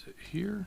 Is it here?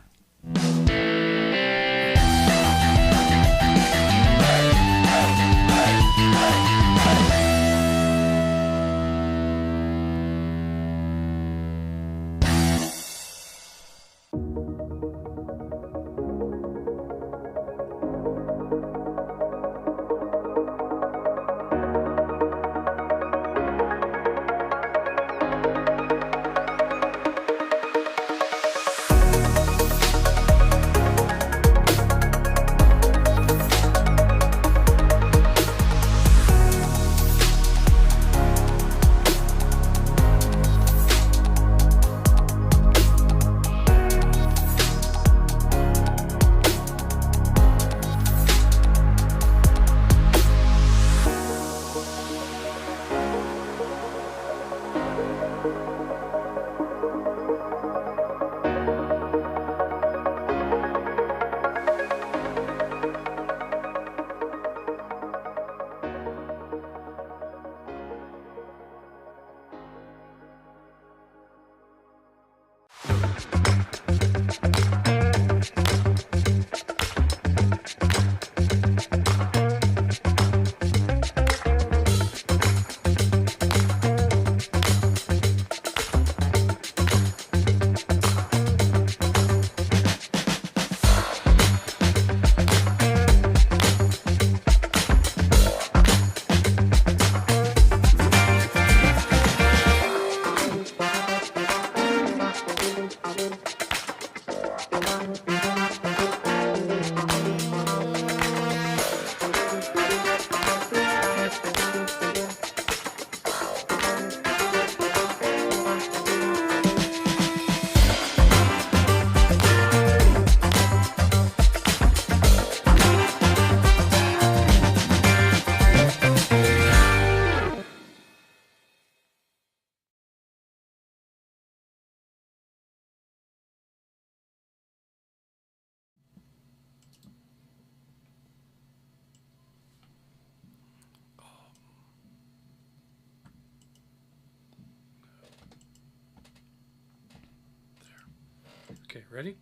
Okay, ready?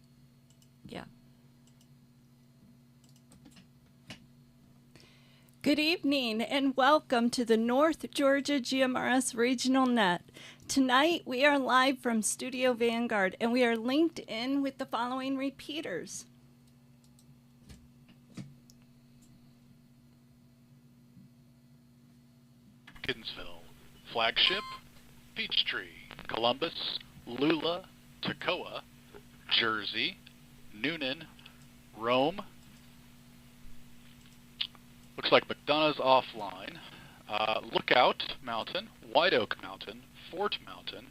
Yeah. Good evening and welcome to the North Georgia GMRS Regional Net. Tonight we are live from Studio Vanguard and we are linked in with the following repeaters. Kinsville, Flagship, Peachtree, Columbus, Lula, Toccoa, Jersey, Noonan, Rome. Looks like McDonough's offline. Lookout Mountain, White Oak Mountain, Fort Mountain,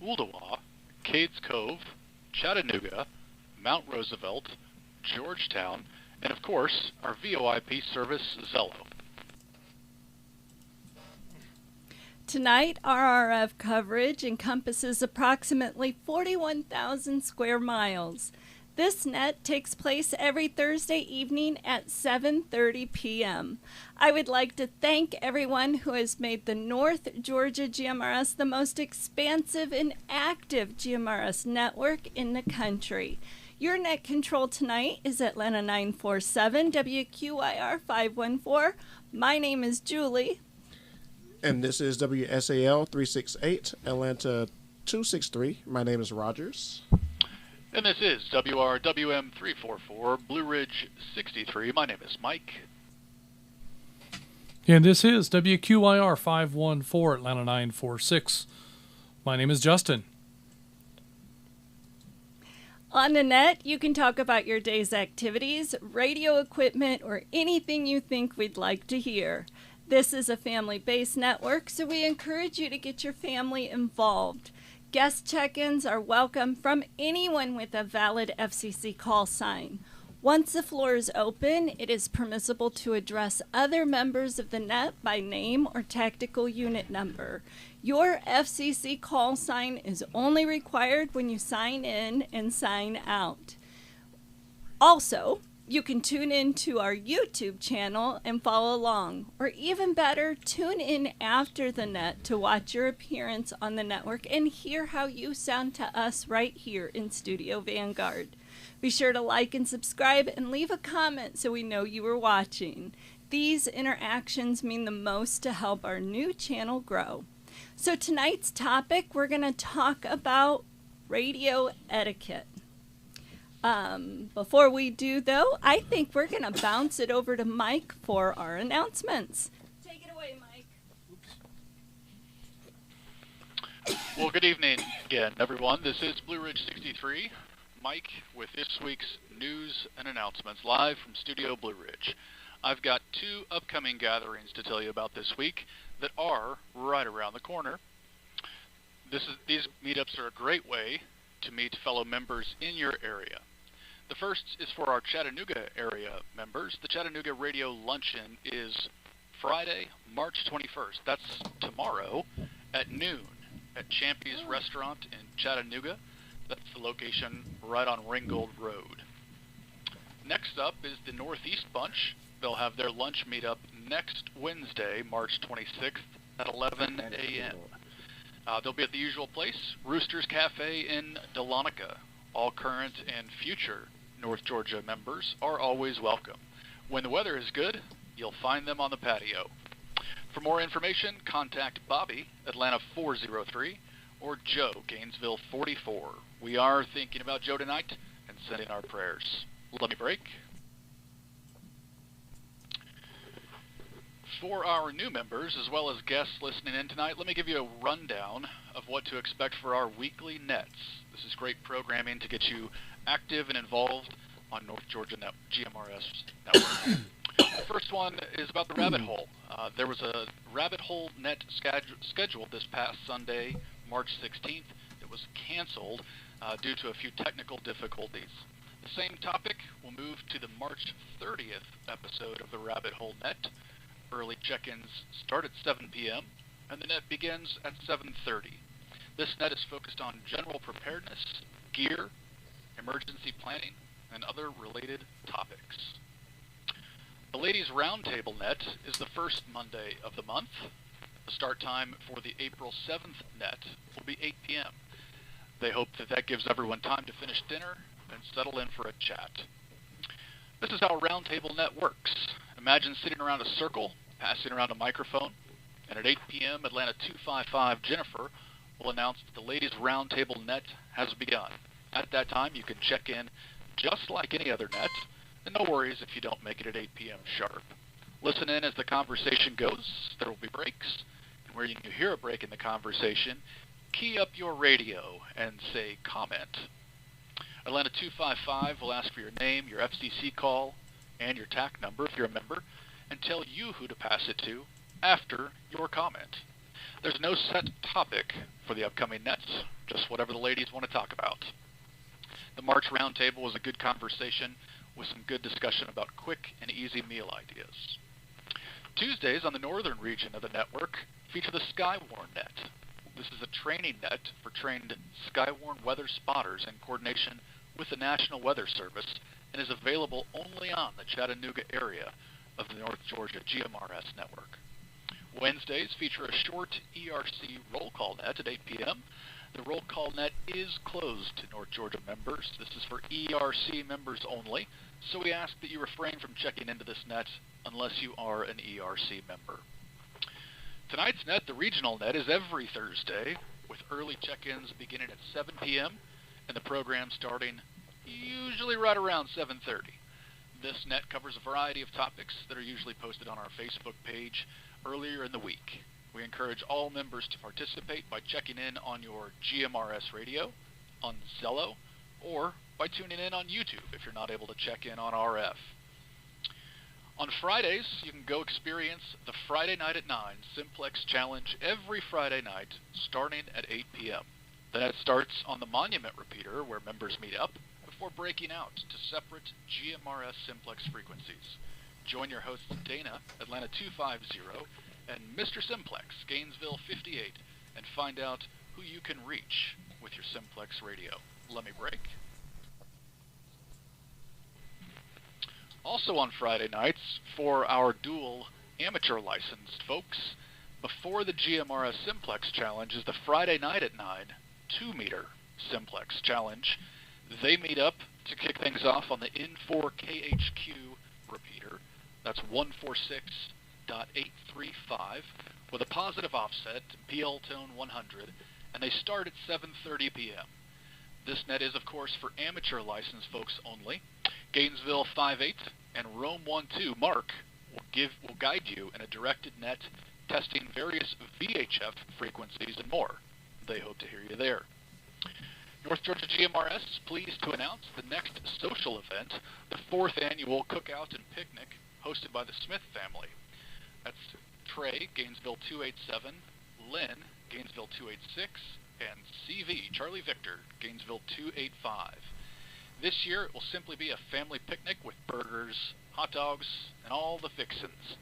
Ooltewah, Cades Cove, Chattanooga, Mount Roosevelt, Georgetown, and of course, our VoIP service, Zello. Tonight, our RF coverage encompasses approximately 41,000 square miles. This net takes place every Thursday evening at 7:30 p.m. I would like to thank everyone who has made the North Georgia GMRS the most expansive and active GMRS network in the country. Your net control tonight is Atlanta 947, WQIR 514. My name is Julie. And this is WSAL 368, Atlanta 263. My name is Rogers. And this is WRWM 344, Blue Ridge 63. My name is Mike. And this is WQIR 514, Atlanta 946. My name is Justin. On the net, you can talk about your day's activities, radio equipment, or anything you think we'd like to hear. This is a family-based network, so we encourage you to get your family involved. Guest check-ins are welcome from anyone with a valid FCC call sign. Once the floor is open, it is permissible to address other members of the net by name or tactical unit number. Your FCC call sign is only required when you sign in and sign out. Also, You can tune in to our YouTube channel and follow along, or even better, tune in after the net to watch your appearance on the network and hear how you sound to us right here in Studio Vanguard. Be sure to like and subscribe and leave a comment so we know you were watching. These interactions mean the most to help our new channel grow. So tonight's topic, we're going to talk about radio etiquette. Before we do, though, I think we're going to bounce it over to Mike for our announcements. Take it away, Mike. Well, good evening again, everyone. This is Blue Ridge 63, Mike, with this week's news and announcements live from Studio Blue Ridge. I've got 2 upcoming gatherings to tell you about this week that are right around the corner. These meetups are a great way to meet fellow members in your area. The first is for our Chattanooga area members. The Chattanooga Radio Luncheon is Friday, March 21st. That's tomorrow at noon at Champy's Restaurant in Chattanooga. That's the location right on Ringgold Road. Next up is the Northeast Bunch. They'll have their lunch meetup next Wednesday, March 26th at 11 a.m. They'll be at the usual place, Rooster's Cafe in Dahlonega. All current and future North Georgia members are always welcome. When the weather is good, you'll find them on the patio. For more information, contact Bobby, Atlanta 403, or Joe, Gainesville 44. We are thinking about Joe tonight and sending our prayers. Let me break. For our new members, as well as guests listening in tonight, let me give you a rundown of what to expect for our weekly nets. This is great programming to get you active and involved on North Georgia GMRS Network. The first one is about the rabbit hole. There was a rabbit hole net scheduled this past Sunday, March 16th, that was canceled due to a few technical difficulties. The same topic will move to the March 30th episode of the Rabbit Hole Net. Early check-ins start at 7 p.m., and the net begins at 7:30. This net is focused on general preparedness, gear, emergency planning, and other related topics. The Ladies Roundtable Net is the first Monday of the month. The start time for the April 7th net will be 8 p.m. They hope that gives everyone time to finish dinner and settle in for a chat. This is how a Roundtable Net works. Imagine sitting around a circle, passing around a microphone, and at 8 p.m., Atlanta 255 Jennifer will announce that the Ladies Roundtable Net has begun. At that time, you can check in just like any other net, and no worries if you don't make it at 8 p.m. sharp. Listen in as the conversation goes. There will be breaks, and where you can hear a break in the conversation, key up your radio and say comment. Atlanta 255 will ask for your name, your FCC call, and your TAC number if you're a member, and tell you who to pass it to after your comment. There's no set topic for the upcoming nets, just whatever the ladies want to talk about. The March Roundtable was a good conversation with some good discussion about quick and easy meal ideas. Tuesdays on the northern region of the network feature the Skywarn Net. This is a training net for trained Skywarn weather spotters in coordination with the National Weather Service and is available only on the Chattanooga area of the North Georgia GMRS Network. Wednesdays feature a short ERC roll call net at 8 p.m. The roll call net is closed to North Georgia members. This is for ERC members only, so we ask that you refrain from checking into this net unless you are an ERC member. Tonight's net, the regional net, is every Thursday, with early check-ins beginning at 7 p.m. and the program starting usually right around 7:30. This net covers a variety of topics that are usually posted on our Facebook page earlier in the week. We encourage all members to participate by checking in on your GMRS radio, on Zello, or by tuning in on YouTube if you're not able to check in on RF. On Fridays, you can go experience the Friday Night at 9 Simplex Challenge every Friday night, starting at 8 p.m. The net starts on the Monument repeater, where members meet up, before breaking out to separate GMRS Simplex frequencies. Join your hosts Dana, Atlanta 250, and Mr. Simplex, Gainesville 58, and find out who you can reach with your Simplex radio. Let me break. Also on Friday nights, for our dual amateur licensed folks, before the GMRS Simplex Challenge is the Friday night at 9 2-meter Simplex Challenge. They meet up to kick things off on the N4KHQ repeater. That's 146.835 with a positive offset, PL tone 100, and they start at 7:30 p.m. This net is, of course, for amateur licensed folks only. Gainesville 5.8 and Rome 1.2 Mark will guide you in a directed net testing various VHF frequencies and more. They hope to hear you there. North Georgia GMRS is pleased to announce the next social event, the 4th annual Cookout and Picnic, hosted by the Smith family. That's Trey, Gainesville 287, Lynn, Gainesville 286, and CV, Charlie Victor, Gainesville 285. This year it will simply be a family picnic with burgers, hot dogs, and all the fixins'.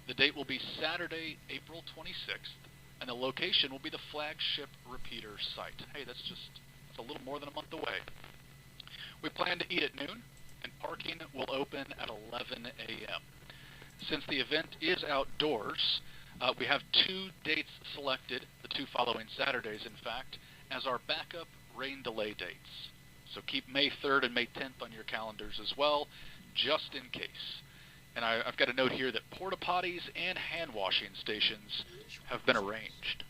The date will be Saturday, April 26th, and the location will be the flagship repeater site. Hey, that's a little more than a month away. We plan to eat at noon, and parking will open at 11 a.m. Since the event is outdoors, we have 2 dates selected, the 2 following Saturdays, in fact, as our backup rain delay dates. So keep May 3rd and May 10th on your calendars as well, just in case. And I've got a note here that porta potties and hand washing stations have been arranged.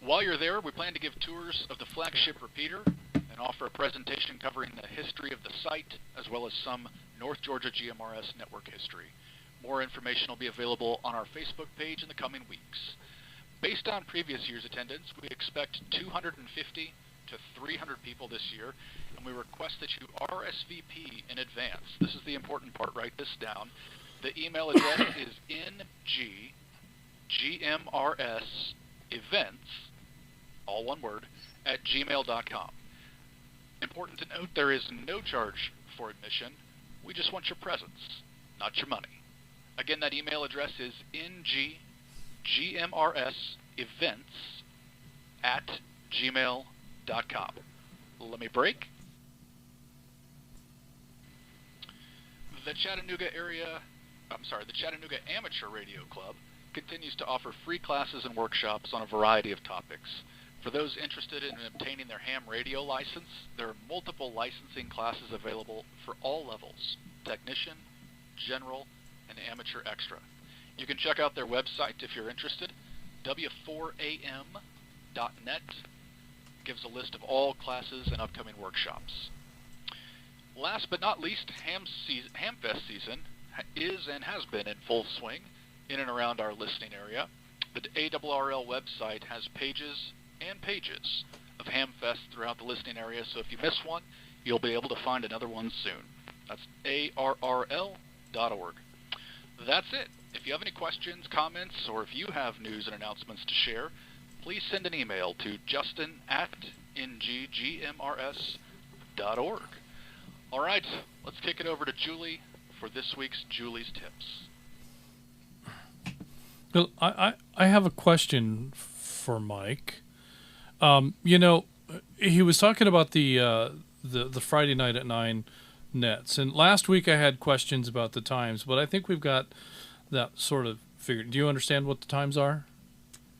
While you're there, we plan to give tours of the flagship repeater and offer a presentation covering the history of the site, as well as some North Georgia GMRS Network history. More information will be available on our Facebook page in the coming weeks. Based on previous year's attendance, we expect 250 to 300 people this year, and we request that you RSVP in advance. This is the important part. Write this down. The email address is nggmrsevents, all one word, at gmail.com. Important to note, there is no charge for admission. We just want your presence, not your money. Again, that email address is nggmrsevents at gmail.com. Let me break. The Chattanooga Amateur Radio Club continues to offer free classes and workshops on a variety of topics. For those interested in obtaining their ham radio license, there are multiple licensing classes available for all levels: technician, general, and amateur extra. You can check out their website if you're interested. w4am.net gives a list of all classes and upcoming workshops. Last but not least, Hamfest season is and has been in full swing in and around our listening area. The ARRL website has pages and pages of Hamfest throughout the listening area, so if you miss one, you'll be able to find another one soon. That's ARRL.org. That's it. If you have any questions, comments, or if you have news and announcements to share, please send an email to justin@nggmrs.org. All right, let's kick it over to Julie for this week's Julie's Tips. Well, I have a question for Mike. He was talking about the Friday night at 9 nets, and last week I had questions about the times, but I think we've got that sort of figured. Do you understand what the times are?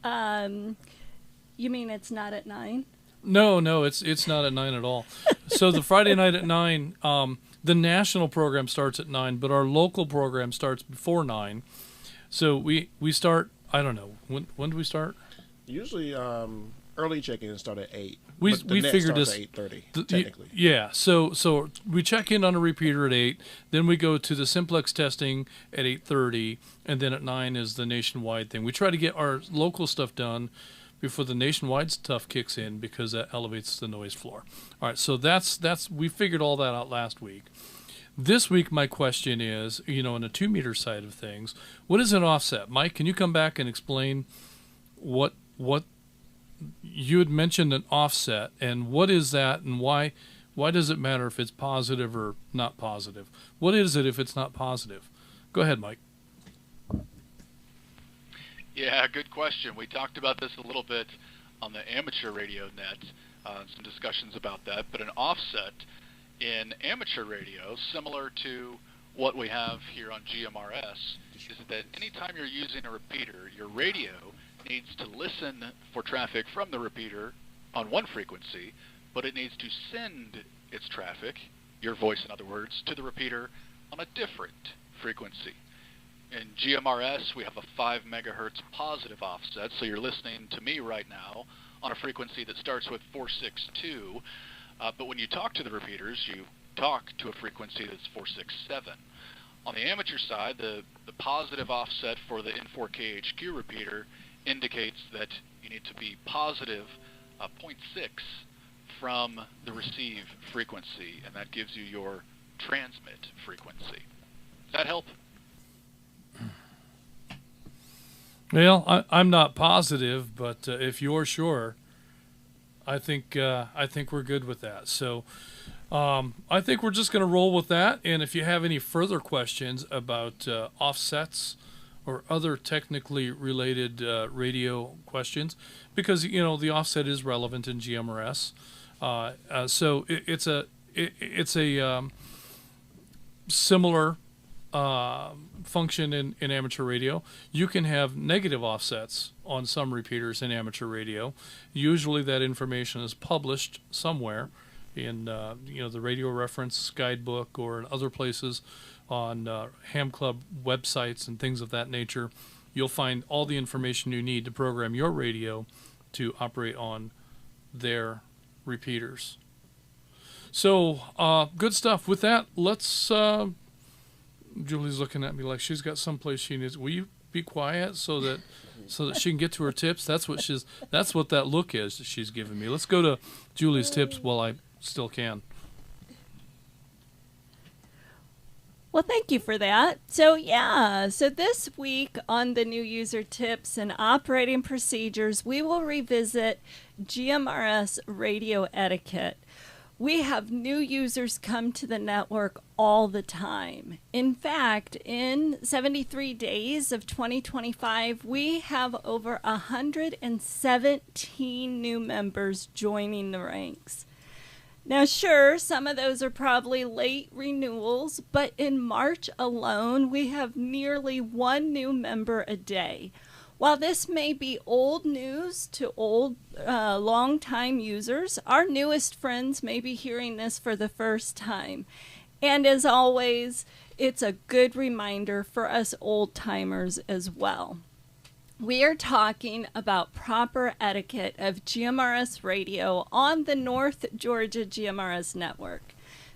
You mean it's not at 9? No, it's not at 9 at all. So the Friday night at 9, the national program starts at 9, but our local program starts before 9. So we start, I don't know, when do we start? Usually early check-ins start at 8. We net figured starts this at 8:30 technically. Yeah, so we check in on a repeater at 8, then we go to the simplex testing at 8:30, and then at 9 is the nationwide thing. We try to get our local stuff done before the nationwide stuff kicks in because that elevates the noise floor. All right, so that's we figured all that out last week. This week my question is, on the 2-meter side of things, what is an offset? Mike, can you come back and explain what you had mentioned an offset, and what is that, and why does it matter if it's positive or not positive? What is it if it's not positive? Go ahead, Mike. Yeah, good question. We talked about this a little bit on the amateur radio net, some discussions about that, but an offset in amateur radio, similar to what we have here on GMRS is that anytime you're using a repeater, your radio needs to listen for traffic from the repeater on one frequency, but it needs to send its traffic, your voice in other words, to the repeater on a different frequency. In GMRS, we have a 5 megahertz positive offset, so you're listening to me right now on a frequency that starts with 462, but when you talk to the repeaters, you talk to a frequency that's 467. On the amateur side, the positive offset for the N4KHQ repeater indicates that you need to be positive 0.6 from the receive frequency, and that gives you your transmit frequency. Does that help? Well, I'm not positive, but if you're sure, I think we're good with that. So I think we're just going to roll with that. And if you have any further questions about offsets or other technically related radio questions, because the offset is relevant in GMRS, so it's a similar function in amateur radio. You can have negative offsets on some repeaters in amateur radio. Usually that information is published somewhere in the radio reference guidebook or in other places on ham club websites and things of that nature. You'll find all the information you need to program your radio to operate on their repeaters. So good stuff. With that, let's Julie's looking at me like she's got someplace she needs. Will you be quiet so that she can get to her tips? That's what that look is that she's giving me. Let's go to Julie's tips while I still can. Well, thank you for that. So this week on the new user tips and operating procedures, we will revisit GMRS radio etiquette. We have new users come to the network all the time. In fact, in 73 days of 2025, we have over 117 new members joining the ranks. Now, sure, some of those are probably late renewals, but in March alone, we have nearly one new member a day. While this may be old news to long-time users, our newest friends may be hearing this for the first time. And as always, it's a good reminder for us old-timers as well. We are talking about proper etiquette of GMRS radio on the North Georgia GMRS Network.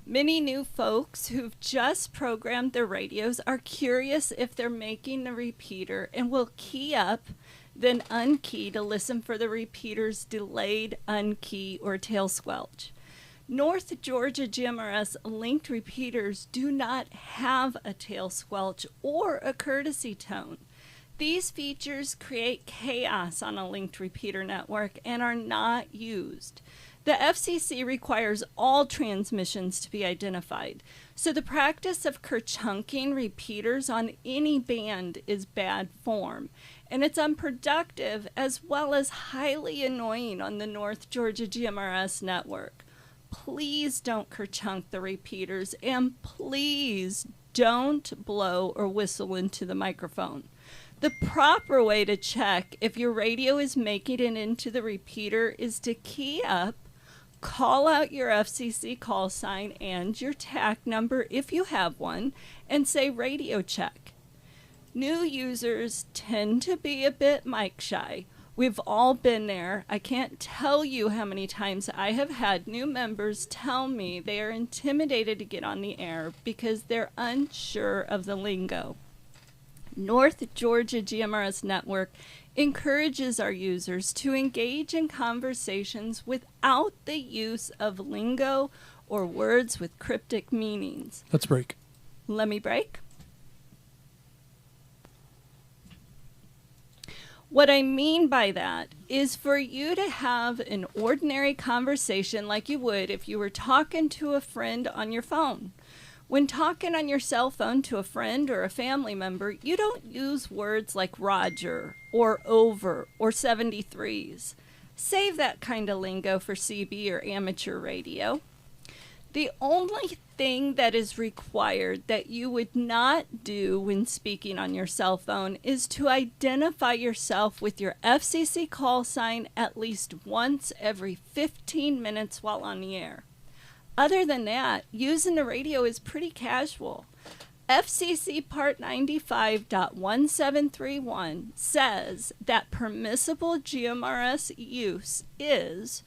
Many new folks who've just programmed their radios are curious if they're making the repeater and will key up, then unkey to listen for the repeater's delayed unkey or tail squelch. North Georgia GMRS linked repeaters do not have a tail squelch or a courtesy tone. These features create chaos on a linked repeater network and are not used. The FCC requires all transmissions to be identified, so the practice of kerchunking repeaters on any band is bad form, and it's unproductive as well as highly annoying on the North Georgia GMRS network. Please don't kerchunk the repeaters, and please don't blow or whistle into the microphone. The proper way to check if your radio is making it into the repeater is to key up, call out your FCC call sign and your TAC number if you have one, and say radio check. New users tend to be a bit mic shy. We've all been there. I can't tell you how many times I have had new members tell me they are intimidated to get on the air because they're unsure of the lingo. North Georgia GMRS Network encourages our users to engage in conversations without the use of lingo or words with cryptic meanings. Let's break. Let me break. What I mean by that is for you to have an ordinary conversation like you would if you were talking to a friend on your phone. When talking on your cell phone to a friend or a family member, you don't use words like Roger or over or 73s. Save that kind of lingo for CB or amateur radio. The only thing that is required that you would not do when speaking on your cell phone is to identify yourself with your FCC call sign at least once every 15 minutes while on the air. Other than that, using the radio is pretty casual. FCC Part 95.1731 says that permissible GMRS use is: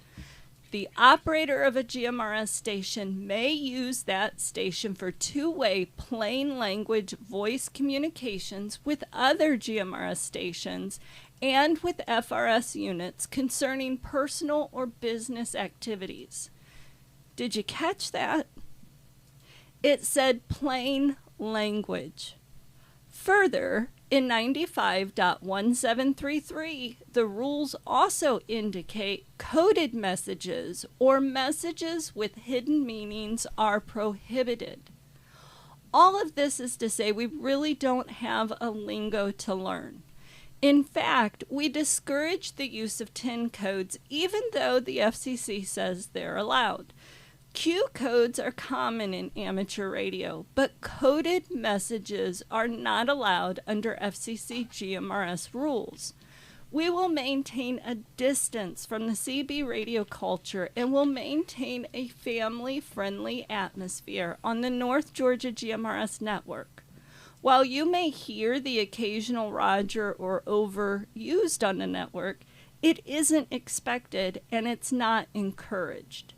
the operator of a GMRS station may use that station for two-way plain language voice communications with other GMRS stations and with FRS units concerning personal or business activities. Did you catch that? It said plain language. Further, in 95.1733, the rules also indicate coded messages or messages with hidden meanings are prohibited. All of this is to say we really don't have a lingo to learn. In fact, we discourage the use of TIN codes even though the FCC says they're allowed. Q codes are common in amateur radio, but coded messages are not allowed under FCC GMRS rules. We will maintain a distance from the CB radio culture and will maintain a family-friendly atmosphere on the North Georgia GMRS Network. While you may hear the occasional Roger or over used on the network, it isn't expected and it's not encouraged.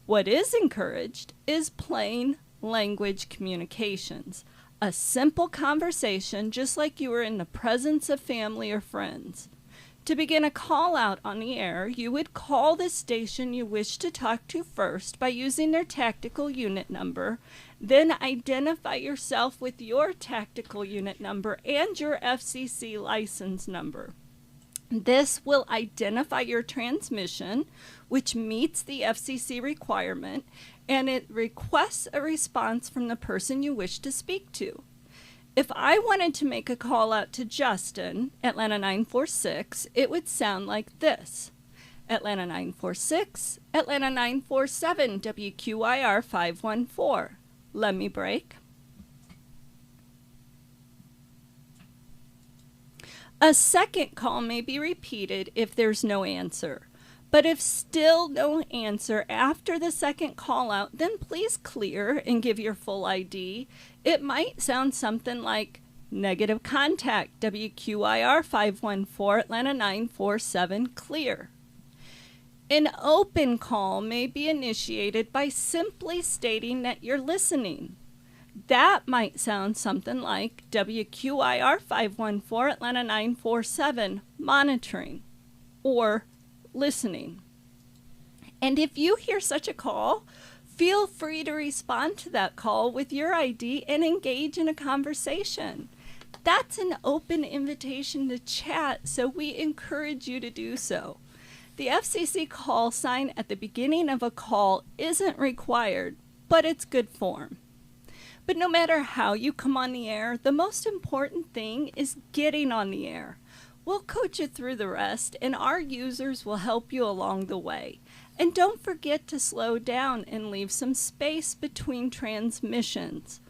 What is encouraged is plain language communications, a simple conversation just like you were in the presence of family or friends. To begin a call out on the air, you would call the station you wish to talk to first by using their tactical unit number, then identify yourself with your tactical unit number and your FCC license number. This will identify your transmission, which meets the FCC requirement, and it requests a response from the person you wish to speak to. If I wanted to make a call out to Justin, Atlanta 946, it would sound like this. Atlanta 946, Atlanta 947, WQIR 514. Let me break. A second call may be repeated if there's no answer. But if still no answer after the second call out, then please clear and give your full ID. It might sound something like negative contact, WQIR 514, Atlanta 947, clear. An open call may be initiated by simply stating that you're listening. That might sound something like WQIR 514, Atlanta 947, monitoring, or listening. And if you hear such a call, feel free to respond to that call with your ID and engage in a conversation. That's an open invitation to chat, so we encourage you to do so. The FCC call sign at the beginning of a call isn't required, but it's good form. But no matter how you come on the air, the most important thing is getting on the air. We'll coach you through the rest, and our users will help you along the way. And don't forget to slow down and leave some space between transmissions.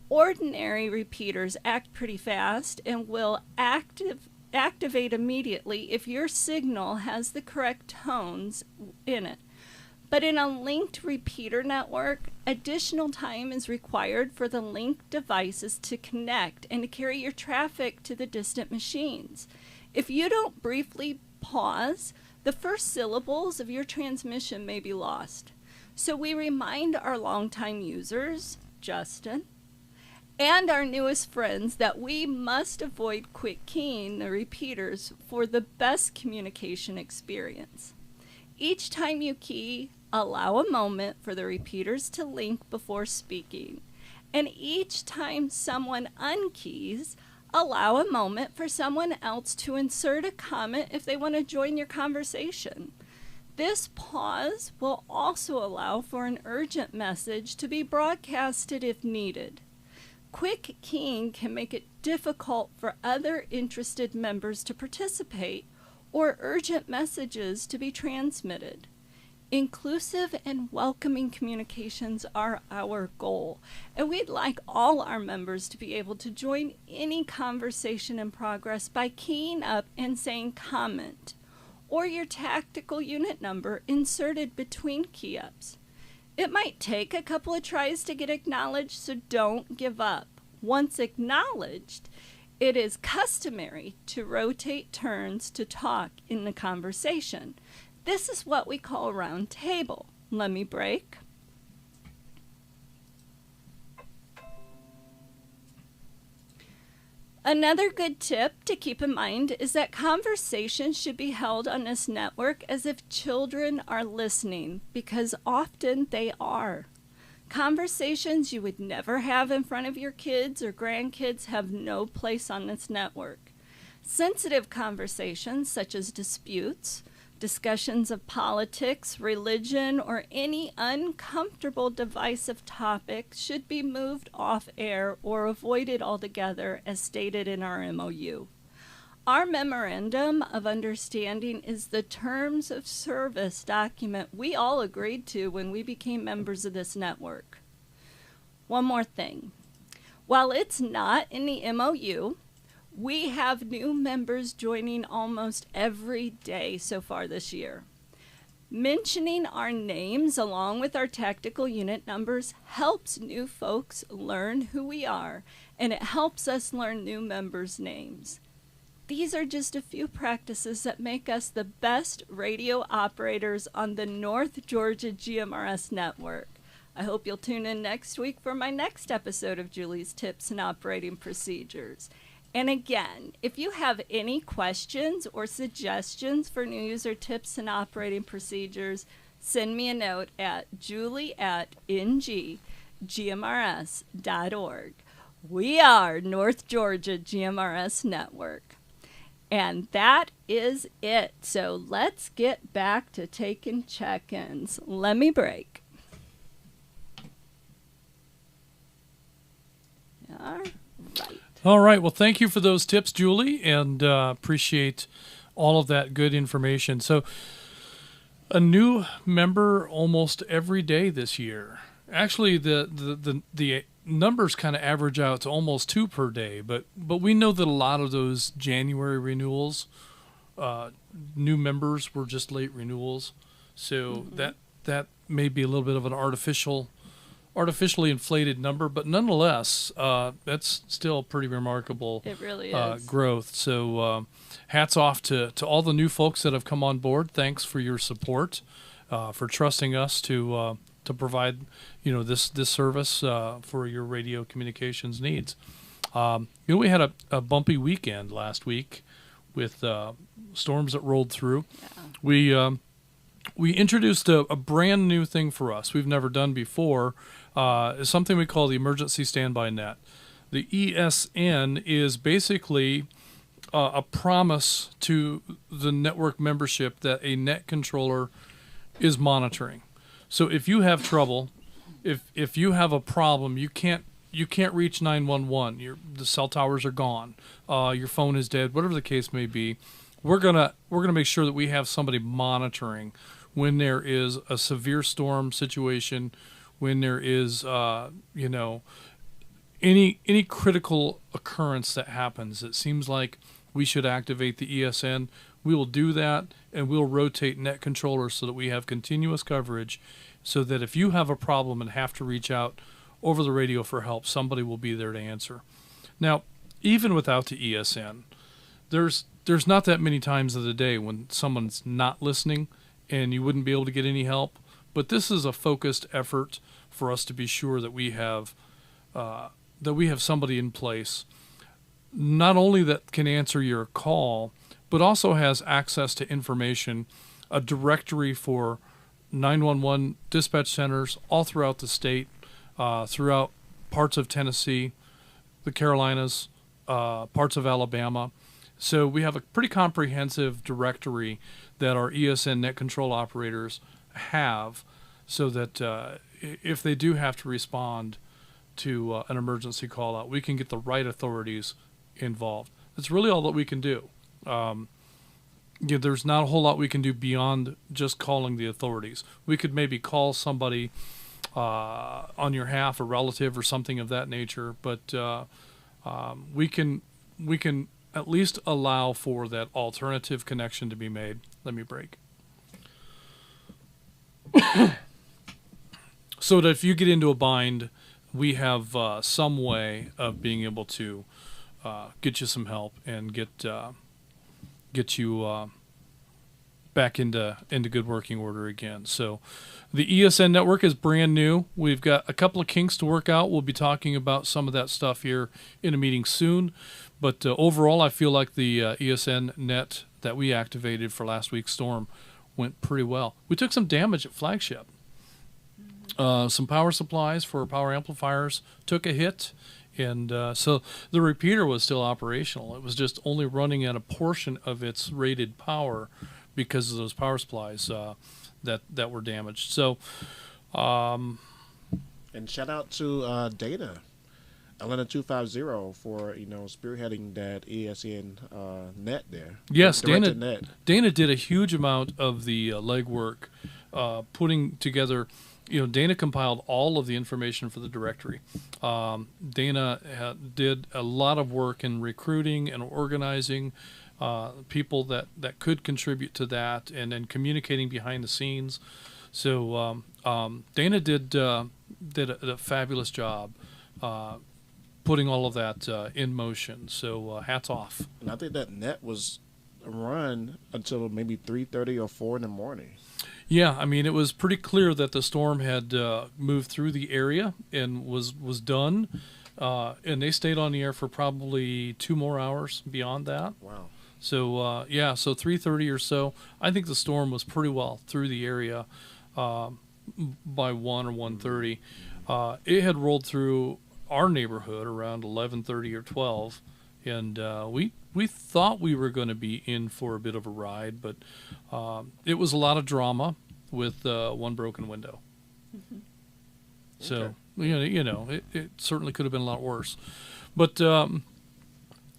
Ordinary repeaters act pretty fast and will activate immediately if your signal has the correct tones in it. But in a linked repeater network, additional time is required for the linked devices to connect and to carry your traffic to the distant machines. If you don't briefly pause, the first syllables of your transmission may be lost. So we remind our longtime users, Justin, and our newest friends that we must avoid quick keying the repeaters for the best communication experience. Each time you key, allow a moment for the repeaters to link before speaking. And each time someone unkeys, allow a moment for someone else to insert a comment if they want to join your conversation. This pause will also allow for an urgent message to be broadcasted if needed. Quick keying can make it difficult for other interested members to participate or urgent messages to be transmitted. Inclusive and welcoming communications are our goal, and we'd like all our members to be able to join any conversation in progress by keying up and saying comment, or your tactical unit number inserted between key ups. It might take a couple of tries to get acknowledged, so don't give up. Once acknowledged, it is customary to rotate turns to talk in the conversation. This is what we call a round table. Let me break. Another good tip to keep in mind is that conversations should be held on this network as if children are listening, because often they are. Conversations you would never have in front of your kids or grandkids have no place on this network. Sensitive conversations such as disputes, discussions of politics, religion, or any uncomfortable divisive topic should be moved off air or avoided altogether, as stated in our MOU. Our Memorandum of Understanding is the terms of service document we all agreed to when we became members of this network. One more thing. While it's not in the MOU, we have new members joining almost every day so far this year. Mentioning our names along with our tactical unit numbers helps new folks learn who we are, and it helps us learn new members' names. These are just a few practices that make us the best radio operators on the North Georgia GMRS Network. I hope you'll tune in next week for my next episode of Julie's Tips and Operating Procedures. And again, if you have any questions or suggestions for new user tips and operating procedures, send me a note at julie@nggmrs.org. We are North Georgia GMRS Network. And that is it. So let's get back to taking check-ins. Let me break. All right. All right. Well, thank you for those tips, Julie, and appreciate all of that good information. So, a new member almost every day this year. Actually, the numbers kind of average out to almost 2 per day, but we know that a lot of those January renewals, new members were just late renewals, so that may be a little bit of an artificially inflated number, but nonetheless, that's still pretty remarkable. It really is. Growth. So hats off to all the new folks that have come on board. Thanks for your support, for trusting us to provide this service for your radio communications needs. We had a bumpy weekend last week with storms that rolled through. Yeah. We introduced a brand new thing for us we've never done before. Is something we call the Emergency Standby Net. The ESN is basically a promise to the network membership that a net controller is monitoring. So if you have trouble, if you have a problem, you can't reach 911. The cell towers are gone. Your phone is dead. Whatever the case may be, we're gonna make sure that we have somebody monitoring when there is a severe storm situation, when there is any critical occurrence that happens. It seems like we should activate the ESN. We will do that, and we'll rotate net controllers so that we have continuous coverage, so that if you have a problem and have to reach out over the radio for help, somebody will be there to answer. Now, even without the ESN, there's not that many times of the day when someone's not listening and you wouldn't be able to get any help. But this is a focused effort for us to be sure that we have somebody in place, not only that can answer your call, but also has access to information, a directory for 911 dispatch centers all throughout the state, throughout parts of Tennessee, the Carolinas, parts of Alabama. So we have a pretty comprehensive directory that our ESN net control operators have, so that if they do have to respond to an emergency call out, we can get the right authorities involved. That's really all that we can do. yeah, there's not a whole lot we can do beyond just calling the authorities. We could maybe call somebody on your half, a relative or something of that nature, but we can at least allow for that alternative connection to be made. Let me break. So that if you get into a bind, we have some way of being able to get you some help and get you back into good working order again. So the ESN network is brand new. We've got a couple of kinks to work out. We'll be talking about some of that stuff here in a meeting soon. But overall, I feel like the ESN net that we activated for last week's storm went pretty well. We took some damage at Flagship. Some power supplies for power amplifiers took a hit. And so the repeater was still operational. It was just only running at a portion of its rated power because of those power supplies that were damaged. So, and shout out to Dana, Atlanta 250 for spearheading that ESN net there. Yes, Net. Dana did a huge amount of the legwork, putting together. Dana compiled all of the information for the directory. Dana did a lot of work in recruiting and organizing people that could contribute to that, and then communicating behind the scenes. So Dana did a fabulous job putting all of that in motion. So hats off. And I think that net was run until maybe 3:30 or 4 in the morning. Yeah, I mean, it was pretty clear that the storm had moved through the area and was done, and they stayed on the air for probably 2 more hours beyond that. Wow. So, so 3:30 or so. I think the storm was pretty well through the area by 1 or 1:30. It had rolled through our neighborhood around 11:30 or 12, and we thought we were going to be in for a bit of a ride, but it was a lot of drama with one broken window. Mm-hmm. So it certainly could have been a lot worse. But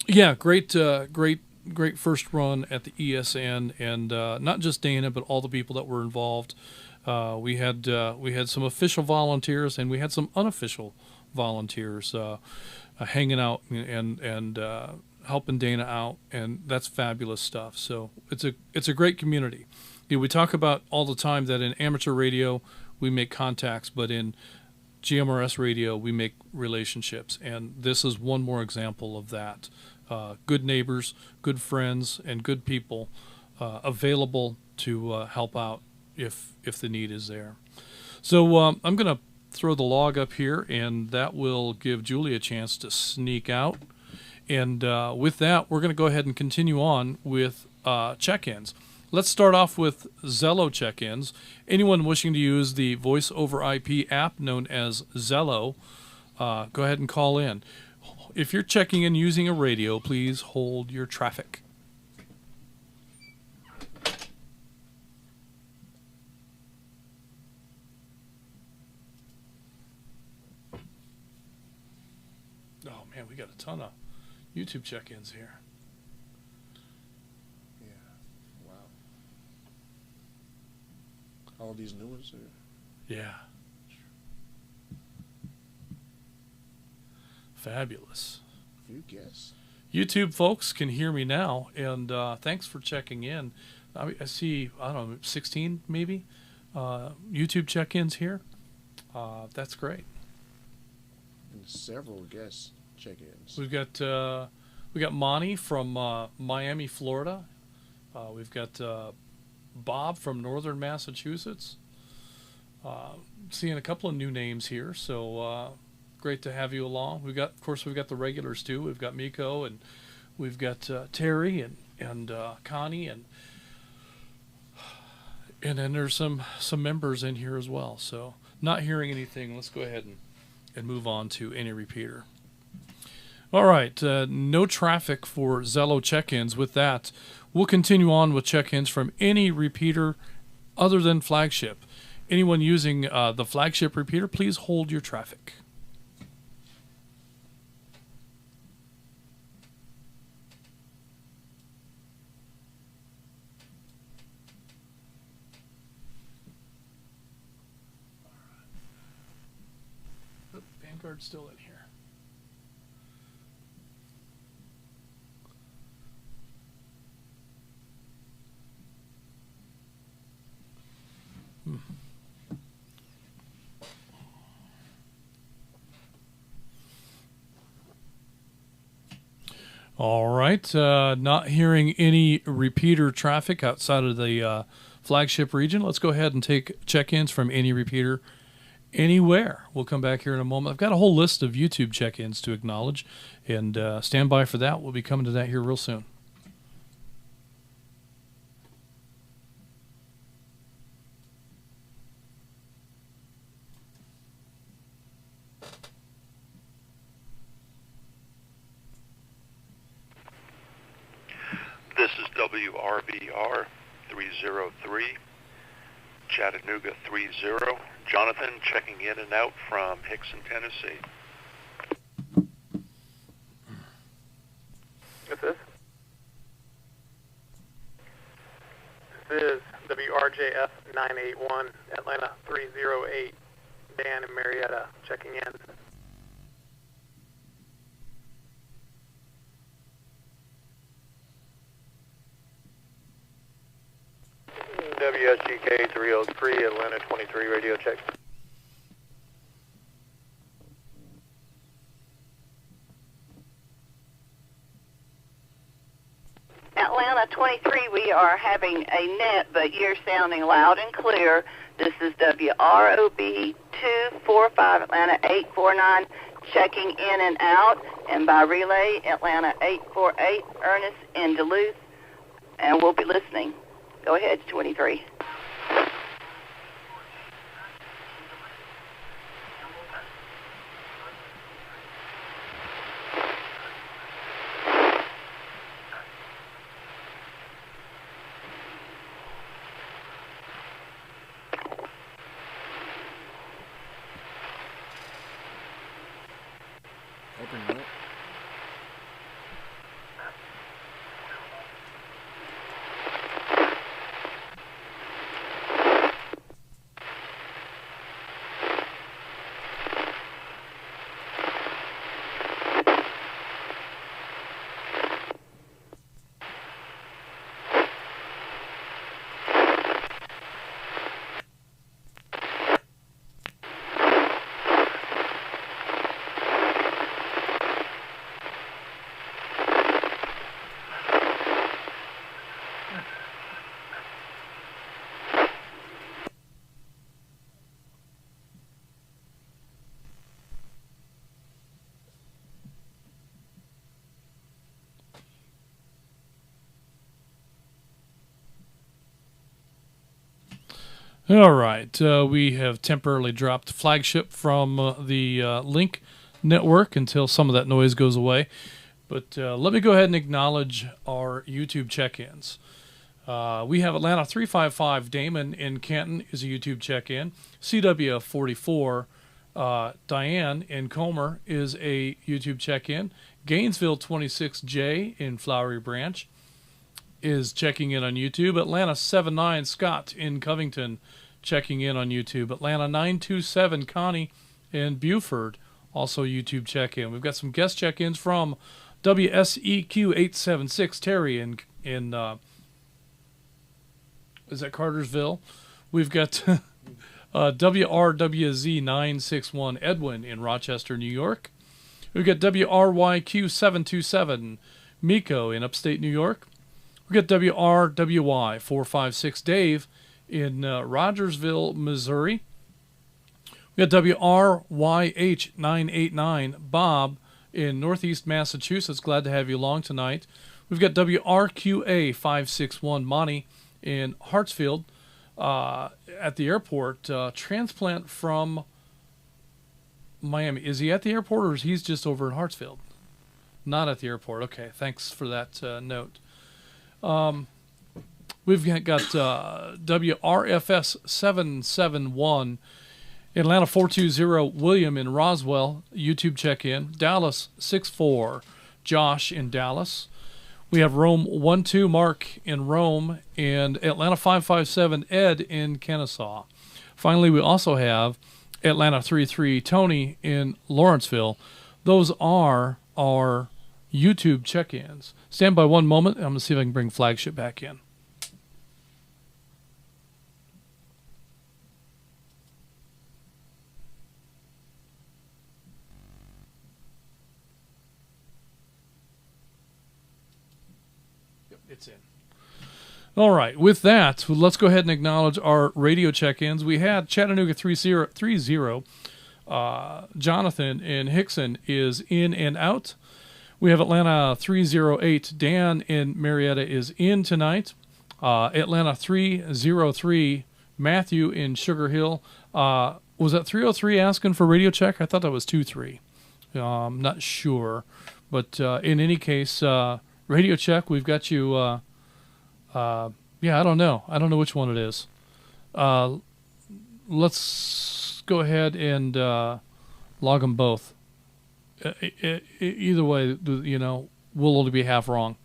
yeah, great first run at the ESN, and not just Dana, but all the people that were involved. We had some official volunteers, and we had some unofficial volunteers hanging out and helping Dana out, and that's fabulous stuff. So it's a great community. We talk about all the time that in amateur radio we make contacts, but in GMRS radio we make relationships, and this is one more example of that. Good neighbors, good friends, and good people available to help out if the need is there. So I'm going to throw the log up here, and that will give Julie a chance to sneak out. And with that, we're going to go ahead and continue on with check-ins. Let's start off with Zello check-ins. Anyone wishing to use the voice over IP app known as Zello, go ahead and call in. If you're checking in using a radio, please hold your traffic. Oh man, we got a ton of YouTube check-ins here. Yeah. Wow. All these new ones are... Yeah. Fabulous. You guess. YouTube folks can hear me now, and thanks for checking in. I see, I don't know, 16 maybe YouTube check-ins here. That's great. And several guest check-ins. We got Monty from Miami, Florida. We've got Bob from Northern Massachusetts. Seeing a couple of new names here, so great to have you along. Of course, we've got the regulars too. We've got Miko, and we've got Terry and Connie, and then there's some members in here as well. So not hearing anything, let's go ahead and move on to any repeater. All right, no traffic for Zello check-ins. With that, we'll continue on with check-ins from any repeater other than Flagship. Anyone using the Flagship repeater, please hold your traffic. Vanguard's still in here. All right. Not hearing any repeater traffic outside of the flagship region. Let's go ahead and take check-ins from any repeater anywhere. We'll come back here in a moment. I've got a whole list of YouTube check-ins to acknowledge, and stand by for that. We'll be coming to that here real soon. This is WRBR 303, Chattanooga 30. Jonathan checking in and out from Hickson, Tennessee. This is WRJF 981, Atlanta 308, Dan and Marietta checking in. WSGK 303, Atlanta 23, radio check. Atlanta 23, we are having a net, but you're sounding loud and clear. This is WROB 245, Atlanta 849, checking in and out. And by relay, Atlanta 848, Ernest in Duluth. And we'll be listening. Go ahead, 23. Open it up. All right. We have temporarily dropped flagship from the link network until some of that noise goes away. But let me go ahead and acknowledge our YouTube check-ins. We have Atlanta 355, Damon in Canton is a YouTube check-in. CW44, Diane in Comer is a YouTube check-in. Gainesville 26J in Flowery Branch is checking in on YouTube. Atlanta 79, Scott in Covington checking in on YouTube. Atlanta 927, Connie in Buford, also YouTube check-in. We've got some guest check-ins from WSEQ 876, Terry in is that Cartersville? We've got WRWZ 961, Edwin in Rochester, New York. We've got WRYQ 727, Miko in upstate New York. We've got WRWY 456, Dave in Rogersville, Missouri. We've got WRYH 989, Bob in Northeast Massachusetts. Glad to have you along tonight. We've got WRQA 561, Monty in Hartsfield at the airport. Transplant from Miami. Is he at the airport or is he just over in Hartsfield? Not at the airport. Okay, thanks for that note. We've got WRFS 771, Atlanta 420, William in Roswell, YouTube check-in. Dallas 64, Josh in Dallas. We have Rome 12, Mark in Rome, and Atlanta 557, Ed in Kennesaw. Finally, we also have Atlanta 33 Tony in Lawrenceville. Those are our YouTube check-ins. Stand by one moment. I'm going to see if I can bring Flagship back in. Yep, it's in. All right. With that, let's go ahead and acknowledge our radio check-ins. We had Chattanooga 30, Jonathan in Hickson is in and out. We have Atlanta 308. Dan in Marietta is in tonight. Atlanta 303. Matthew in Sugar Hill. Was that 303 asking for radio check? I thought that was 23. I'm not sure. But in any case, radio check, we've got you. Yeah, I don't know. I don't know which one it is. Let's go ahead and log them both. Either way, you know, we'll only be half wrong.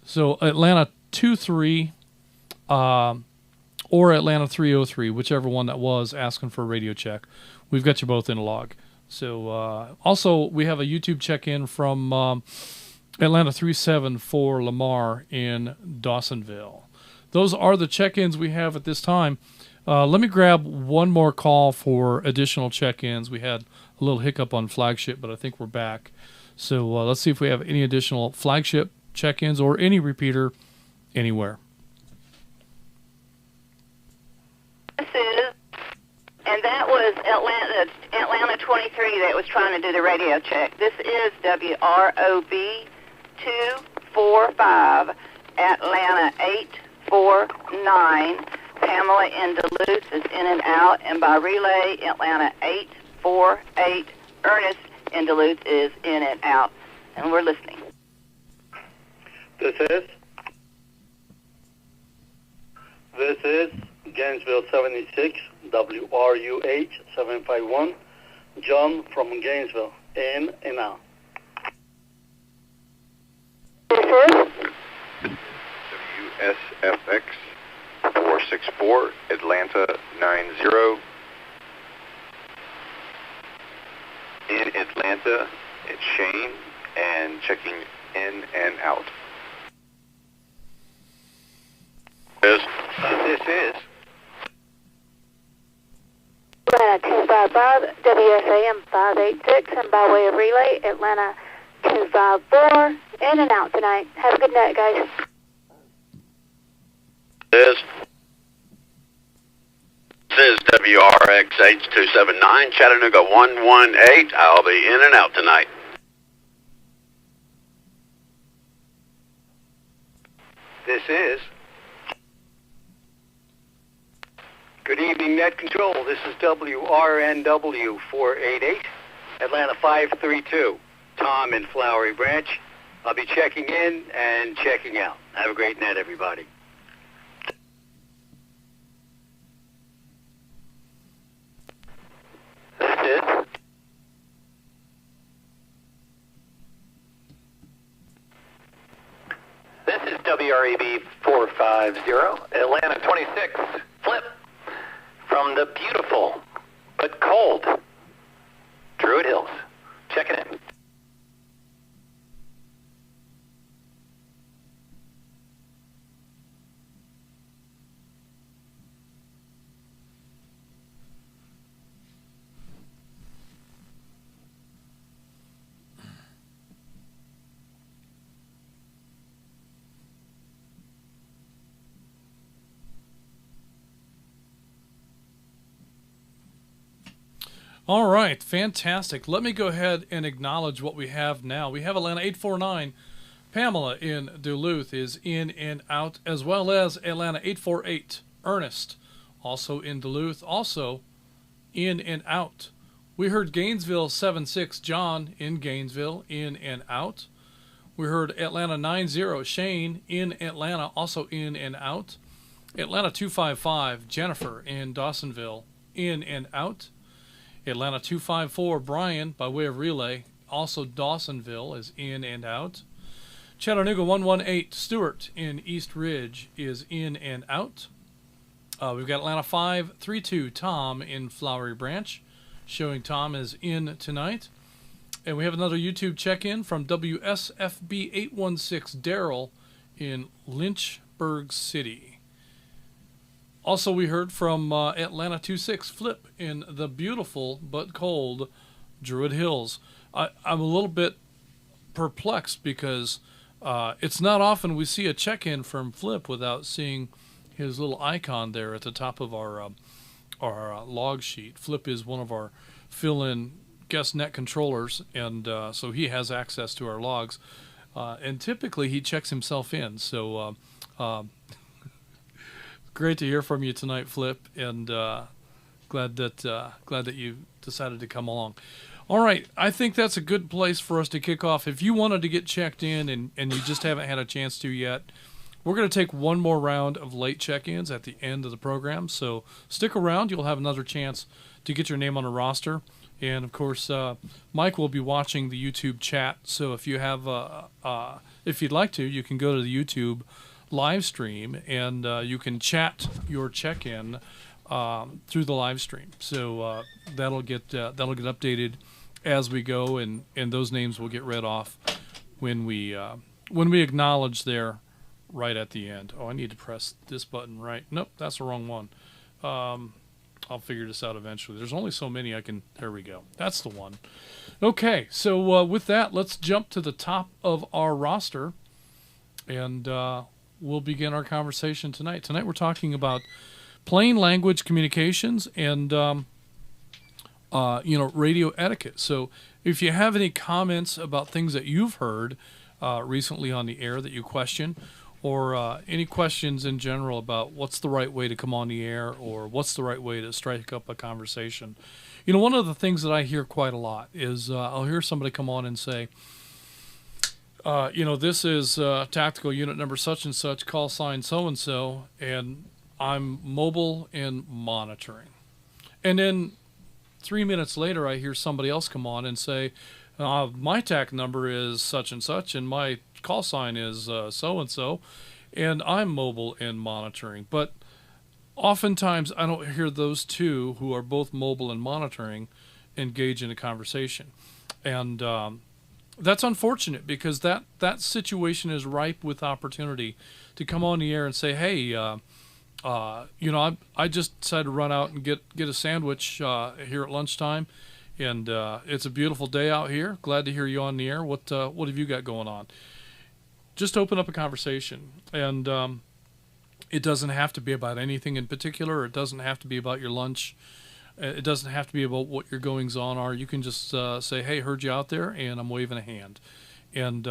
So Atlanta 23 or Atlanta 303, whichever one that was asking for a radio check. We've got you both in a log. So also we have a YouTube check-in from Atlanta 37 Lamar in Dawsonville. Those are the check-ins we have at this time. Let me grab one more call for additional check-ins. We had a little hiccup on Flagship, but I think we're back. So let's see if we have any additional Flagship check-ins or any repeater anywhere. This is, and that was Atlanta 23 that was trying to do the radio check. This is WROB 245, Atlanta 849. Pamela in Duluth is in and out, and by relay, Atlanta 848. Ernest in Duluth is in and out, and we're listening. This is Gainesville 76, WRUH 751. John from Gainesville, in and out. This is WSFX 464, Atlanta 90. In Atlanta, it's Shane, and checking in and out. This is Atlanta 255, WSAM 586, and by way of relay, Atlanta 254, in and out tonight. Have a good night, guys. This is WRX H279, Chattanooga 118. I'll be in and out tonight. This is. Good evening, Net Control. This is WRNW 488, Atlanta 532. Tom in Flowery Branch. I'll be checking in and checking out. Have a great night, everybody. This is WREB 450, Atlanta 26, Flip, from the beautiful but cold Druid Hills. Checking in. All right, fantastic. Let me go ahead and acknowledge what we have now. We have Atlanta 849. Pamela in Duluth is in and out, as well as Atlanta 848. Ernest, also in Duluth, also in and out. We heard Gainesville 76. John in Gainesville, in and out. We heard Atlanta 90. Shane in Atlanta, also in and out. Atlanta 255. Jennifer in Dawsonville, in and out. Atlanta 254, Brian, by way of relay, also Dawsonville is in and out. Chattanooga 118, Stewart in East Ridge is in and out. We've got Atlanta 532 Tom in Flowery Branch, showing Tom is in tonight. And we have another YouTube check-in from WSFB816 Daryl in Lynchburg City. Also, we heard from Atlanta 26 Flip in the beautiful but cold Druid Hills. I'm a little bit perplexed because it's not often we see a check-in from Flip without seeing his little icon there at the top of our log sheet. Flip is one of our fill-in guest net controllers, and so he has access to our logs. And typically he checks himself in. So great to hear from you tonight, Flip, and glad that you decided to come along. All right, I think that's a good place for us to kick off. If you wanted to get checked in and you just haven't had a chance to yet, we're going to take one more round of late check-ins at the end of the program, so stick around. You'll have another chance to get your name on a roster. And, of course, Mike will be watching the YouTube chat, so if you have, if you'd like to, you can go to the YouTube live stream, and you can chat your check-in through the live stream. So that'll get updated as we go, and those names will get read off when we acknowledge there right at the end. Oh, I need to press this button right. Nope, that's the wrong one. I'll figure this out eventually. There's only so many I can. There we go. That's the one. Okay, so with that, let's jump to the top of our roster, and we'll begin our conversation tonight. Tonight we're talking about plain language communications and radio etiquette. So if you have any comments about things that you've heard recently on the air that you question, or any questions in general about what's the right way to come on the air, or what's the right way to strike up a conversation. One of the things that I hear quite a lot is I'll hear somebody come on and say, this is tactical unit number such and such, call sign so-and-so, and I'm mobile and monitoring. And then 3 minutes later, I hear somebody else come on and say, my TAC number is such and such, and my call sign is so-and-so, and I'm mobile and monitoring. But oftentimes, I don't hear those two, who are both mobile and monitoring, engage in a conversation. And that's unfortunate, because that situation is ripe with opportunity to come on the air and say, hey, I just decided to run out and get a sandwich here at lunchtime, and it's a beautiful day out here. Glad to hear you on the air. What have you got going on? Just open up a conversation, and it doesn't have to be about anything in particular. It doesn't have to be about your lunch. It doesn't have to be about what your goings-on are. You can just say, hey, heard you out there, and I'm waving a hand. And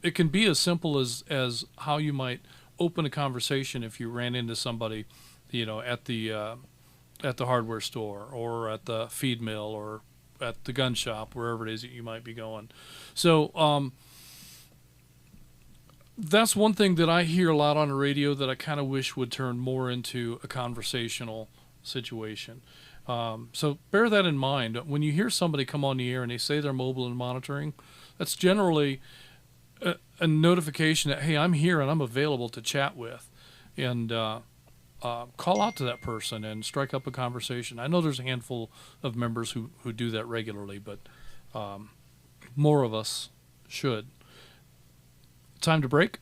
it can be as simple as how you might open a conversation if you ran into somebody, at the hardware store, or at the feed mill, or at the gun shop, wherever it is that you might be going. So that's one thing that I hear a lot on the radio that I kind of wish would turn more into a conversational situation. So bear that in mind. When you hear somebody come on the air and they say they're mobile and monitoring, that's generally a notification that, hey, I'm here and I'm available to chat with. And call out to that person and strike up a conversation. I know there's a handful of members who do that regularly, but more of us should. Time to break.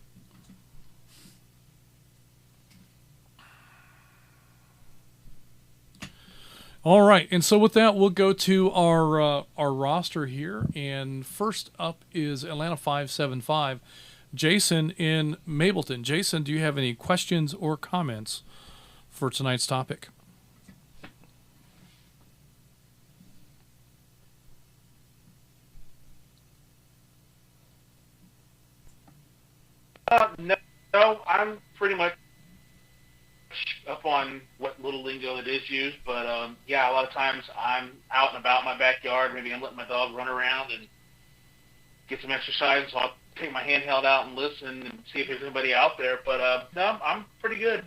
All right, and so with that, we'll go to our roster here, and first up is Atlanta 575, Jason in Mableton. Jason, do you have any questions or comments for tonight's topic? No, I'm pretty much up on what little lingo it is used, but a lot of times I'm out and about in my backyard. Maybe I'm letting my dog run around and get some exercise, so I'll take my handheld out and listen and see if there's anybody out there. But no, I'm pretty good.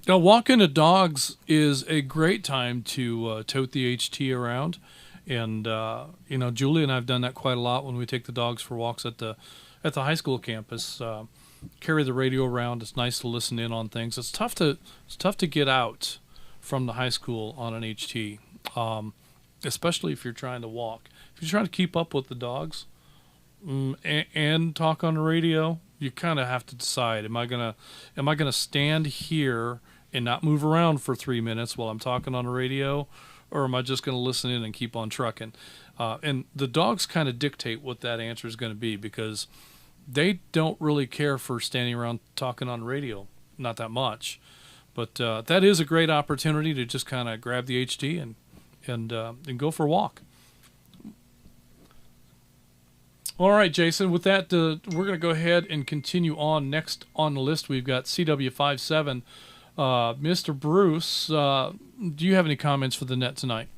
Now, walking the dogs is a great time to tote the HT around. And, Julie and I have done that quite a lot when we take the dogs for walks at the at the high school campus. Carry the radio around. It's nice to listen in on things. It's tough to get out from the high school on an HT, especially if you're trying to walk. If you're trying to keep up with the dogs and talk on the radio, you kind of have to decide: am I gonna stand here and not move around for 3 minutes while I'm talking on the radio, or am I just going to listen in and keep on trucking? And the dogs kind of dictate what that answer is going to be, because they don't really care for standing around talking on the radio, not that much. But that is a great opportunity to just kind of grab the HT and go for a walk. All right, Jason, with that, we're going to go ahead and continue on. Next on the list, we've got CW57. Mr. Bruce, do you have any comments for the net tonight?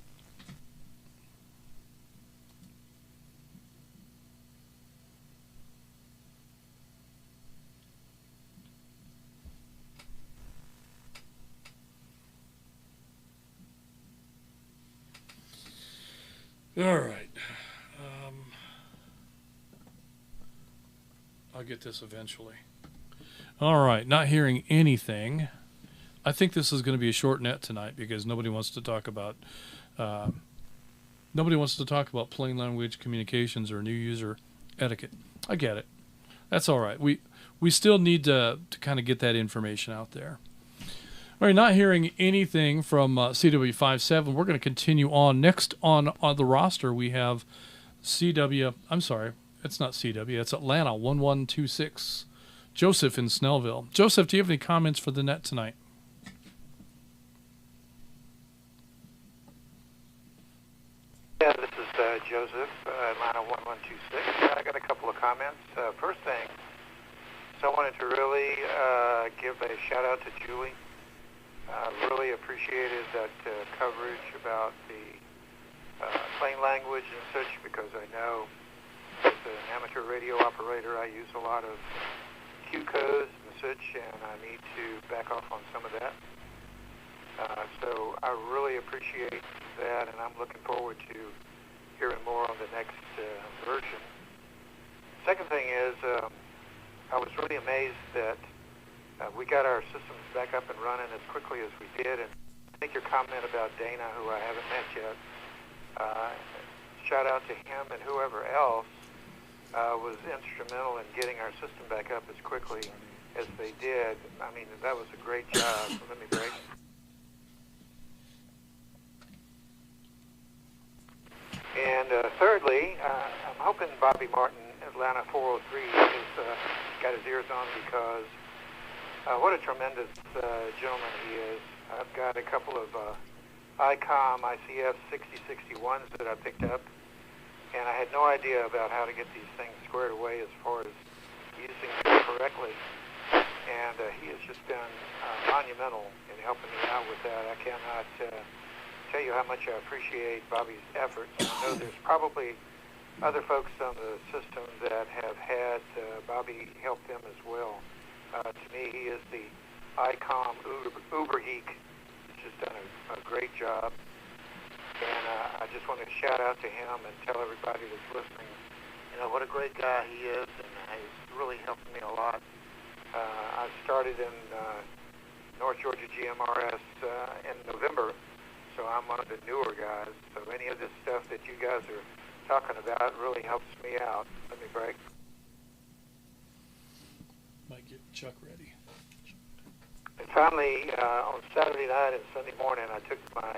All right. I'll get this eventually. All right, not hearing anything. I think this is going to be a short net tonight, because nobody wants to talk about plain language communications or new user etiquette. I get it. That's all right. We still need to kind of get that information out there. All right, not hearing anything from CW57. We're going to continue on. Next on the roster, we have I'm sorry, it's not CW. It's Atlanta 1126. Joseph in Snellville. Joseph, do you have any comments for the net tonight? Yeah, this is Joseph, Atlanta 1126. I got a couple of comments. First thing, so I wanted to really give a shout out to Julie. Really appreciated that coverage about the plain language and such, because I know as an amateur radio operator I use a lot of Q codes and such, and I need to back off on some of that. So I really appreciate that, and I'm looking forward to hearing more on the next version. Second thing is, I was really amazed that we got our systems back up and running as quickly as we did, and I think your comment about Dana, who I haven't met yet, shout out to him and whoever else was instrumental in getting our system back up as quickly as they did. I mean, that was a great job. So let me break. And thirdly, I'm hoping Bobby Martin, Atlanta 403, has got his ears on, because what a tremendous gentleman he is. I've got a couple of ICOM ICF 6061s that I picked up, and I had no idea about how to get these things squared away as far as using them correctly. And he has just been monumental in helping me out with that. I cannot tell you how much I appreciate Bobby's efforts. I know there's probably other folks on the system that have had Bobby help them as well. To me, he is the ICOM uber geek. He's just done a great job. And I just want to shout out to him and tell everybody that's listening, you know, what a great guy he is, and he's really helping me a lot. I started in North Georgia GMRS in November, so I'm one of the newer guys. So any of this stuff that you guys are talking about really helps me out. Let me break. Might get Chuck ready. And finally, on Saturday night and Sunday morning, I took my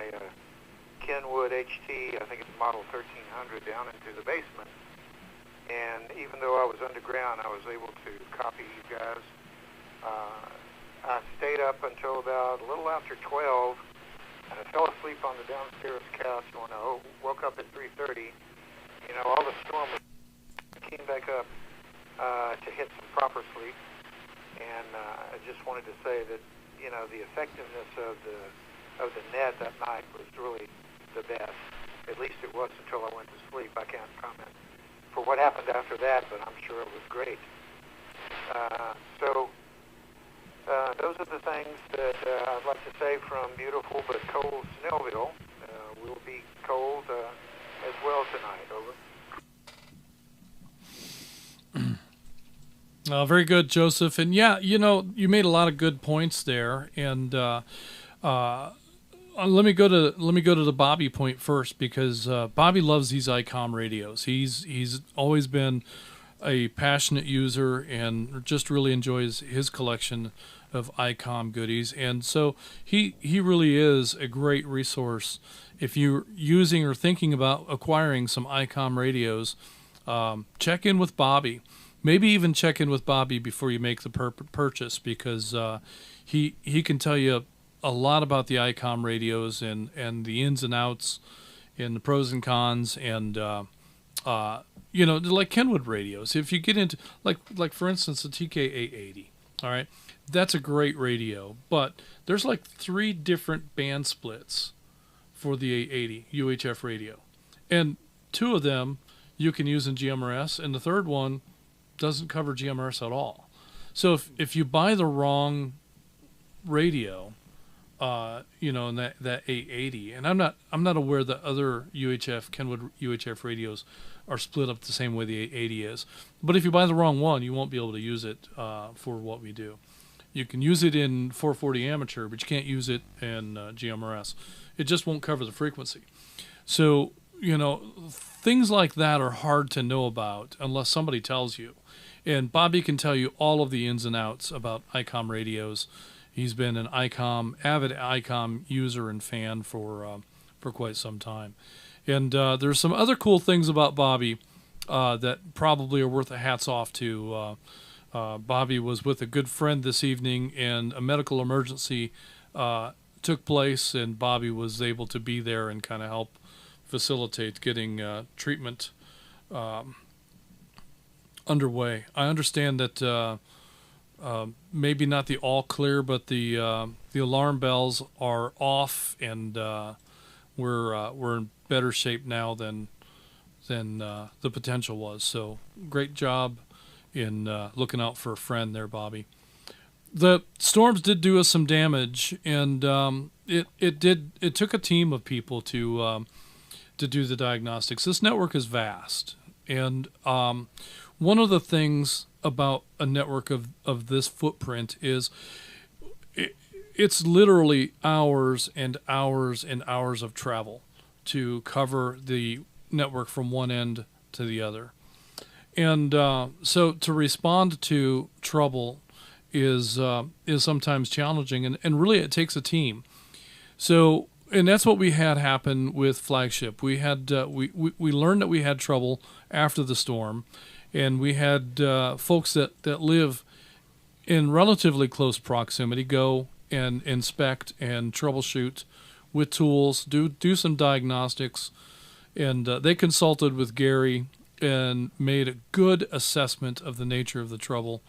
Kenwood HT, I think it's model 1300, down into the basement. And even though I was underground, I was able to copy you guys. I stayed up until about a little after 12, and I fell asleep on the downstairs couch when I woke up at 3:30. You know, all the storm came back up to hit some proper sleep. And I just wanted to say that, you know, the effectiveness of the net that night was really the best. At least it was until I went to sleep. I can't comment for what happened after that, but I'm sure it was great. So those are the things that I'd like to say from beautiful but cold Snellville. We'll be cold as well tonight. Over. Very good, Joseph. And yeah, you made a lot of good points there. And let me go to the Bobby point first, because Bobby loves these ICOM radios. He's always been a passionate user and just really enjoys his collection of ICOM goodies. And so he really is a great resource if you're using or thinking about acquiring some ICOM radios. Check in with Bobby. Maybe even check in with Bobby before you make the purchase, because he can tell you a lot about the ICOM radios and the ins and outs and the pros and cons, and like Kenwood radios. If you get into like for instance the TK880, all right, that's a great radio, but there's like 3 different band splits for the 880 UHF radio, and 2 of them you can use in GMRS, and the third one doesn't cover GMRS at all. So if you buy the wrong radio, in that 880, and I'm not aware that other Kenwood UHF radios are split up the same way the 880 is. But if you buy the wrong one, you won't be able to use it for what we do. You can use it in 440 amateur, but you can't use it in GMRS. It just won't cover the frequency. So things like that are hard to know about unless somebody tells you. And Bobby can tell you all of the ins and outs about ICOM radios. He's been an avid ICOM user and fan for quite some time. And there's some other cool things about Bobby that probably are worth a hats off to. Bobby was with a good friend this evening, and a medical emergency took place, and Bobby was able to be there and kind of help facilitate getting treatment underway. I understand that maybe not the all clear, but the alarm bells are off, and we're in better shape now than the potential was. So great job in looking out for a friend there, Bobby. The storms did do us some damage, and it took a team of people to do the diagnostics. This network is vast, and one of the things about a network of this footprint is it's literally hours and hours and hours of travel to cover the network from one end to the other. And so to respond to trouble is sometimes challenging, and really it takes a team. So, and that's what we had happen with Flagship. We had we learned that we had trouble after the storm, and we had folks that live in relatively close proximity go and inspect and troubleshoot with tools, do some diagnostics, and they consulted with Gary and made a good assessment of the nature of the trouble.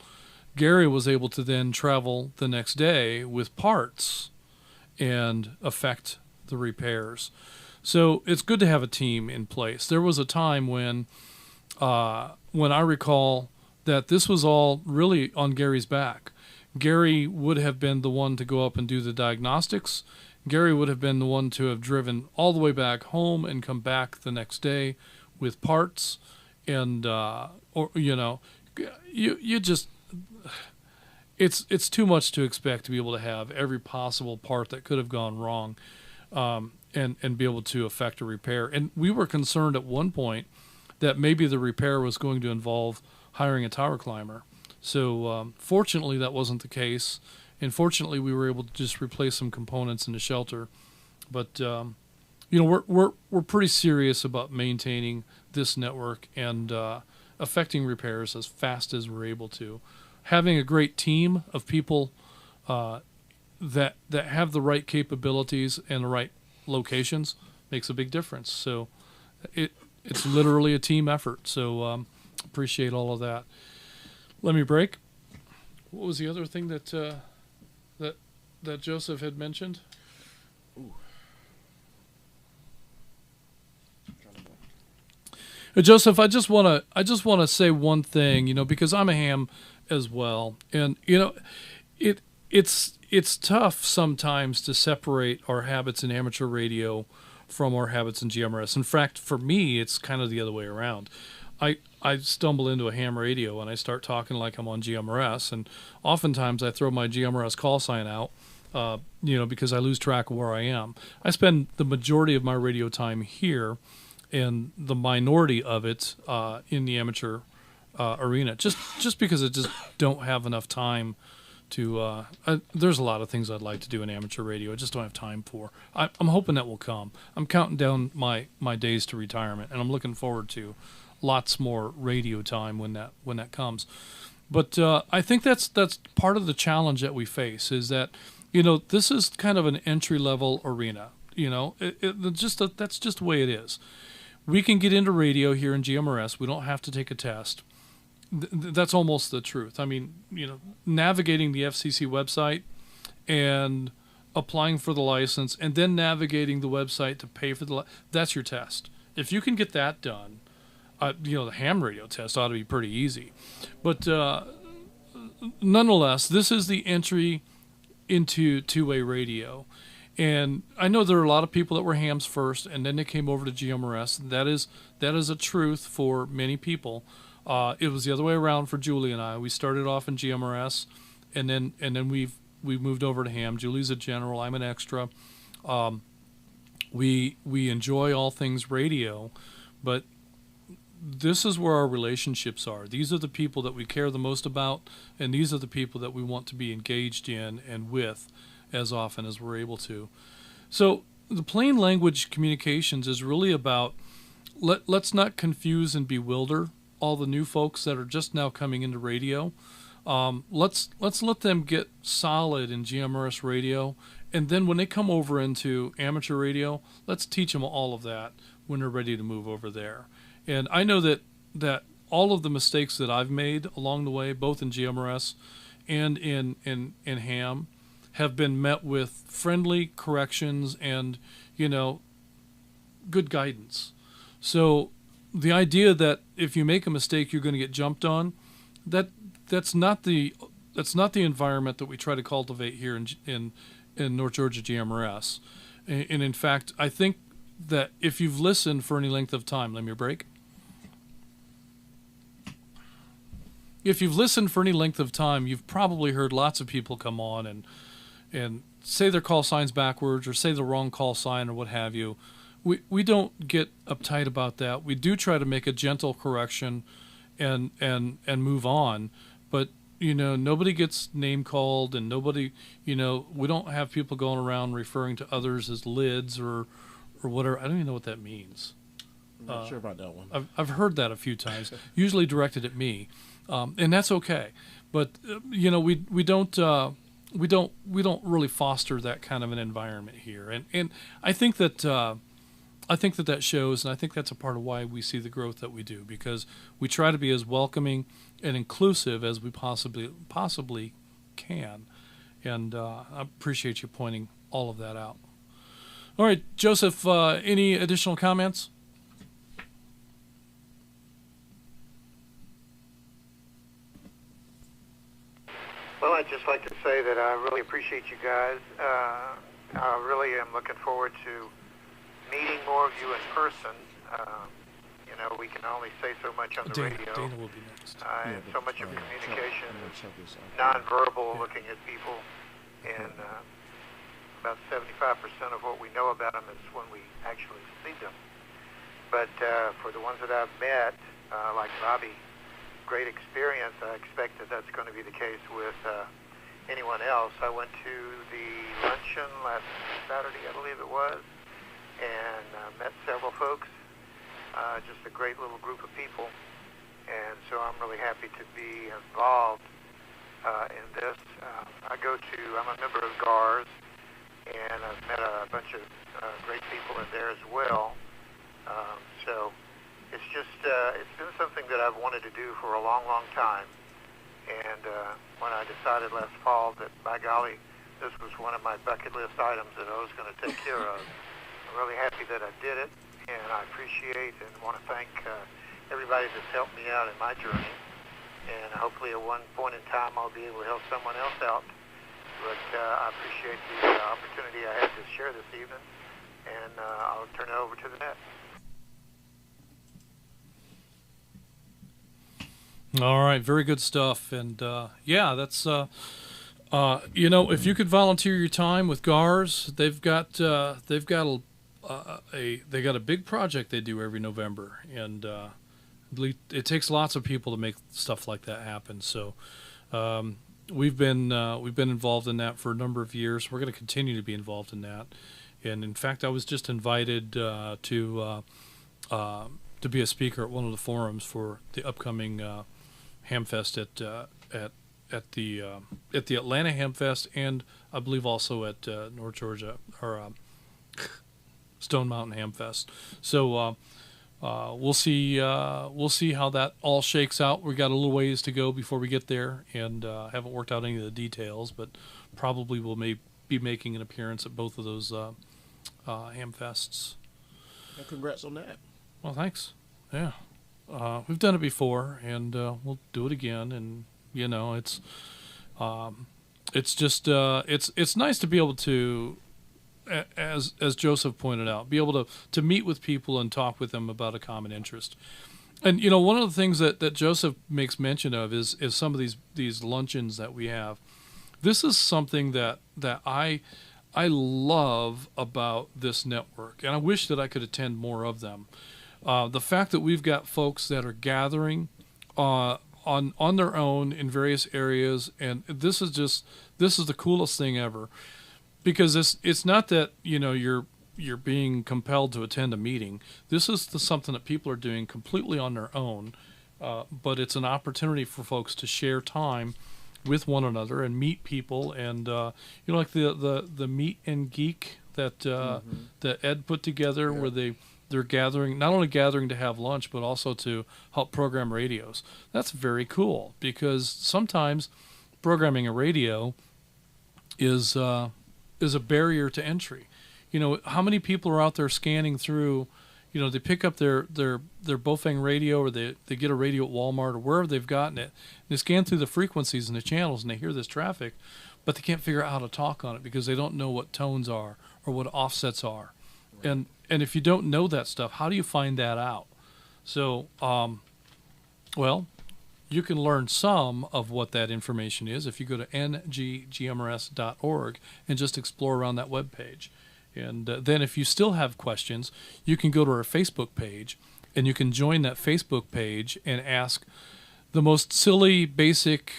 Gary was able to then travel the next day with parts and effect the repairs. So it's good to have a team in place. There was a time when I recall that this was all really on Gary's back. Gary would have been the one to go up and do the diagnostics. Gary would have been the one to have driven all the way back home and come back the next day with parts. And you just, it's too much to expect to be able to have every possible part that could have gone wrong, and be able to effect a repair. And we were concerned at one point that maybe the repair was going to involve hiring a tower climber. So fortunately that wasn't the case, and fortunately we were able to just replace some components in the shelter. But we're pretty serious about maintaining this network and effecting repairs as fast as we're able to. Having a great team of people that have the right capabilities and the right locations makes a big difference. So it's literally a team effort. So appreciate all of that. Let me break. What was the other thing that Joseph had mentioned? Ooh. Joseph, I just want to say one thing, because I'm a ham as well, and it's tough sometimes to separate our habits in amateur radio from our habits in GMRS. In fact, for me, it's kind of the other way around. I stumble into a ham radio and I start talking like I'm on GMRS, and oftentimes I throw my GMRS call sign out, because I lose track of where I am. I spend the majority of my radio time here, and the minority of it in the amateur arena, just because I just don't have enough time to. There's a lot of things I'd like to do in amateur radio. I just don't have time for. I'm hoping that will come. I'm counting down my days to retirement, and I'm looking forward to lots more radio time when that comes. But I think that's part of the challenge that we face, is that this is kind of an entry level arena. That's just the way it is. We can get into radio here in GMRS. We don't have to take a test. That's almost the truth. I mean, navigating the FCC website and applying for the license, and then navigating the website to pay for that's your test. If you can get that done, the ham radio test ought to be pretty easy. But nonetheless, this is the entry into two-way radio. And I know there are a lot of people that were hams first, and then they came over to GMRS. That is a truth for many people. It was the other way around for Julie and I. We started off in GMRS, and then we moved over to ham. Julie's a general. I'm an extra. We enjoy all things radio, but this is where our relationships are. These are the people that we care the most about, and these are the people that we want to be engaged in and with as often as we're able to. So the plain language communications is really about let's not confuse and bewilder all the new folks that are just now coming into radio. Let's let them get solid in GMRS radio, and then when they come over into amateur radio, let's teach them all of that when they're ready to move over there. And I know that all of the mistakes that I've made along the way, both in GMRS and in ham, have been met with friendly corrections and good guidance. So the idea that if you make a mistake you're going to get jumped on, that's not the environment that we try to cultivate here in North Georgia GMRS. And in fact, I think that if you've listened for any length of time, let me break. If you've listened for any length of time, you've probably heard lots of people come on and say their call signs backwards or say the wrong call sign or what have you. We don't get uptight about that. We do try to make a gentle correction and move on. But, nobody gets name called, and nobody, we don't have people going around referring to others as lids or whatever. I don't even know what that means. I'm not sure about that one. I've heard that a few times, usually directed at me. And that's okay. But, we don't really foster that kind of an environment here. And I think that that shows, and I think that's a part of why we see the growth that we do, because we try to be as welcoming and inclusive as we possibly can. And I appreciate you pointing all of that out. All right, Joseph, any additional comments? Well, I'd just like to say that I really appreciate you guys. I really am looking forward to meeting more of you in person. We can only say so much on the radio. Dana will be next. And so much of communication is nonverbal, looking at people, and about 75% of what we know about them is when we actually see them. But for the ones that I've met, like Bobby, great experience. I expect that that's going to be the case with anyone else. I went to the luncheon last Saturday, I believe it was, and met several folks, just a great little group of people. And so I'm really happy to be involved in this. I'm a member of GARS, and I've met a bunch of great people in there as well. So it's just, it's been something that I've wanted to do for a long, long time. And when I decided last fall that, by golly, this was one of my bucket list items that I was going to take care of, I'm really happy that I did it. And I appreciate and want to thank everybody that's helped me out in my journey. And hopefully at one point in time I'll be able to help someone else out. But I appreciate the opportunity I had to share this evening. And I'll turn it over to the net. All right, very good stuff. And yeah, that's if you could volunteer your time with GARS, they've got a big project they do every November, and it takes lots of people to make stuff like that happen. So we've been involved in that for a number of years. We're going to continue to be involved in that. And in fact, I was just invited to be a speaker at one of the forums for the upcoming Hamfest at the Atlanta Hamfest, and I believe also at North Georgia or Stone Mountain Hamfest. So we'll see how that all shakes out. We got a little ways to go before we get there, and haven't worked out any of the details, but probably will be making an appearance at both of those Hamfests. Well, congrats on that. Well, thanks. Yeah. We've done it before, and we'll do it again. And it's just it's nice to be able to, as Joseph pointed out, be able to meet with people and talk with them about a common interest. And one of the things that Joseph makes mention of is some of these luncheons that we have. This is something that I love about this network, and I wish that I could attend more of them. The fact that we've got folks that are gathering on their own in various areas, and this is the coolest thing ever, because it's not that you're being compelled to attend a meeting. This is something that people are doing completely on their own, but it's an opportunity for folks to share time with one another and meet people, and like the Meet and Geek that that Ed put together, where they're gathering, not only gathering to have lunch, but also to help program radios. That's very cool, because sometimes programming a radio is a barrier to entry. How many people are out there scanning through? They pick up their Bofang radio, or they get a radio at Walmart or wherever they've gotten it. And they scan through the frequencies and the channels, and they hear this traffic, but they can't figure out how to talk on it because they don't know what tones are or what offsets are. Right. And if you don't know that stuff, how do you find that out? So, you can learn some of what that information is if you go to nggmrs.org and just explore around that webpage. And then if you still have questions, you can go to our Facebook page, and you can join that Facebook page and ask the most silly, basic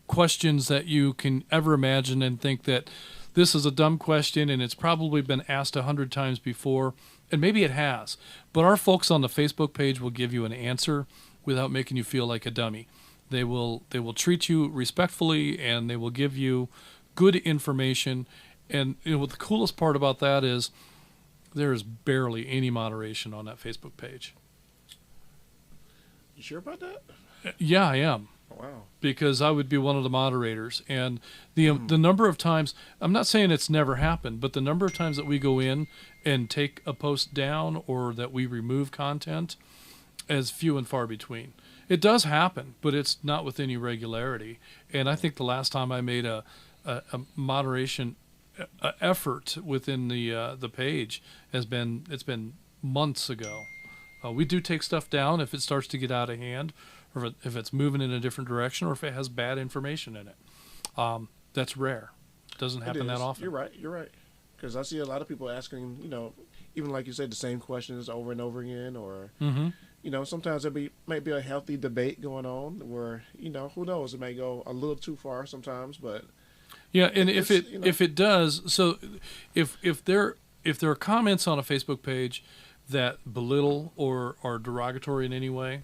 questions that you can ever imagine, and think that this is a dumb question and it's probably been asked 100 times before, and maybe it has. But our folks on the Facebook page will give you an answer without making you feel like a dummy. They will treat you respectfully, and they will give you good information. And what the coolest part about that is, there is barely any moderation on that Facebook page. You sure about that? Yeah, I am. Wow. Because I would be one of the moderators, and the number of times, I'm not saying it's never happened, but the number of times that we go in and take a post down, or that we remove content, is few and far between. It does happen, but it's not with any regularity. And I think the last time I made a moderation effort within the page it's been months ago. We do take stuff down if it starts to get out of hand, or if it's moving in a different direction, or if it has bad information in it. That's rare. It doesn't happen that often. You're right. Because I see a lot of people asking, even like you said, the same questions over and over again, or sometimes might be a healthy debate going on where, who knows, it may go a little too far sometimes, but yeah. And if it does, so if there are comments on a Facebook page that belittle or are derogatory in any way,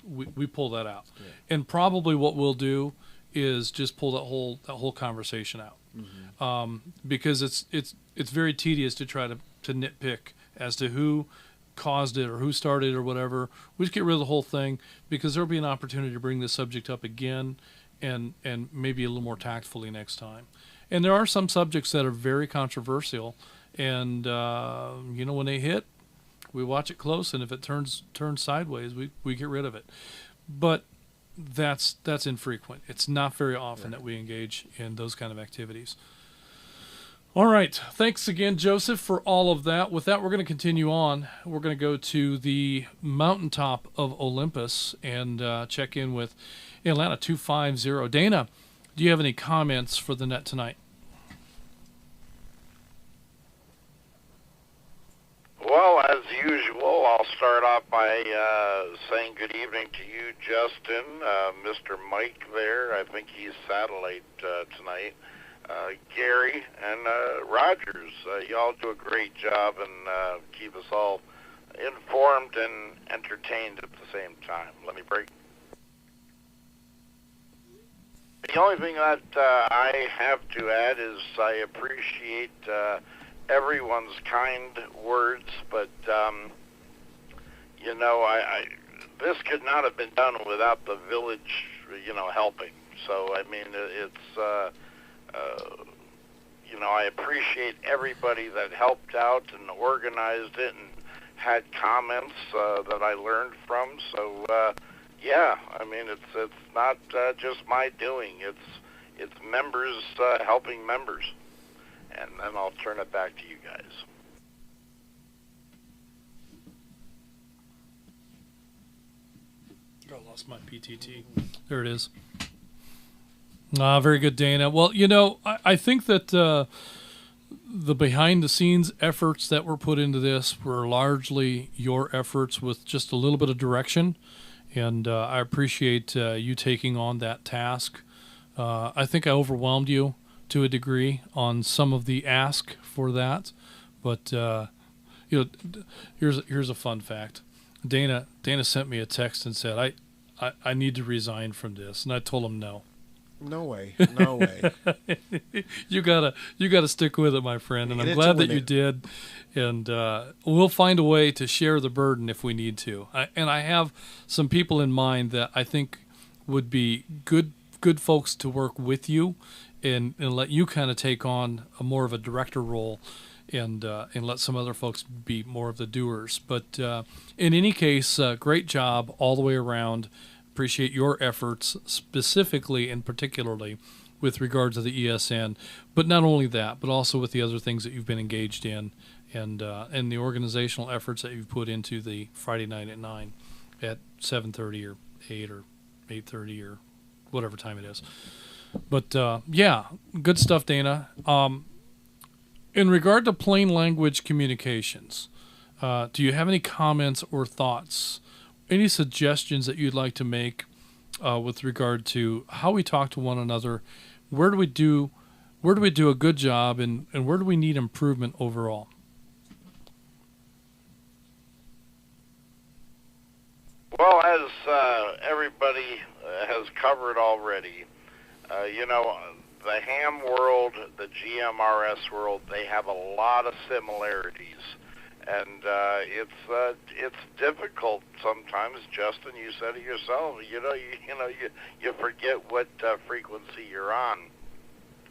we pull that out. Yeah. And probably what we'll do is just pull that whole conversation out. Mm-hmm. Because it's very tedious to try to nitpick as to who caused it or who started or whatever. We just get rid of the whole thing, because there'll be an opportunity to bring this subject up again, and maybe a little more tactfully next time. And there are some subjects that are very controversial, and when they hit, we watch it close, and if it turns sideways, we get rid of it. But that's infrequent. It's not very often that we engage in those kind of activities. All right. Thanks again, Joseph, for all of that. With that, we're going to continue on. We're going to go to the mountaintop of Olympus and check in with Atlanta 250. Dana, do you have any comments for the net tonight? Well, as usual, I'll start off by saying good evening to you, Justin, Mr. Mike there. I think he's satellite tonight. Gary and Rogers. Y'all do a great job and keep us all informed and entertained at the same time. Let me break. The only thing that I have to add is I appreciate everyone's kind words, but you know, this could not have been done without the village, you know, helping. So I mean, it's you know, I appreciate everybody that helped out and organized it and had comments that I learned from. So yeah, I mean, it's not just my doing. It's members helping members. And then I'll turn it back to you guys. I lost my PTT. There it is. Very good, Dana. Well, you know, I think that the behind-the-scenes efforts that were put into this were largely your efforts with just a little bit of direction, and I appreciate you taking on that task. I think I overwhelmed you to a degree on some of the ask for that, but you know, here's a fun fact. Dana sent me a text and said, I need to resign from this, and I told him no. No way. No way. You gotta stick with it, my friend, and I'm glad that you did. And we'll find a way to share the burden if we need to. I have some people in mind that I think would be good folks to work with you, and let you kind of take on a more of a director role, and let some other folks be more of the doers. But in any case, great job all the way around. Appreciate your efforts specifically and particularly with regard to the ESN, but not only that, but also with the other things that you've been engaged in, and the organizational efforts that you've put into the Friday night at 9 at 7:30 or 8 or 8:30 or whatever time it is. But yeah, good stuff, Dana. In regard to plain language communications, do you have any comments or thoughts? Any suggestions that you'd like to make with regard to how we talk to one another? Where do we do a good job, and where do we need improvement overall? Well, as everybody has covered already, you know, the ham world, the GMRS world, they have a lot of similarities. And it's difficult sometimes. Justin, you said it yourself. You forget what frequency you're on.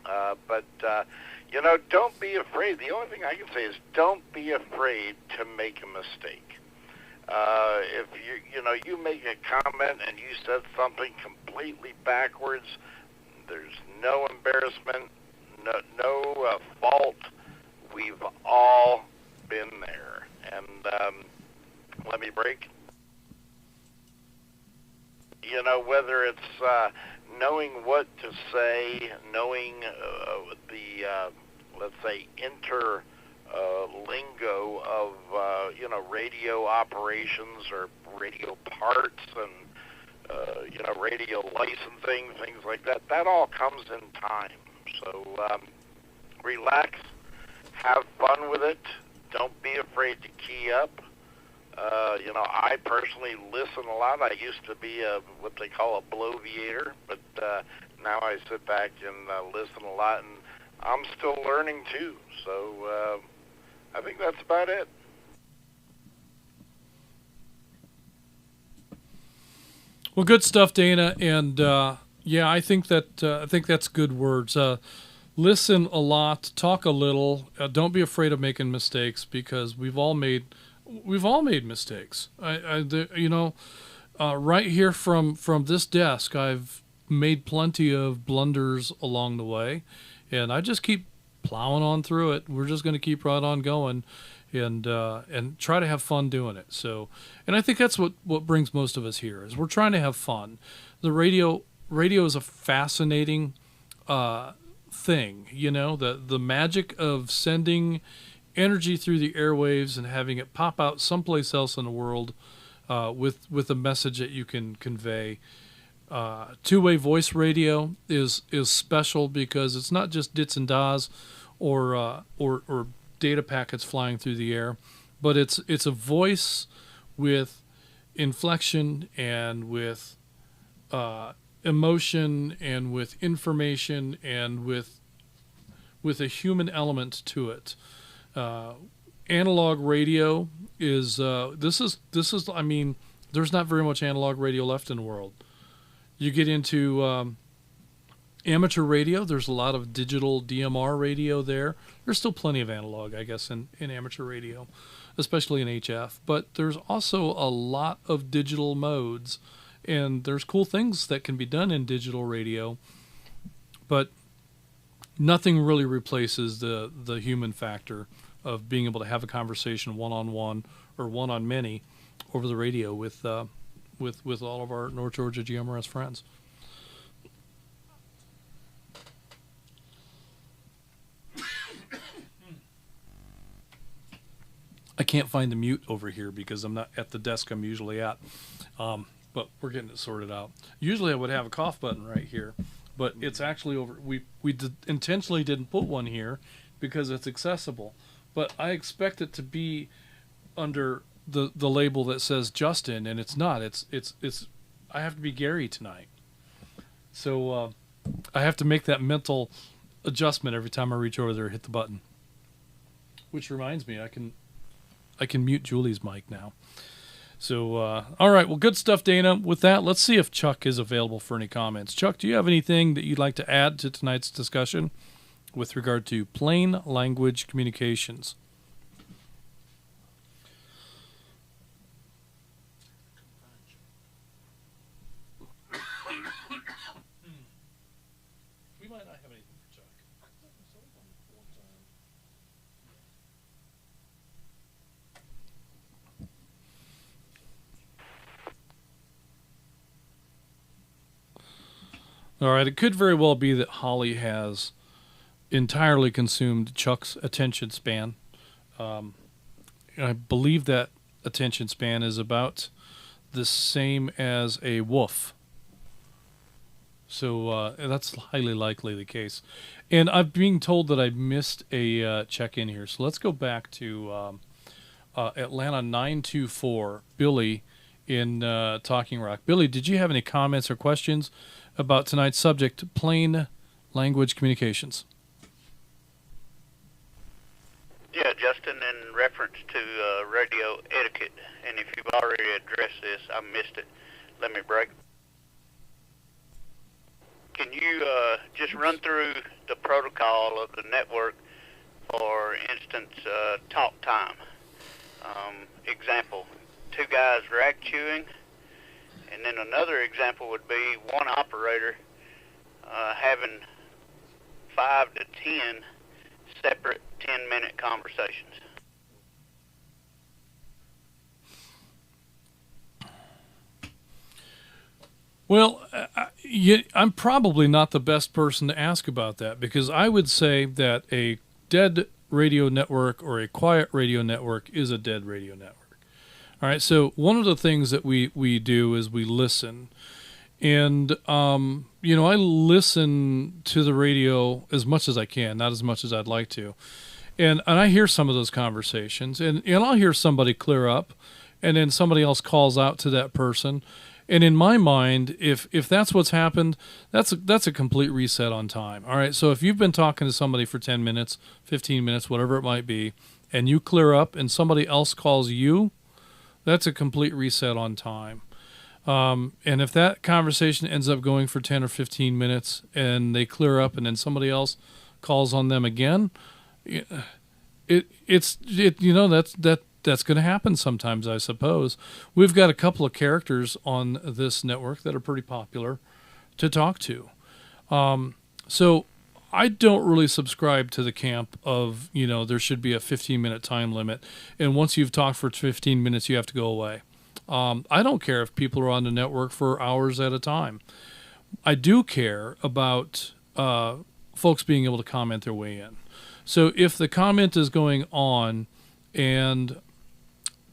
But you know, don't be afraid. The only thing I can say is don't be afraid to make a mistake. If you make a comment and you said something completely backwards, there's no embarrassment, no fault. We've all been there. And let me break. You know, whether it's knowing what to say, knowing the let's say lingo of radio operations or radio parts and radio licensing, things like that. That all comes in time. So relax, have fun with it. Don't be afraid to key up. I personally listen a lot. I used to be what they call a bloviator, but now I sit back and listen a lot, and I'm still learning too. So I think that's about it. Well, good stuff, Dana, and yeah, I think that's good words. Listen a lot, talk a little. Don't be afraid of making mistakes, because we've all made mistakes. Right here from this desk, I've made plenty of blunders along the way, and I just keep plowing on through it. We're just going to keep right on going, and try to have fun doing it. So, and I think that's what brings most of us here is we're trying to have fun. The radio is a fascinating thing, the magic of sending energy through the airwaves and having it pop out someplace else in the world with a message that you can convey. Two-way voice radio is special because it's not just dits and dahs or data packets flying through the air, but it's a voice with inflection and with emotion and with information and with a human element to it. Analog radio is this is I mean, there's not very much analog radio left in the world. You get into amateur radio, there's a lot of digital DMR radio there. There's still plenty of analog, I guess, in amateur radio, especially in HF. But there's also a lot of digital modes, and there's cool things that can be done in digital radio. But nothing really replaces the human factor of being able to have a conversation one-on-one or one-on-many over the radio with all of our North Georgia GMRS friends. I can't find the mute over here because I'm not at the desk I'm usually at, but we're getting it sorted out. Usually I would have a cough button right here, but it's actually over. We intentionally didn't put one here because it's accessible, but I expect it to be under the label that says Justin, and it's not. It's I have to be Gary tonight, so I have to make that mental adjustment every time I reach over there and hit the button. Which reminds me, I can mute Julie's mic now. So all right, well, good stuff, Dana. With that, let's see if Chuck is available for any comments. Chuck, do you have anything that you'd like to add to tonight's discussion with regard to plain language communications? All right, it could very well be that Holly has entirely consumed Chuck's attention span. I believe that attention span is about the same as a wolf. So that's highly likely the case. And I'm being told that I missed a check-in here. So let's go back to Atlanta 924, Billy in Talking Rock. Billy, did you have any comments or questions about tonight's subject, plain language communications? Yeah, Justin, in reference to radio etiquette, and if you've already addressed this, I missed it. Let me break. Can you just run through the protocol of the network, for instance, talk time? Example, two guys rack chewing. And then another example would be one operator having 5 to 10 separate 10-minute conversations. Well, I'm probably not the best person to ask about that, because I would say that a dead radio network or a quiet radio network is a dead radio network. All right, so one of the things that we do is we listen. And, I listen to the radio as much as I can, not as much as I'd like to. And I hear some of those conversations, and I'll hear somebody clear up, and then somebody else calls out to that person. And in my mind, if that's what's happened, that's a complete reset on time. All right, so if you've been talking to somebody for 10 minutes, 15 minutes, whatever it might be, and you clear up and somebody else calls you, that's a complete reset on time. And if that conversation ends up going for 10 or 15 minutes and they clear up and then somebody else calls on them again, that's going to happen sometimes, I suppose. We've got a couple of characters on this network that are pretty popular to talk to. So I don't really subscribe to the camp of, there should be a 15-minute time limit, and once you've talked for 15 minutes, you have to go away. I don't care if people are on the network for hours at a time. I do care about folks being able to comment their way in. So if the comment is going on and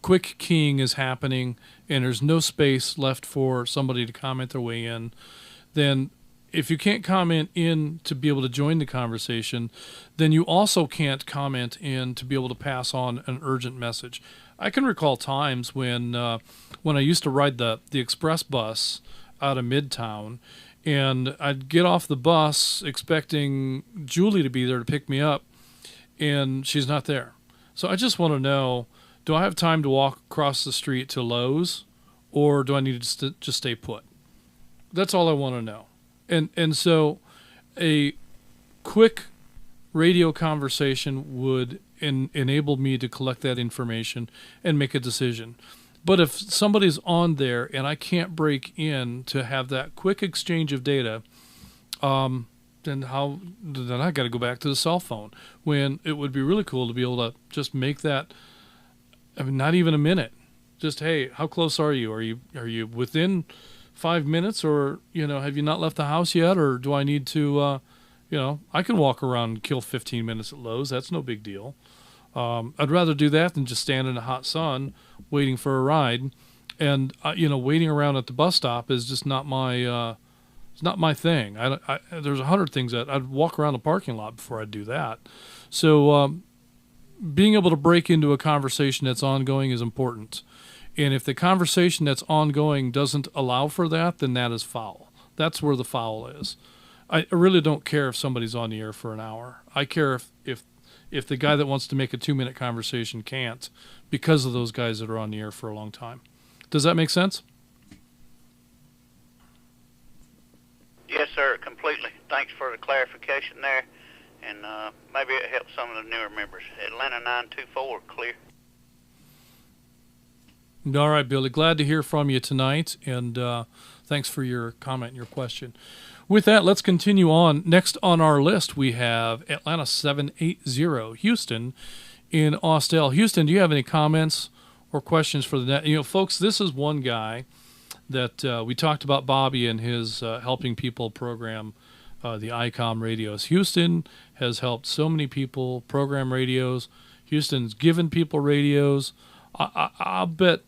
quick keying is happening and there's no space left for somebody to comment their way in, then if you can't comment in to be able to join the conversation, then you also can't comment in to be able to pass on an urgent message. I can recall times when I used to ride the express bus out of Midtown, and I'd get off the bus expecting Julie to be there to pick me up, and she's not there. So I just want to know, do I have time to walk across the street to Lowe's, or do I need to just stay put? That's all I want to know. And so a quick radio conversation would enable me to collect that information and make a decision. But if somebody's on there and I can't break in to have that quick exchange of data, then I got to go back to the cell phone, when it would be really cool to be able to just make that, not even a minute. Just, hey, how close are you? Are you within 5 minutes, or have you not left the house yet, or do I need to I can walk around and kill 15 minutes at Lowe's. That's no big deal. I'd rather do that than just stand in the hot sun waiting for a ride. And waiting around at the bus stop is just not my it's not my thing. There's 100 things that I'd walk around the parking lot before I'd do that. So being able to break into a conversation that's ongoing is important. And if the conversation that's ongoing doesn't allow for that, then that is foul. That's where the foul is. I really don't care if somebody's on the air for an hour. I care if the guy that wants to make a 2-minute conversation can't, because of those guys that are on the air for a long time. Does that make sense? Yes, sir, completely. Thanks for the clarification there, and maybe it helps some of the newer members. Atlanta 924, clear. All right, Billy. Glad to hear from you tonight, and thanks for your comment and your question. With that, let's continue on. Next on our list, we have Atlanta 780, Houston in Austell. Houston, do you have any comments or questions for the net? Folks, this is one guy that we talked about, Bobby, and his helping people program the ICOM radios. Houston has helped so many people program radios. Houston's given people radios. I'll bet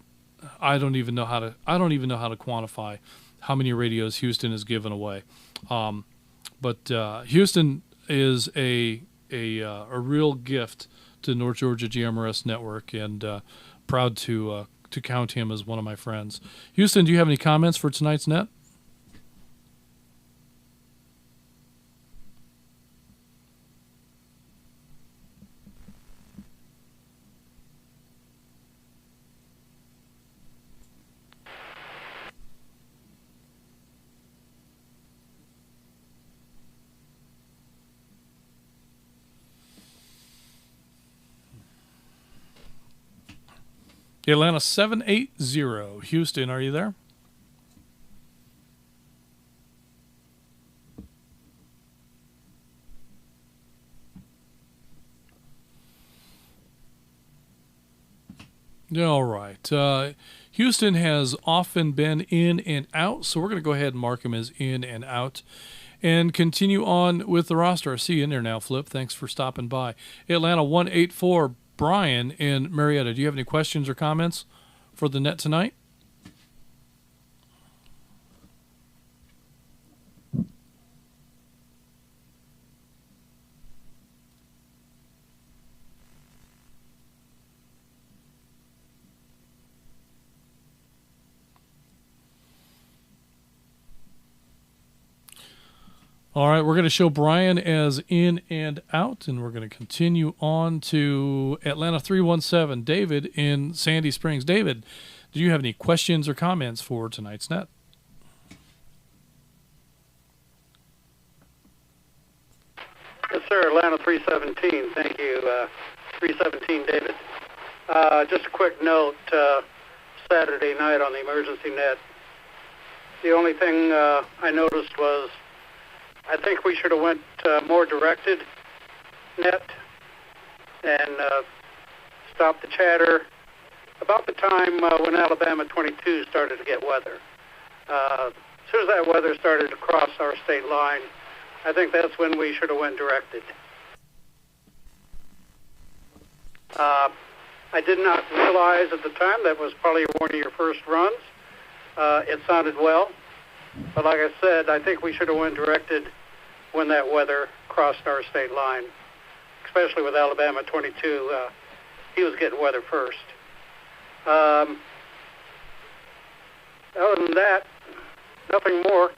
I don't even know how to quantify how many radios Houston has given away. But Houston is a real gift to North Georgia GMRS Network, and proud to count him as one of my friends. Houston, do you have any comments for tonight's net? Atlanta 780, Houston, are you there? All right. Houston has often been in and out, so we're going to go ahead and mark him as in and out and continue on with the roster. I see you in there now, Flip. Thanks for stopping by. Atlanta 184, Brian in Marietta. Do you have any questions or comments for the net tonight? All right, we're going to show Brian as in and out, and we're going to continue on to Atlanta 317, David in Sandy Springs. David, do you have any questions or comments for tonight's net? Yes, sir, Atlanta 317. Thank you, 317, David. Just a quick note, Saturday night on the emergency net, the only thing I noticed was I think we should have went more directed net and stopped the chatter about the time when Alabama 22 started to get weather. As soon as that weather started to cross our state line, I think that's when we should have went directed. I did not realize at the time that was probably one of your first runs. It sounded well, but like I said, I think we should have went directed when that weather crossed our state line, especially with Alabama 22. He was getting weather first. Other than that, nothing more.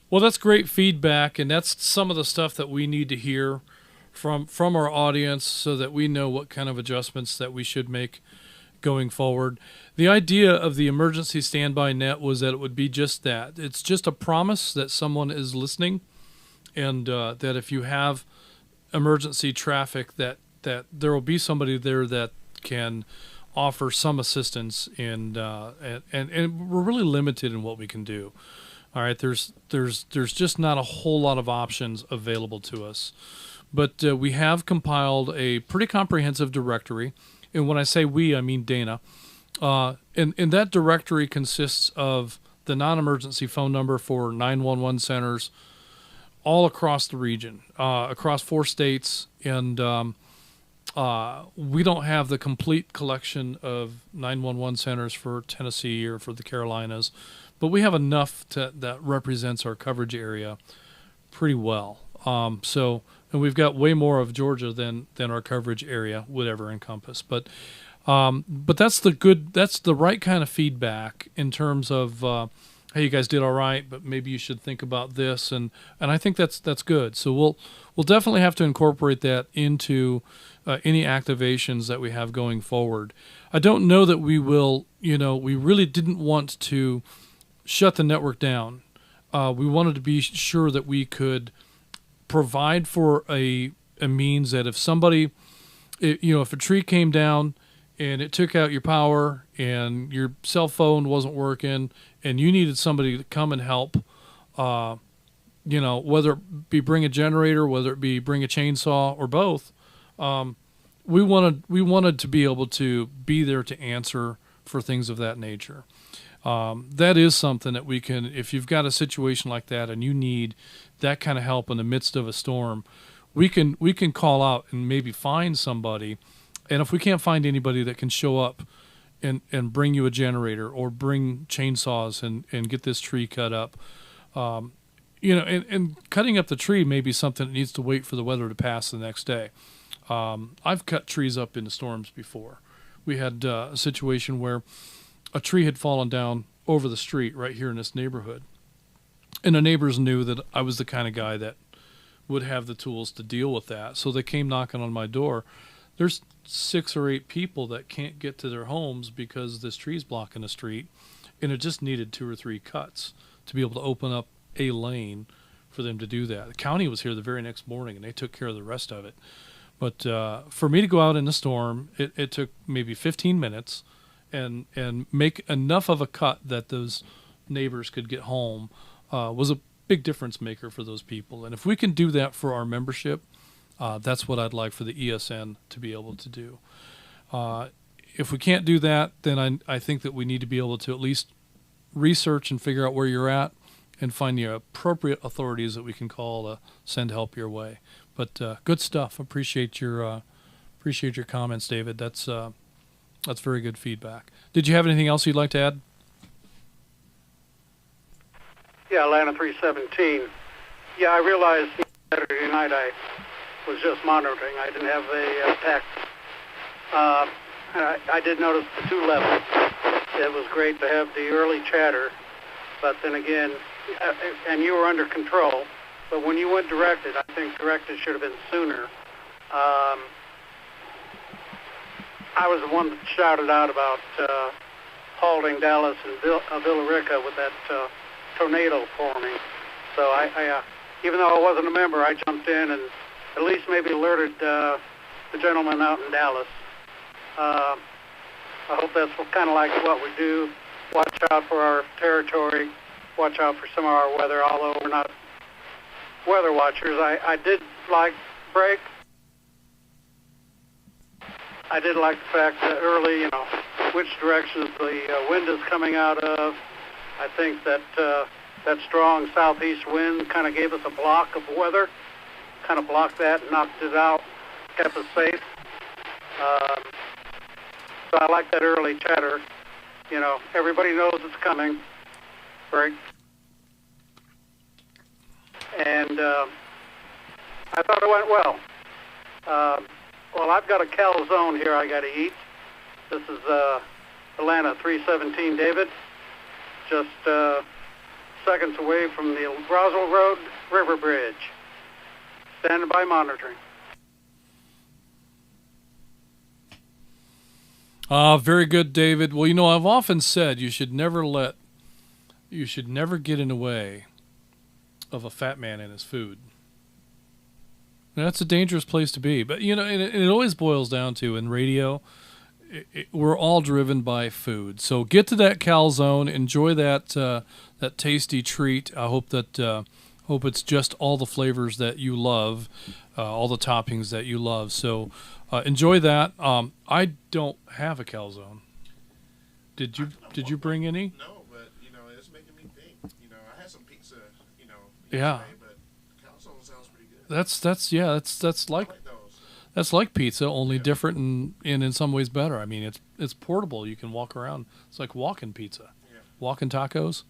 Well, that's great feedback, and that's some of the stuff that we need to hear from our audience so that we know what kind of adjustments that we should make going forward. The idea of the emergency standby net was that it would be just that. It's just a promise that someone is listening, and that if you have emergency traffic, that there will be somebody there that can offer some assistance, and we're really limited in what we can do. All right, there's just not a whole lot of options available to us, but we have compiled a pretty comprehensive directory, and when I say we, I mean Dana. And that directory consists of the non-emergency phone number for 911 centers all across the region, across 4 states, and we don't have the complete collection of 911 centers for Tennessee or for the Carolinas, but we have enough that represents our coverage area pretty well. And we've got way more of Georgia than our coverage area would ever encompass. But that's the right kind of feedback in terms of, hey, you guys did all right, but maybe you should think about this, and I think that's good. So we'll definitely have to incorporate that into any activations that we have going forward. I don't know that we will. We really didn't want to shut the network down. We wanted to be sure that we could provide for a means that if somebody, if a tree came down and it took out your power and your cell phone wasn't working and you needed somebody to come and help, whether it be bring a generator, whether it be bring a chainsaw or both, we wanted to be able to be there to answer for things of that nature. That is something that we can, if you've got a situation like that and you need that kind of help in the midst of a storm, we can call out and maybe find somebody. And if we can't find anybody that can show up and bring you a generator or bring chainsaws and get this tree cut up, and cutting up the tree may be something that needs to wait for the weather to pass the next day. I've cut trees up in the storms before. We had a situation where a tree had fallen down over the street right here in this neighborhood. And the neighbors knew that I was the kind of guy that would have the tools to deal with that. So they came knocking on my door. There's 6 or 8 people that can't get to their homes because this tree's blocking the street. And it just needed 2 or 3 cuts to be able to open up a lane for them to do that. The county was here the very next morning and they took care of the rest of it. But for me to go out in the storm, it took maybe 15 minutes and make enough of a cut that those neighbors could get home was a big difference maker for those people. And if we can do that for our membership, that's what I'd like for the ESN to be able to do. If we can't do that, then I think that we need to be able to at least research and figure out where you're at and find the appropriate authorities that we can call to send help your way. But good stuff. Appreciate your comments, David. That's very good feedback. Did you have anything else you'd like to add? Yeah, Atlanta 317. Yeah, I realized Saturday night I was just monitoring. I didn't have the text. I did notice the 2 levels. It was great to have the early chatter, but then again, and you were under control. But when you went directed, I think directed should have been sooner. I was the one that shouted out about halting Dallas and Villarica with that tornado forming. So I even though I wasn't a member, I jumped in and at least maybe alerted the gentleman out in Dallas. I hope that's kind of like what we do watch out for our territory, watch out for some of our weather, although we're not weather watchers. I did like break. I did like the fact that early, which direction the wind is coming out of. I think that that strong southeast wind kind of gave us a block of weather, kind of blocked that, knocked it out, kept us safe. So I like that early chatter. Everybody knows it's coming, right? And I thought it went well. Well, I've got a calzone here I got to eat. This is Atlanta 317 David, just seconds away from the Roswell Road River Bridge. Standing by monitoring. Very good, David. Well, I've often said you should never get in the way of a fat man and his food. And that's a dangerous place to be. But, it always boils down to, in radio, we're all driven by food. So get to that calzone, enjoy that tasty treat. I hope it's just all the flavors that you love, all the toppings that you love. So enjoy that. I don't have a calzone. Did you bring any? No, but it's making me think. I had some pizza. Yeah. But calzone sounds pretty good. That's like pizza, only different and in some ways better. I mean, it's portable. You can walk around. It's like walking pizza, walking tacos.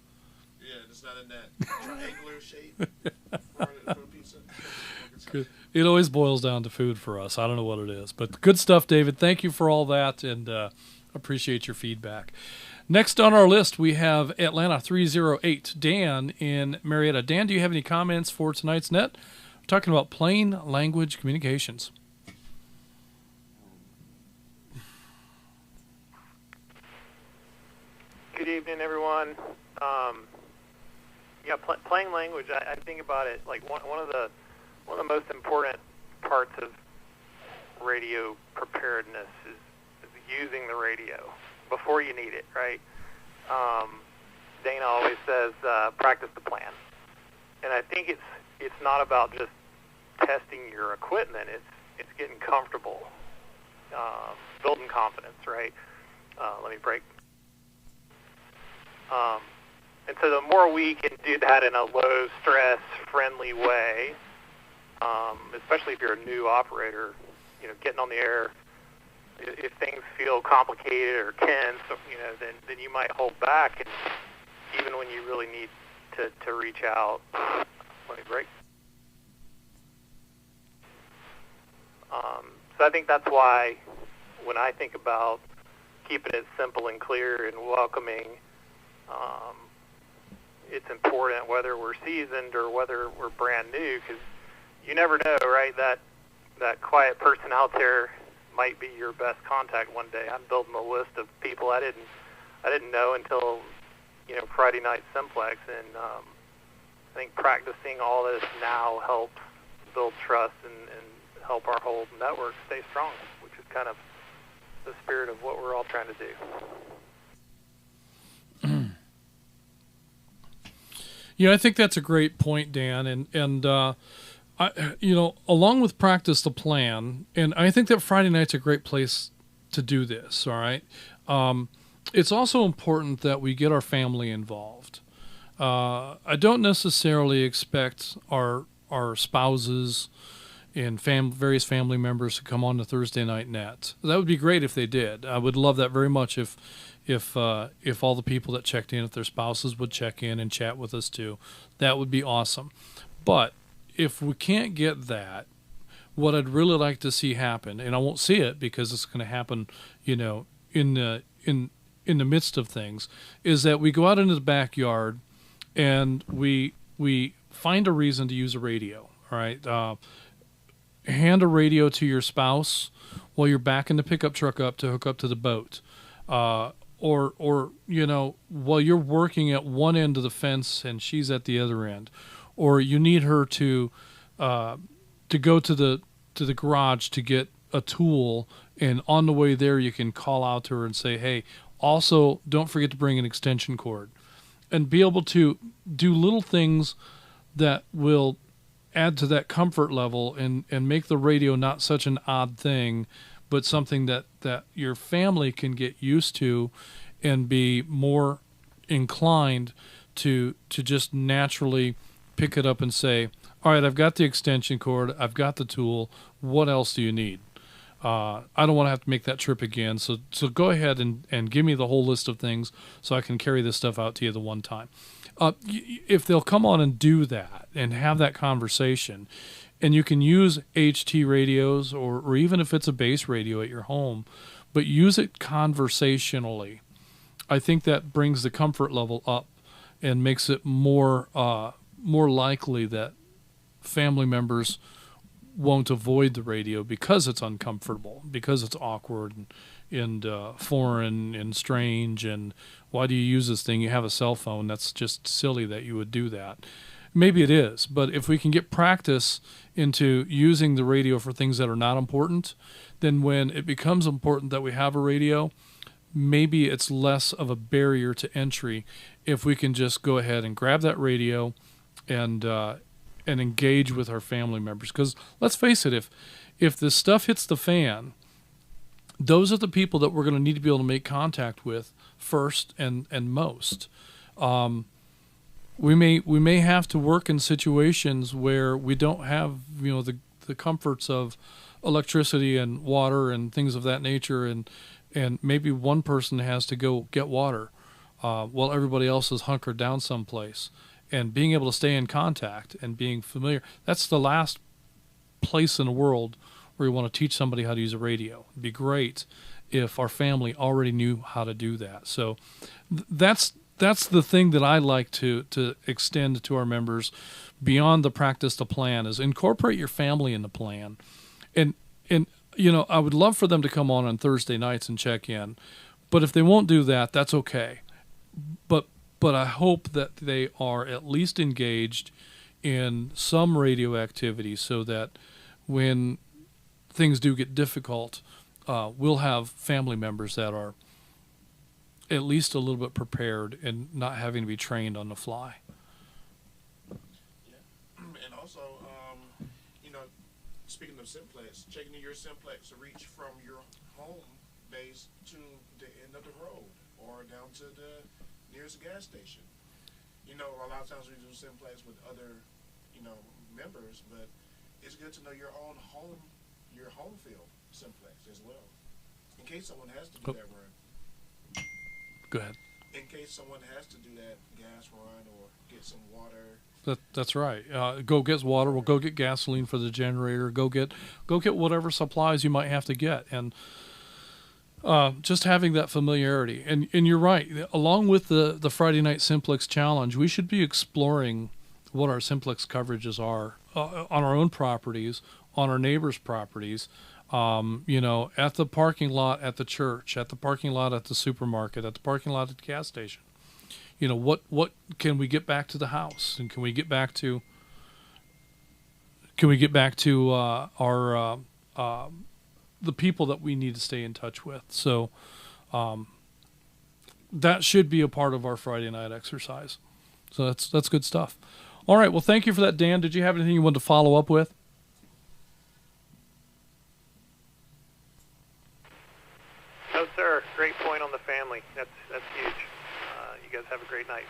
Yeah, it's not in that triangular shape for pizza. Good. It always boils down to food for us. I don't know what it is, but good stuff, David. Thank you for all that, and appreciate your feedback. Next on our list, we have Atlanta 308, Dan in Marietta. Dan, do you have any comments for tonight's net? We're talking about plain language communications. Good evening, everyone. Plain language. I think about it like one of the most important parts of radio preparedness is using the radio before you need it, right? Dana always says practice the plan, and I think it's not about just testing your equipment. It's getting comfortable, building confidence, right? Let me break. And so the more we can do that in a low-stress, friendly way, especially if you're a new operator, getting on the air, if things feel complicated or tense, then you might hold back, and even when you really need to reach out. Let me break. So I think that's why when I think about keeping it simple and clear and welcoming, it's important whether we're seasoned or whether we're brand new, because you never know, right? That quiet person out there might be your best contact one day. I'm building a list of people I didn't know until Friday night Simplex, and I think practicing all this now helps build trust and help our whole network stay strong, which is kind of the spirit of what we're all trying to do. Yeah, I think that's a great point, Dan, and along with practice the plan, and I think that Friday night's a great place to do this. All right, it's also important that we get our family involved. I don't necessarily expect our spouses and various family members to come on to Thursday Night Net. That would be great if they did. I would love that very much if all the people that checked in, if their spouses would check in and chat with us too. That would be awesome. But if we can't get that, what I'd really like to see happen, and I won't see it because it's going to happen, in the midst of things, is that we go out into the backyard and we find a reason to use a radio. All right, hand a radio to your spouse while you're backing the pickup truck up to hook up to the boat. Or while you're working at one end of the fence and she's at the other end, or you need her to go to the garage to get a tool, and on the way there you can call out to her and say, hey, Also, don't forget to bring an extension cord and be able to do little things that will add to that comfort level and make the radio not such an odd thing, but something that your family can get used to and be more inclined to just naturally pick it up and say, all right, I've got the extension cord, I've got the tool, what else do you need? I don't want to have to make that trip again, so go ahead and give me the whole list of things so I can carry this stuff out to you the one time. If they'll come on and do that and have that conversation, and you can use HT radios or even if it's a base radio at your home, but use it conversationally, I think that brings the comfort level up and makes it more likely that family members won't avoid the radio because it's uncomfortable, because it's awkward and foreign and strange, and why do you use this thing? You have a cell phone. That's just silly that you would do that. Maybe it is, but if we can get practice into using the radio for things that are not important, then when it becomes important that we have a radio, maybe it's less of a barrier to entry if we can just go ahead and grab that radio and engage with our family members. Because let's face it, if this stuff hits the fan, those are the people that we're going to need to be able to make contact with first and most. We may have to work in situations where we don't have the comforts of electricity and water and things of that nature, and maybe one person has to go get water while everybody else is hunkered down someplace. And being able to stay in contact and being familiar, that's the last place in the world where you want to teach somebody how to use a radio. It'd be great if our family already knew how to do that. So that's the thing that I like to extend to our members beyond the practice to plan, is incorporate your family in the plan. And I would love for them to come on Thursday nights and check in, but if they won't do that, that's okay. But I hope that they are at least engaged in some radio activity so that when things do get difficult, we'll have family members that are at least a little bit prepared and not having to be trained on the fly. Yeah, and also, speaking of simplex, checking your simplex to reach from your home base to the end of the road or down to the nearest gas station. A lot of times we do simplex with other, members, but it's good to know your own home, your home field simplex as well, in case someone has to do that run. Go ahead. In case someone has to do that gas run or get some water. That's right. Go get water. We'll go get gasoline for the generator. Go get whatever supplies you might have to get, and just having that familiarity. And you're right. Along with the Friday Night Simplex Challenge, we should be exploring what our simplex coverages are on our own properties, on our neighbors' properties, at the parking lot at the church, at the parking lot at the supermarket, at the parking lot at the gas station. What can we get back to the house, and can we get back to our the people that we need to stay in touch with. So that should be a part of our Friday night exercise. So that's good stuff. All right. Well, thank you for that, Dan. Did you have anything you wanted to follow up with? No, sir. Great point on the family. That's huge. You guys have a great night.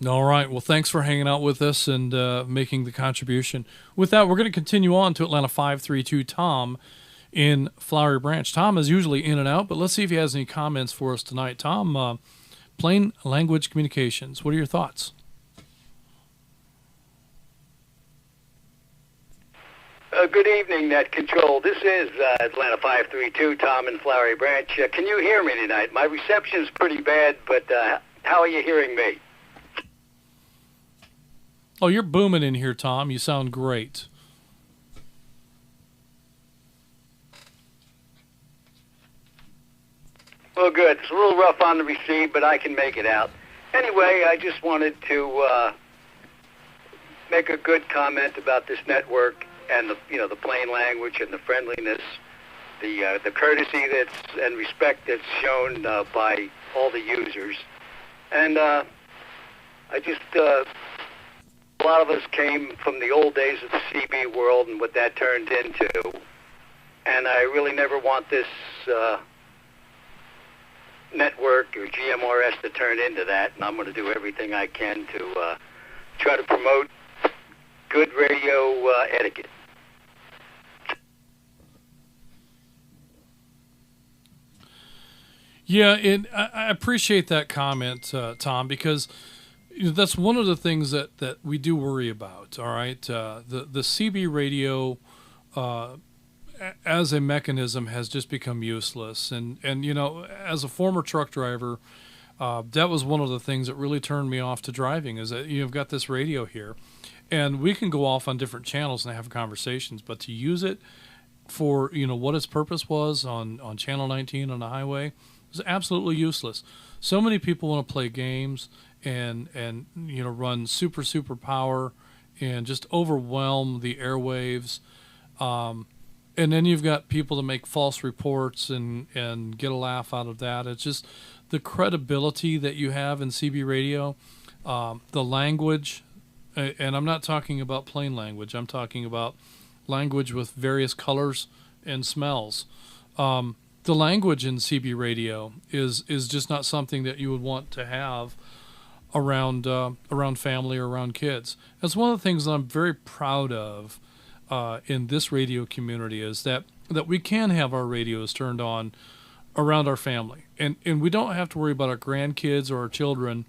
All right. Well, thanks for hanging out with us and making the contribution. With that, we're going to continue on to Atlanta 532 Tom in Flowery Branch. Tom is usually in and out, but let's see if he has any comments for us tonight. Tom, plain language communications. What are your thoughts? Good evening, Net Control. This is Atlanta 532 Tom in Flowery Branch. Can you hear me tonight? My reception's pretty bad, but how are you hearing me? Oh, you're booming in here, Tom. You sound great. Well, good. It's a little rough on the receive, but I can make it out. Anyway, I just wanted to make a good comment about this network and the plain language and the friendliness the courtesy and respect that's shown by all the users. And I just, a lot of us came from the old days of the CB world and what that turned into. And I really never want this network or GMRS to turn into that. And I'm going to do everything I can to try to promote good radio etiquette. Yeah, and I appreciate that comment, Tom, because that's one of the things that we do worry about. All right, the CB radio as a mechanism has just become useless, and as a former truck driver, that was one of the things that really turned me off to driving. Is that you've got this radio here, and we can go off on different channels and have conversations, but to use it for what its purpose was on channel 19 on the highway. It's absolutely useless. So many people want to play games and run super power and just overwhelm the airwaves. And then you've got people to make false reports and get a laugh out of that. It's just the credibility that you have in CB radio, the language, and I'm not talking about plain language. I'm talking about language with various colors and smells. The language in CB radio is just not something that you would want to have around family or around kids. That's one of the things that I'm very proud of in this radio community is that we can have our radios turned on around our family, and we don't have to worry about our grandkids or our children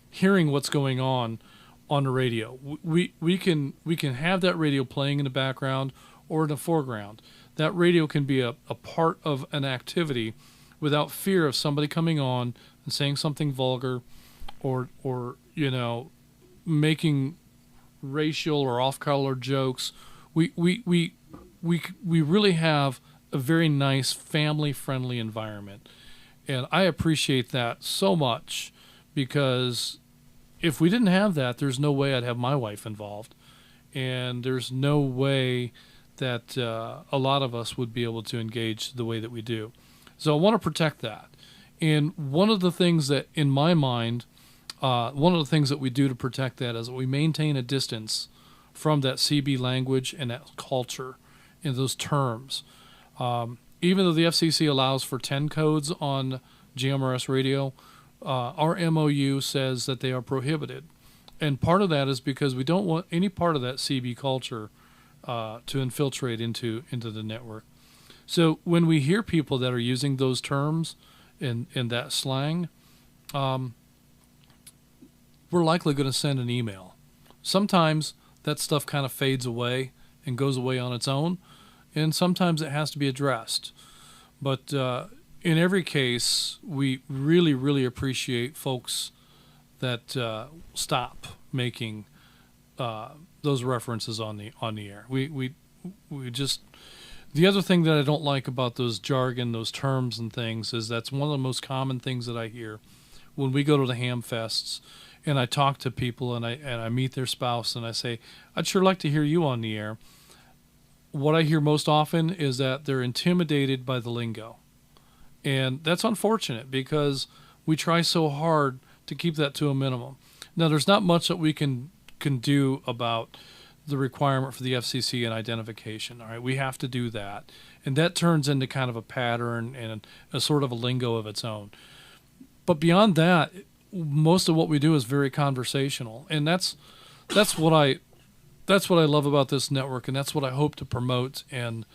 hearing what's going on the radio. We can have that radio playing in the background or in the foreground. That radio can be a part of an activity without fear of somebody coming on and saying something vulgar or making racial or off-color jokes. We really have a very nice family-friendly environment. And I appreciate that so much because if we didn't have that, there's no way I'd have my wife involved. And there's no way that a lot of us would be able to engage the way that we do. So I want to protect that. And one of the things that, in my mind, one of the things that we do to protect that is that we maintain a distance from that CB language and that culture and those terms. Even though the FCC allows for 10 codes on GMRS radio, our MOU says that they are prohibited. And part of that is because we don't want any part of that CB culture to infiltrate into the network. So when we hear people that are using those terms in that slang, we're likely going to send an email. Sometimes that stuff kind of fades away and goes away on its own, and sometimes it has to be addressed. But in every case, we really, really appreciate folks that stop making those references on the air. We just, the other thing that I don't like about those jargon, those terms and things, is that's one of the most common things that I hear when we go to the ham fests and I talk to people and I meet their spouse and I say, I'd sure like to hear you on the air. What I hear most often is that they're intimidated by the lingo. And that's unfortunate because we try so hard to keep that to a minimum. Now, there's not much that we can do about the requirement for the FCC and identification. All right, we have to do that, and that turns into kind of a pattern and a sort of a lingo of its own. But beyond that, most of what we do is very conversational, and that's what I love about this network, and that's what I hope to promote and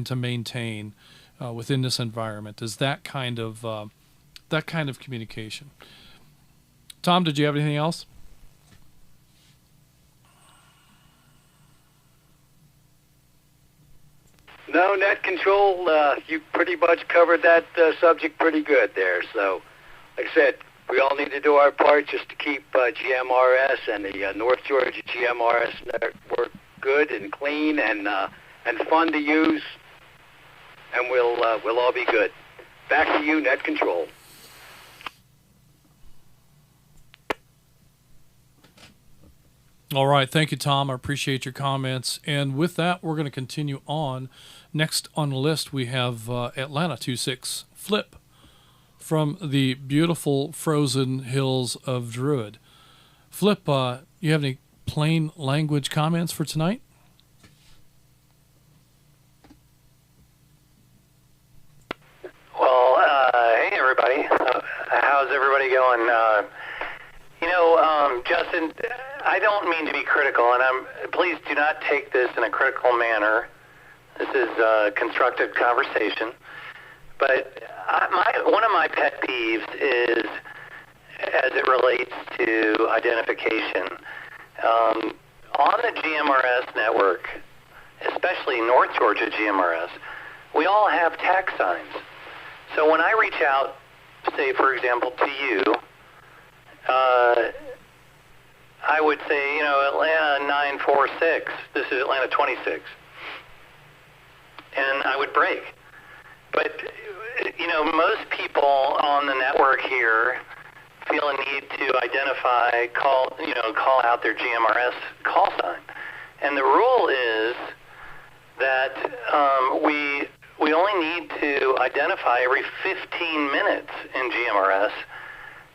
to maintain within this environment is that kind of communication. Tom, did you have anything else? No, net control, you pretty much covered that subject pretty good there. So, like I said, we all need to do our part just to keep GMRS and the North Georgia GMRS network good and clean and fun to use, and we'll all be good. Back to you, net control. All right. Thank you, Tom. I appreciate your comments. And with that, we're going to continue on. Next on the list, we have Atlanta 26 Flip from the beautiful frozen hills of Druid. Flip, you have any plain language comments for tonight? Well, hey, everybody. How's everybody going? Justin, I don't mean to be critical, and please do not take this in a critical manner. This is a constructive conversation. But one of my pet peeves is as it relates to identification. On the GMRS network, especially North Georgia GMRS, we all have tax signs. So when I reach out, say, for example, to you, I would say, Atlanta 946. This is Atlanta 26. And I would break. But, most people on the network here feel a need to identify, call out their GMRS call sign. And the rule is that we only need to identify every 15 minutes in GMRS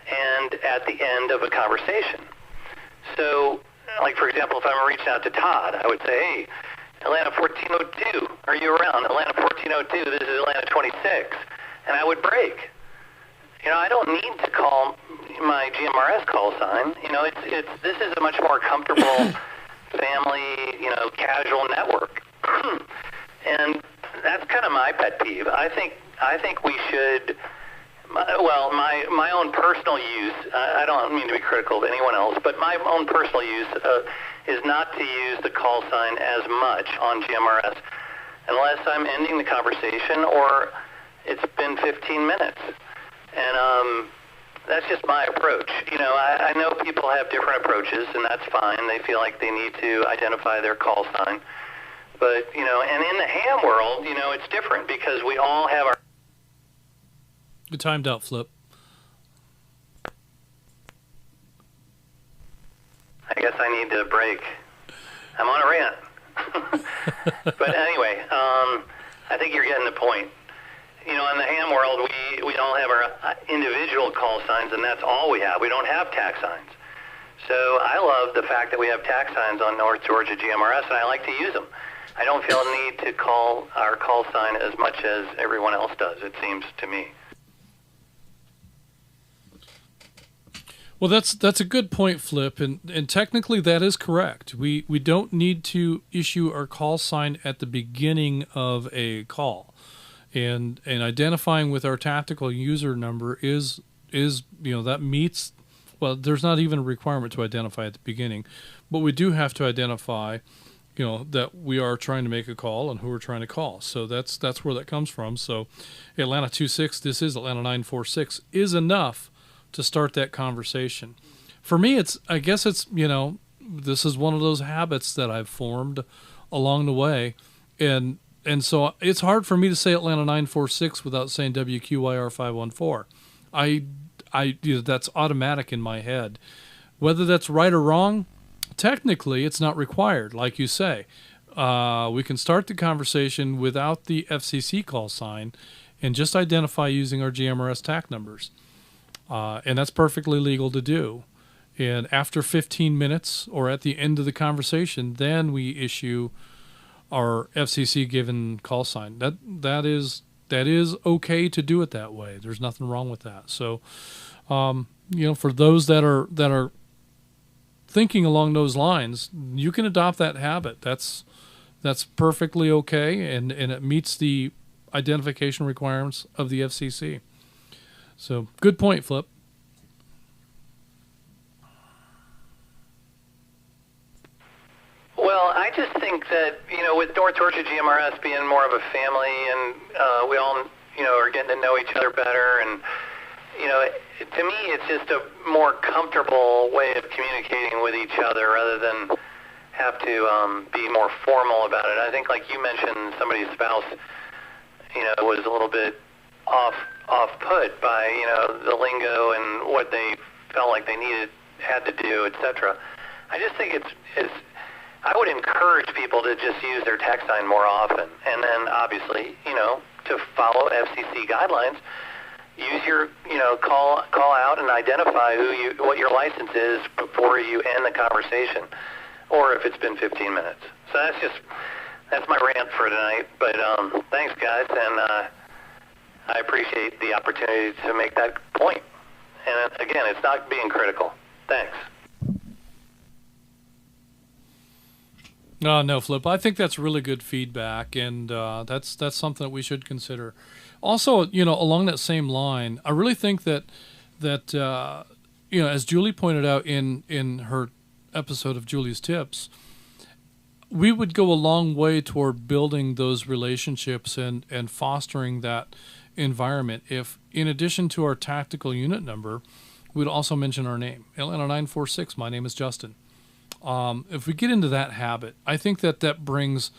and at the end of a conversation. So, like, for example, if I'm reaching out to Todd, I would say, hey, Atlanta 1402, are you around? Atlanta 1402, this is Atlanta 26. And I would break. I don't need to call my GMRS call sign. This is a much more comfortable family, casual network. And that's kind of my pet peeve. I think we should, my own personal use, I don't mean to be critical of anyone else, but my own personal use is not to use the call sign as much on GMRS unless I'm ending the conversation or it's been 15 minutes. And that's just my approach. I know people have different approaches, and that's fine. They feel like they need to identify their call sign. But, and in the ham world, it's different because we all have our... You timed out, Flip. I guess I need to break. I'm on a rant. But anyway, I think you're getting the point. In the ham world, we don't have our individual call signs, and that's all we have. We don't have tax signs. So I love the fact that we have tax signs on North Georgia GMRS, and I like to use them. I don't feel a need to call our call sign as much as everyone else does, it seems to me. Well, that's a good point, Flip, and technically that is correct. We don't need to issue our call sign at the beginning of a call, and identifying with our tactical user number is that meets. Well, there's not even a requirement to identify at the beginning, but we do have to identify, that we are trying to make a call and who we're trying to call. So that's where that comes from. So Atlanta 26, this is Atlanta 946, is enough to start that conversation. For me, I guess it's, this is one of those habits that I've formed along the way. And so it's hard for me to say Atlanta 946 without saying WQYR 514. That's automatic in my head. Whether that's right or wrong, technically it's not required. Like you say, we can start the conversation without the FCC call sign and just identify using our GMRS TAC numbers. And that's perfectly legal to do. And after 15 minutes or at the end of the conversation, then we issue our FCC given call sign. That is okay to do it that way. There's nothing wrong with that. So, for those that are thinking along those lines, you can adopt that habit. That's perfectly okay, and it meets the identification requirements of the FCC. So, good point, Flip. Well, I just think that, with North Georgia GMRS being more of a family and we all, are getting to know each other better, and, to me it's just a more comfortable way of communicating with each other rather than have to be more formal about it. I think, like you mentioned, somebody's spouse, was a little bit off-put by, the lingo and what they felt like they had to do, etc. I just think it's I would encourage people to just use their text sign more often, and then obviously, to follow FCC guidelines, use your, call out and identify what your license is before you end the conversation, or if it's been 15 minutes. So that's my rant for tonight. But thanks, guys, and I appreciate the opportunity to make that point. And again, it's not being critical. Thanks. No, Flip. I think that's really good feedback, and that's something that we should consider. Also, along that same line, I really think that as Julie pointed out in her episode of Julie's Tips, we would go a long way toward building those relationships and fostering that environment if, in addition to our tactical unit number, we'd also mention our name. Atlanta 946, my name is Justin. If we get into that habit, I think that brings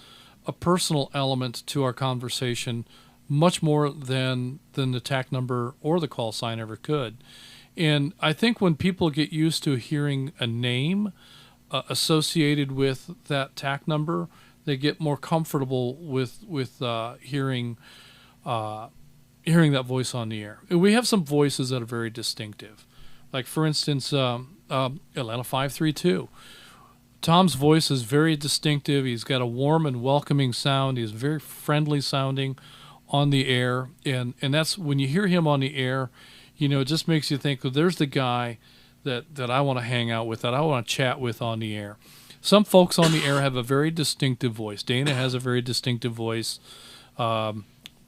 a personal element to our conversation much more than the TAC number or the call sign ever could. And I think when people get used to hearing a name associated with that TAC number, they get more comfortable with hearing that voice on the air. We have some voices that are very distinctive. Like, for instance, Atlanta 532. Tom's voice is very distinctive. He's got a warm and welcoming sound. He's very friendly sounding on the air. And that's when you hear him on the air, it just makes you think, well, there's the guy that I want to hang out with, that I want to chat with on the air. Some folks on the air have a very distinctive voice. Dana has a very distinctive voice. I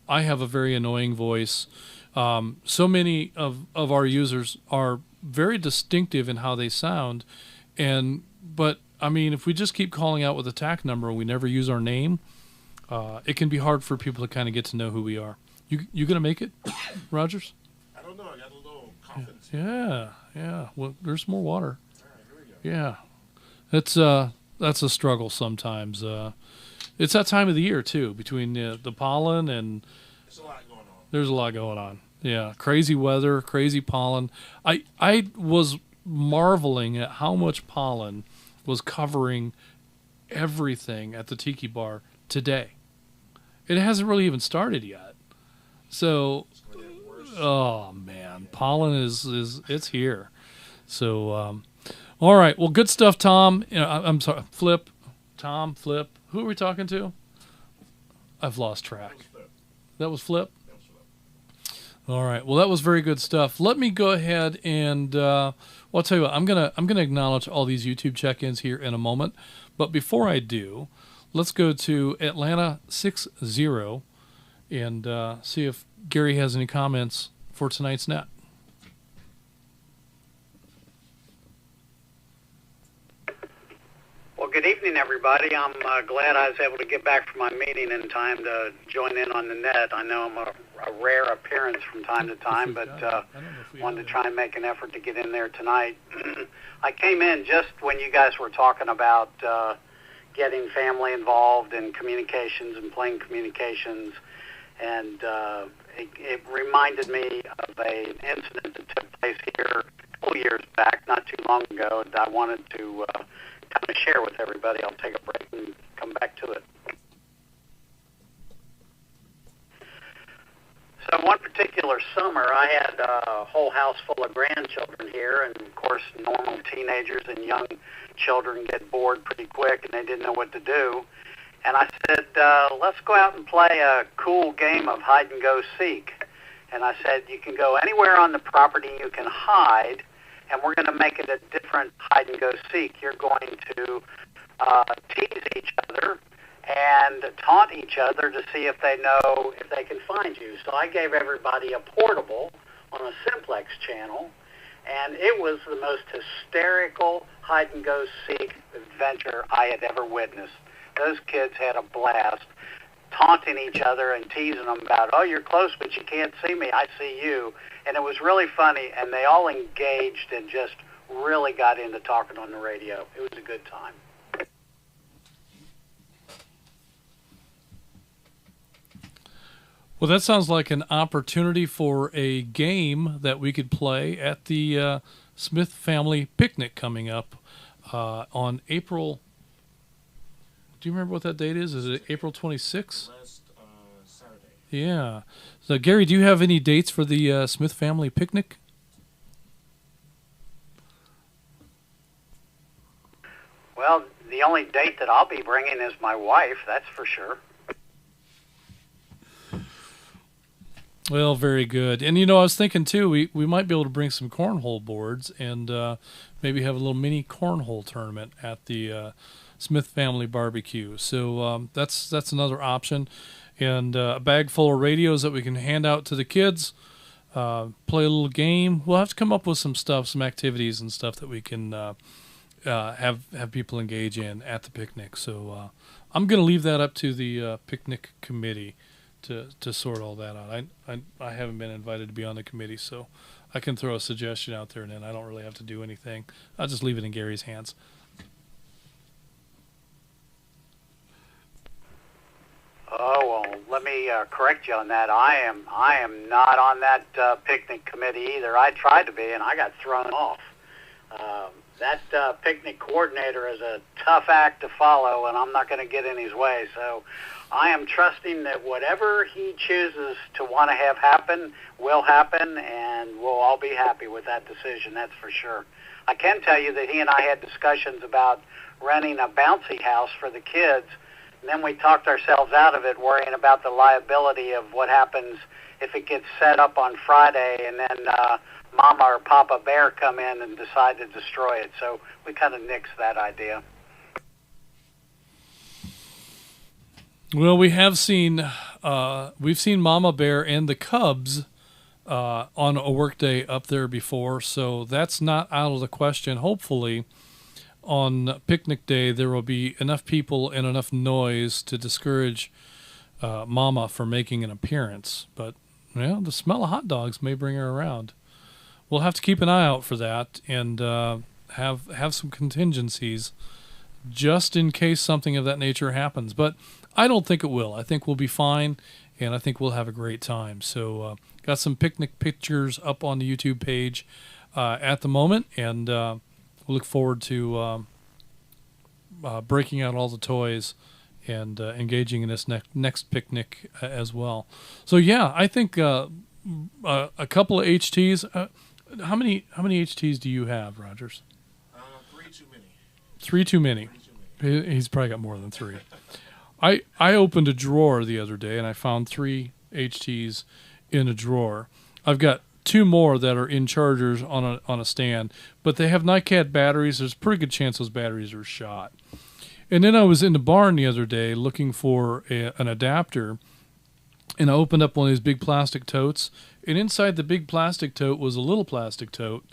have a very annoying voice. So many of our users are very distinctive in how they sound. But I mean, if we just keep calling out with a TAC number and we never use our name, it can be hard for people to kind of get to know who we are. You gonna make it, Rogers? I don't know. I got a little confidence. Yeah. Well, there's more water. All right, here we go. Yeah, that's a struggle sometimes. It's that time of the year too, between the pollen and there's a lot going on. There's a lot going on. Yeah, crazy weather, crazy pollen. I was marveling at how much pollen was covering everything at the Tiki Bar today. It hasn't really even started yet. So, oh man, pollen is it's here. So, all right. Well, good stuff, Tom. I'm sorry, Flip. Tom, Flip. Who are we talking to? I've lost track. That was Flip? All right. Well, that was very good stuff. Let me go ahead and I'll tell you what. I'm gonna acknowledge all these YouTube check-ins here in a moment, but before I do, let's go to Atlanta 60 and see if Gary has any comments for tonight's net. Well, good evening, everybody. I'm glad I was able to get back from my meeting in time to join in on the net. I know I'm a rare appearance from time to time, but wanted to try and make an effort to get in there tonight. I came in just when you guys were talking about getting family involved in communications and playing communications, and it reminded me of an incident that took place here a couple years back, not too long ago, and I wanted to kind of share with everybody. I'll take a break and come back to it. So one particular summer, I had a whole house full of grandchildren here, and of course, normal teenagers and young children get bored pretty quick, and they didn't know what to do. And I said, let's go out and play a cool game of hide and go seek. And I said, you can go anywhere on the property you can hide, and we're going to make it a different hide and go seek. You're going to tease each other and taunt each other to see if they know if they can find you. So I gave everybody a portable on a simplex channel, and it was the most hysterical hide and go seek adventure I had ever witnessed. Those kids had a blast taunting each other and teasing them about, oh, you're close, but you can't see me, I see you. And it was really funny, and they all engaged and just really got into talking on the radio. It was a good time. Well, that sounds like an opportunity for a game that we could play at the Smith family picnic coming up on April. Do you remember what that date is? Is it April 26th? Last Saturday. Yeah. So, Gary, do you have any dates for the Smith family picnic? Well, the only date that I'll be bringing is my wife, that's for sure. Well, very good. And, I was thinking, too, we might be able to bring some cornhole boards and maybe have a little mini cornhole tournament at the Smith family barbecue. So that's another option. And a bag full of radios that we can hand out to the kids, play a little game. We'll have to come up with some stuff, some activities and stuff that we can have people engage in at the picnic. So I'm going to leave that up to the picnic committee to sort all that out. I haven't been invited to be on the committee, so I can throw a suggestion out there, and then I don't really have to do anything. I'll just leave it in Gary's hands. Oh, well, let me correct you on that. I am not on that picnic committee either. I tried to be, and I got thrown off. That picnic coordinator is a tough act to follow, and I'm not going to get in his way. So I am trusting that whatever he chooses to want to have happen will happen, and we'll all be happy with that decision, that's for sure. I can tell you that he and I had discussions about renting a bouncy house for the kids, and then we talked ourselves out of it, worrying about the liability of what happens if it gets set up on Friday and then Mama or Papa Bear come in and decide to destroy it. So we kind of nixed that idea. Well, we've seen Mama Bear and the Cubs on a workday up there before, so that's not out of the question. Hopefully, on picnic day, there will be enough people and enough noise to discourage Mama from making an appearance. But the smell of hot dogs may bring her around. We'll have to keep an eye out for that and have some contingencies just in case something of that nature happens. But I don't think it will. I think we'll be fine, and I think we'll have a great time. So got some picnic pictures up on the YouTube page at the moment, and we'll look forward to breaking out all the toys and engaging in this next picnic as well. So yeah, I think a couple of HTs. How many HTs do you have, Rogers? 3 too many. 3 too many. He's probably got more than 3. I opened a drawer the other day and I found 3 HTs in a drawer. I've got 2 more that are in chargers on a stand, but they have NiCad batteries. There's a pretty good chance those batteries are shot. And then I was in the barn the other day looking for an adapter, and I opened up one of these big plastic totes, and inside the big plastic tote was a little plastic tote.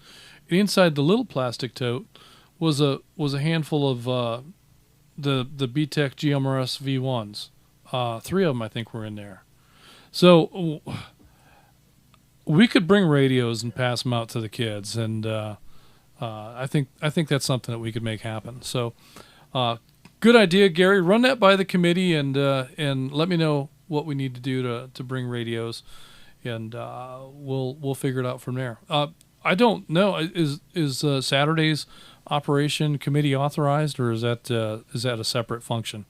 And inside the little plastic tote was a handful of the BTEC GMRS V1s. 3 of them, I think, were in there. So we could bring radios and pass them out to the kids, and I think that's something that we could make happen. So good idea, Gary. Run that by the committee and let me know what we need to do to bring radios, and we'll figure it out from there. I don't know. Is Saturday's operation committee authorized, or is that a separate function?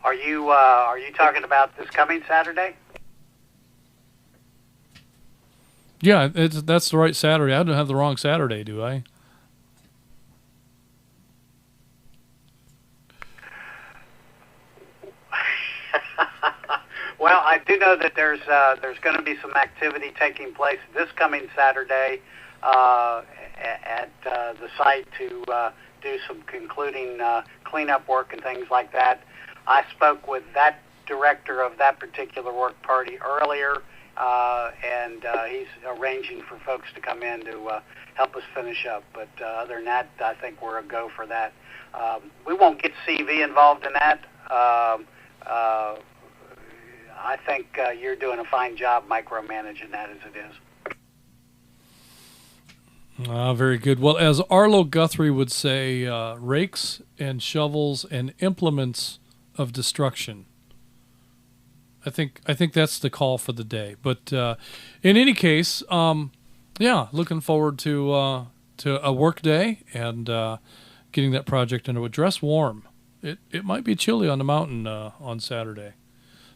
Are you talking about this coming Saturday? Yeah, that's the right Saturday. I don't have the wrong Saturday, do I? Well, I do know that there's going to be some activity taking place this coming Saturday at the site to do some concluding cleanup work and things like that. I spoke with that director of that particular work party earlier, and he's arranging for folks to come in to help us finish up. But other than that, I think we're a go for that. We won't get CV involved in that. I think you're doing a fine job micromanaging that as it is. Very good. Well, as Arlo Guthrie would say, rakes and shovels and implements of destruction. I think that's the call for the day. But in any case, looking forward to a work day and getting that project into a dress warm. It might be chilly on the mountain on Saturday,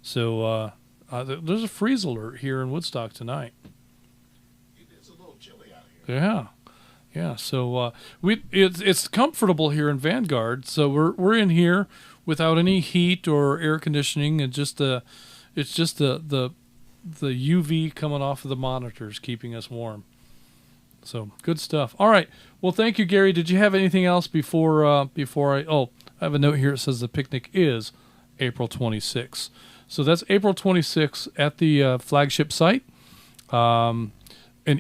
so there's a freeze alert here in Woodstock tonight. It's a little chilly out here. Yeah. So it's comfortable here in Vanguard. So we're in here without any heat or air conditioning, and it's just the UV coming off of the monitors keeping us warm. So good stuff. All right. Well, thank you, Gary. Did you have anything else before I have a note here. It says the picnic is April 26th. So that's April 26th at the flagship site. An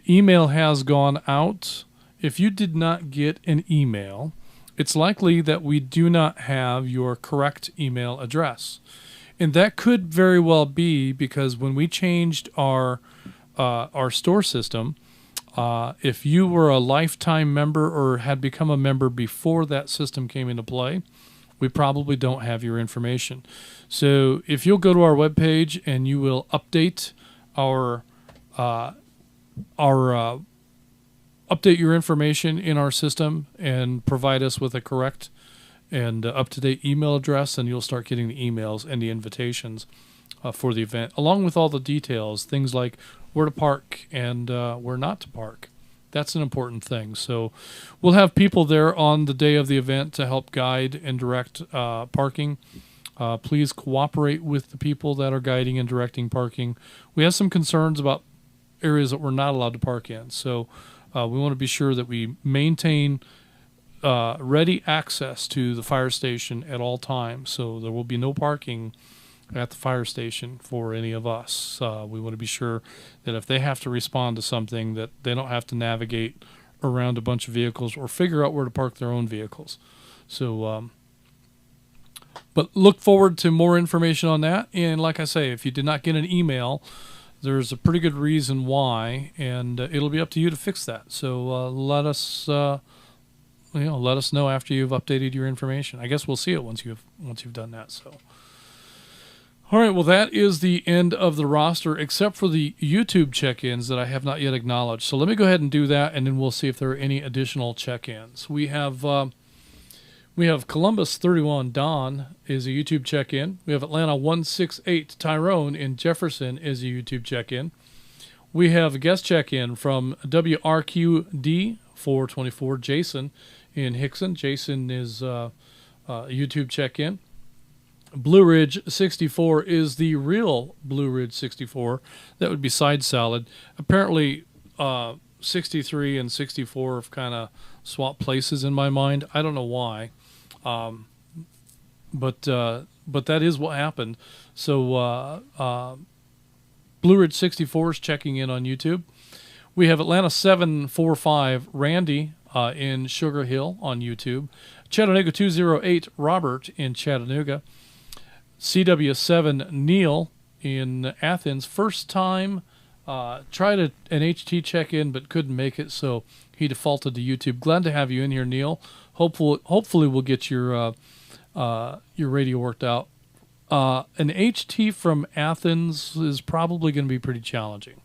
email has gone out. If you did not get an email, it's likely that we do not have your correct email address. And that could very well be because when we changed our store system, if you were a lifetime member or had become a member before that system came into play, we probably don't have your information. So if you'll go to our webpage and you will update update your information in our system and provide us with a correct and up-to-date email address, and you'll start getting the emails and the invitations for the event, along with all the details, things like where to park and where not to park. That's an important thing. So we'll have people there on the day of the event to help guide and direct parking. Please cooperate with the people that are guiding and directing parking. We have some concerns about areas that we're not allowed to park in. So we want to be sure that we maintain ready access to the fire station at all times. So there will be no parking at the fire station for any of us. We want to be sure that if they have to respond to something, that they don't have to navigate around a bunch of vehicles or figure out where to park their own vehicles. So, but look forward to more information on that. And like I say, if you did not get an email, there's a pretty good reason why, and it'll be up to you to fix that. So let us know after you've updated your information. I guess we'll see it once you've done that. So. All right, well, that is the end of the roster, except for the YouTube check-ins that I have not yet acknowledged. So let me go ahead and do that, and then we'll see if there are any additional check-ins. We have Columbus 31, Don, is a YouTube check-in. We have Atlanta 168, Tyrone in Jefferson is a YouTube check-in. We have a guest check-in from WRQD 424, Jason in Hickson. Jason is a YouTube check-in. Blue Ridge 64 is the real Blue Ridge 64. That would be Side Salad. Apparently, 63 and 64 have kind of swapped places in my mind. I don't know why, but that is what happened. So Blue Ridge 64 is checking in on YouTube. We have Atlanta 745 Randy in Sugar Hill on YouTube. Chattanooga 208 Robert in Chattanooga. CW7 Neil in Athens, first time, tried an HT check-in but couldn't make it, so he defaulted to YouTube. Glad to have you in here, Neil. Hopefully we'll get your radio worked out. An HT from Athens is probably going to be pretty challenging.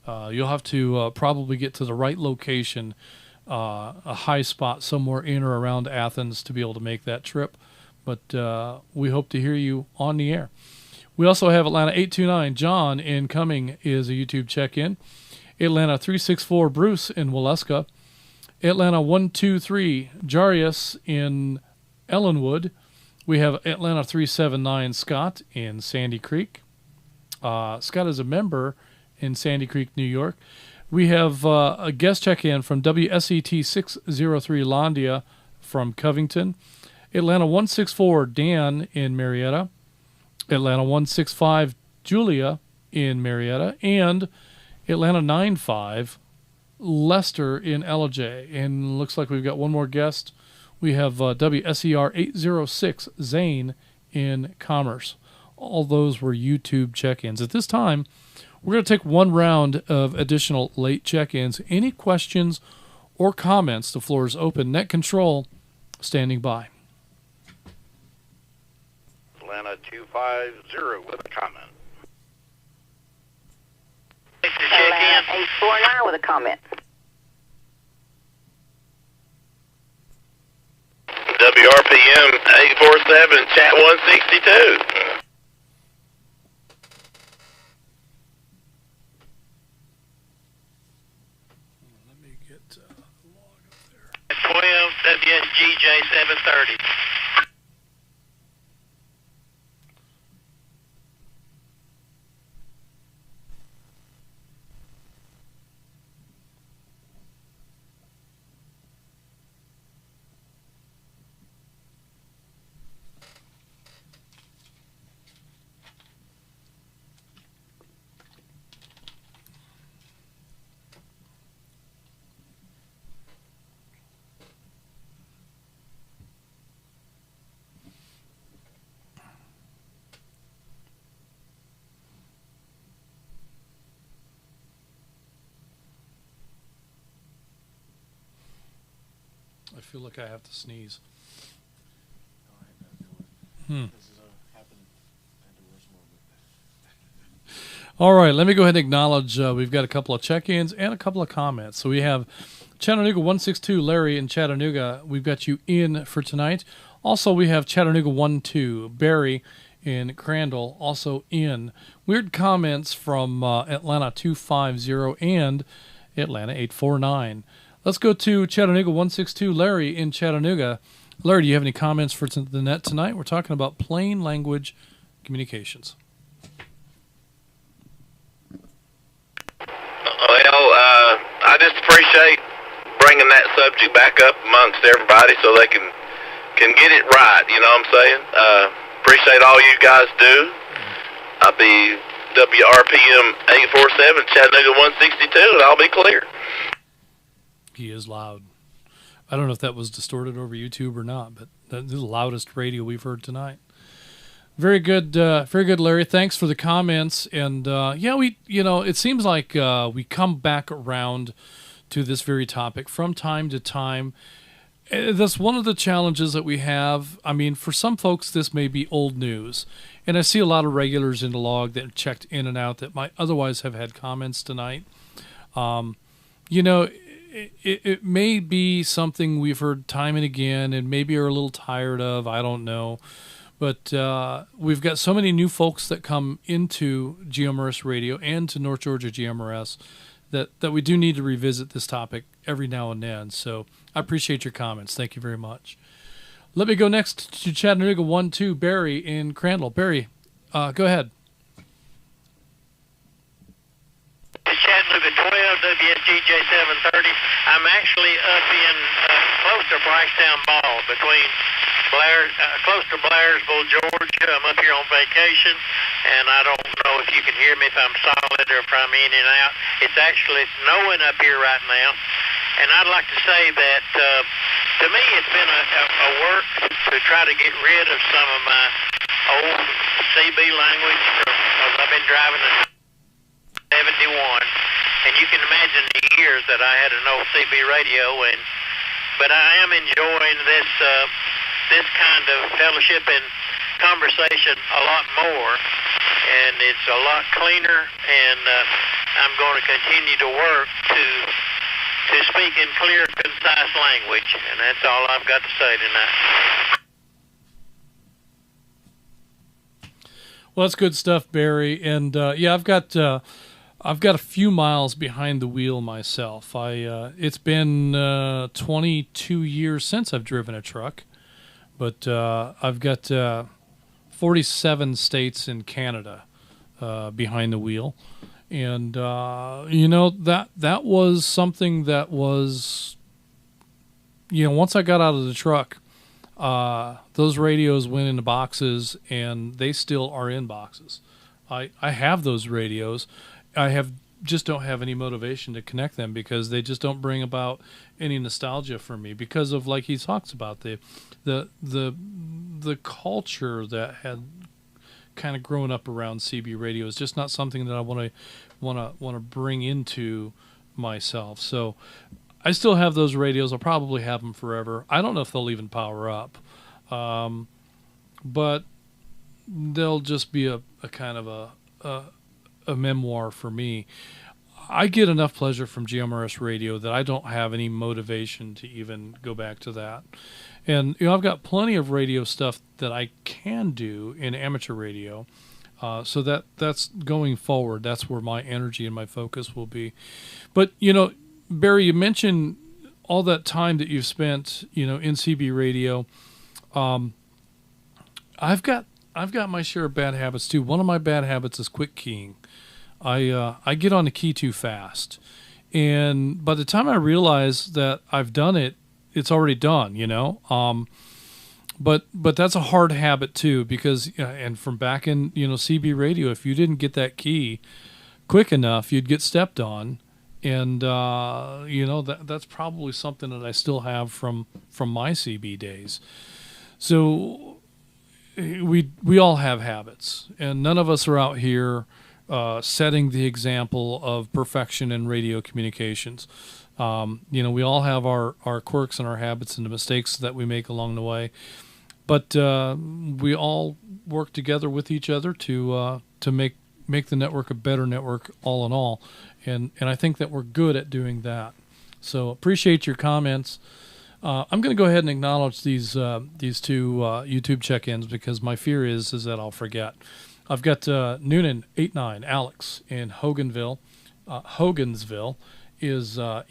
You'll have to probably get to the right location, a high spot somewhere in or around Athens to be able to make that trip. But we hope to hear you on the air. We also have Atlanta 829. John incoming is a YouTube check-in. Atlanta 364. Bruce in Waleska. Atlanta 123. Jarius in Ellenwood. We have Atlanta 379. Scott in Sandy Creek. Scott is a member in Sandy Creek, New York. We have a guest check-in from WSET 603 Landia from Covington. Atlanta 164, Dan in Marietta. Atlanta 165, Julia in Marietta. And Atlanta 95, Lester in LJ. And looks like we've got one more guest. We have WSER 806, Zane in Commerce. All those were YouTube check-ins. At this time, we're going to take one round of additional late check-ins. Any questions or comments? The floor is open. Net Control standing by. Atlanta 250 with a comment. Atlanta 849 with a comment. WRPM 847, chat 162. Let me get the log up there. 12 WSGJ 730. I feel like I have to sneeze. All right, let me go ahead and acknowledge we've got a couple of check-ins and a couple of comments. So we have Chattanooga 162, Larry in Chattanooga. We've got you in for tonight. Also, we have Chattanooga 12, Barry in Crandall, also in. Weird comments from Atlanta 250 and Atlanta 849. Let's go to Chattanooga 162, Larry in Chattanooga. Larry, do you have any comments for the net tonight? We're talking about plain language communications. Well, I just appreciate bringing that subject back up amongst everybody so they can get it right, you know what I'm saying? Appreciate all you guys do. I'll be WRPM 847, Chattanooga 162, and I'll be clear. He is loud. I don't know if that was distorted over YouTube or not, but that's the loudest radio we've heard tonight. Very good, Larry. Thanks for the comments. And yeah, it seems like we come back around to this very topic from time to time. That's one of the challenges that we have. I mean, for some folks, this may be old news. And I see a lot of regulars in the log that checked in and out that might otherwise have had comments tonight. It may be something we've heard time and again and maybe are a little tired of. I don't know. But we've got so many new folks that come into GMRS Radio and to North Georgia GMRS that we do need to revisit this topic every now and then. So I appreciate your comments. Thank you very much. Let me go next to Chattanooga 12, Barry in Crandall. Barry, go ahead. Chattanooga 12, WSGJ 730. I'm actually up in close to Brightstown Mall, between close to Blairsville, Georgia. I'm up here on vacation, and I don't know if you can hear me, if I'm solid or if I'm in and out. It's actually snowing up here right now, and I'd like to say that to me it's been a work to try to get rid of some of my old CB language because I've been driving a 71, and you can imagine the years that I had an old CB radio, but I am enjoying this kind of fellowship and conversation a lot more, and it's a lot cleaner, and I'm going to continue to work to speak in clear, concise language, and that's all I've got to say tonight. Well, that's good stuff, Barry. And yeah, I've got a few miles behind the wheel myself. It's been 22 years since I've driven a truck, but I've got 47 states in Canada behind the wheel, and that was something that was, once I got out of the truck, those radios went into boxes, and they still are in boxes. I have those radios. I just don't have any motivation to connect them because they just don't bring about any nostalgia for me because of, like he talks about, the culture that had kind of grown up around CB radio is just not something that I want to bring into myself. So I still have those radios. I'll probably have them forever. I don't know if they'll even power up, but they'll just be a kind of a memoir for me. I get enough pleasure from GMRS radio that I don't have any motivation to even go back to that. And I've got plenty of radio stuff that I can do in amateur radio. So that's going forward. That's where my energy and my focus will be. But Barry, you mentioned all that time that you've spent, in CB radio. I've got my share of bad habits too. One of my bad habits is quick keying. I get on the key too fast, and by the time I realize that I've done it, it's already done. But that's a hard habit too, because and from back in CB radio, if you didn't get that key quick enough, you'd get stepped on, and that's probably something that I still have from my CB days. So we all have habits, and none of us are out here setting the example of perfection in radio communications. We all have our quirks and our habits and the mistakes that we make along the way, but we all work together with each other to make the network a better network all in all, and I think that we're good at doing that. So appreciate your comments. I'm going to go ahead and acknowledge these two YouTube check-ins, because my fear is that I'll forget. I've got Noonan89, Alex in Hogansville is he's a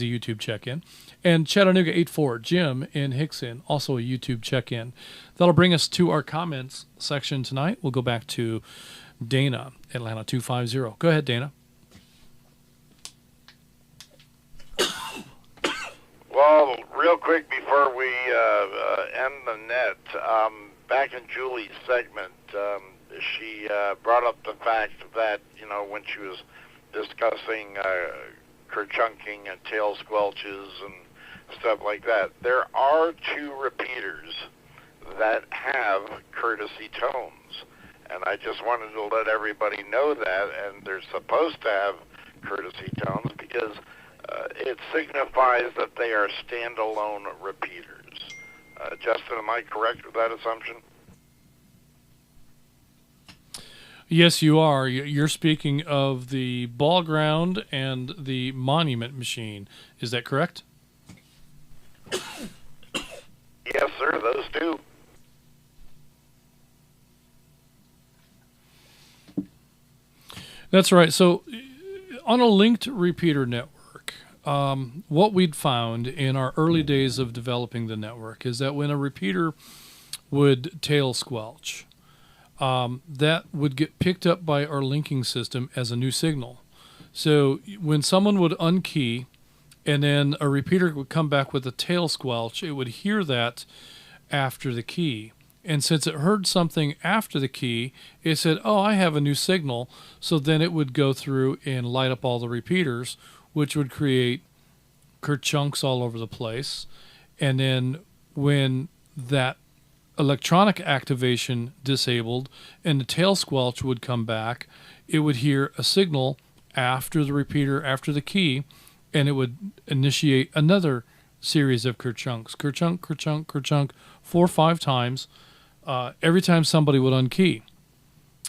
YouTube check-in. And Chattanooga 84, Jim in Hickson, also a YouTube check-in. That'll bring us to our comments section tonight. We'll go back to Dana, Atlanta 250. Go ahead, Dana. Well, real quick before we end the net, back in Julie's segment, she brought up the fact that, when she was discussing kerchunking and tail squelches and stuff like that, there are two repeaters that have courtesy tones. And I just wanted to let everybody know that, and they're supposed to have courtesy tones because it signifies that they are standalone repeaters. Justin, am I correct with that assumption? Yes, you are. You're speaking of the ball ground and the monument machine. Is that correct? Yes, sir, those two. That's right. So on a linked repeater network, what we'd found in our early days of developing the network is that when a repeater would tail squelch, that would get picked up by our linking system as a new signal. So when someone would unkey and then a repeater would come back with a tail squelch, it would hear that after the key. And since it heard something after the key, it said, oh, I have a new signal. So then it would go through and light up all the repeaters, which would create kerchunks all over the place. And then when that electronic activation disabled and the tail squelch would come back, it would hear a signal after the repeater, after the key, and it would initiate another series of kerchunks. Kerchunk, kerchunk, kerchunk, 4 or 5 times every time somebody would unkey.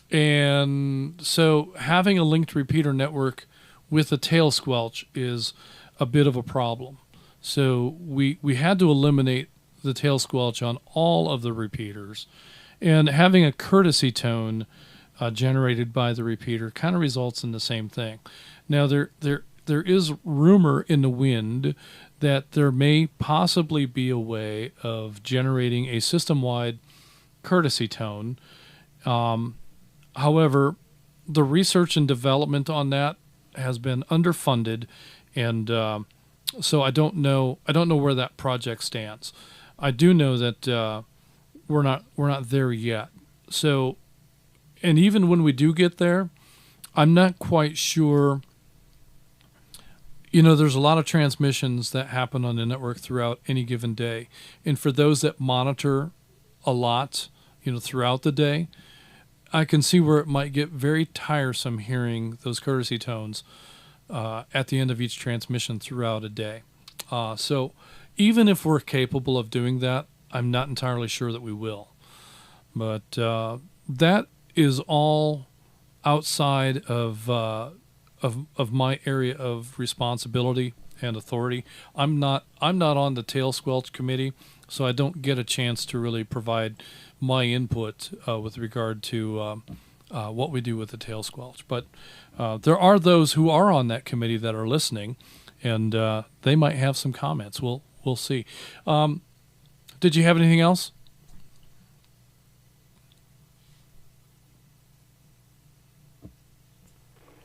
And so having a linked repeater network with a tail squelch is a bit of a problem. So we had to eliminate the tail squelch on all of the repeaters, and having a courtesy tone generated by the repeater kind of results in the same thing. Now there is rumor in the wind that there may possibly be a way of generating a system-wide courtesy tone. However, the research and development on that has been underfunded, and so I don't know where that project stands. I do know that we're not there yet. So, and even when we do get there, I'm not quite sure. There's a lot of transmissions that happen on the network throughout any given day, and for those that monitor a lot, throughout the day, I can see where it might get very tiresome hearing those courtesy tones at the end of each transmission throughout a day. So even if we're capable of doing that, I'm not entirely sure that we will. But that is all outside of of my area of responsibility and authority. I'm not on the tail squelch committee, so I don't get a chance to really provide my input with regard to what we do with the tail squelch. But there are those who are on that committee that are listening, and they might have some comments. We'll see. Did you have anything else?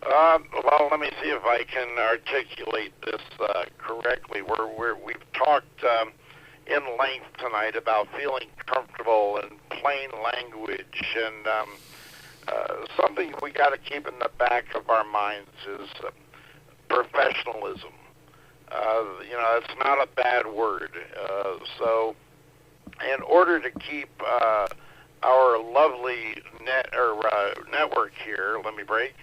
Well, let me see if I can articulate this correctly. We've talked in length tonight about feeling comfortable in plain language, and something we got to keep in the back of our minds is professionalism. It's not a bad word. So, in order to keep our lovely network here, let me break,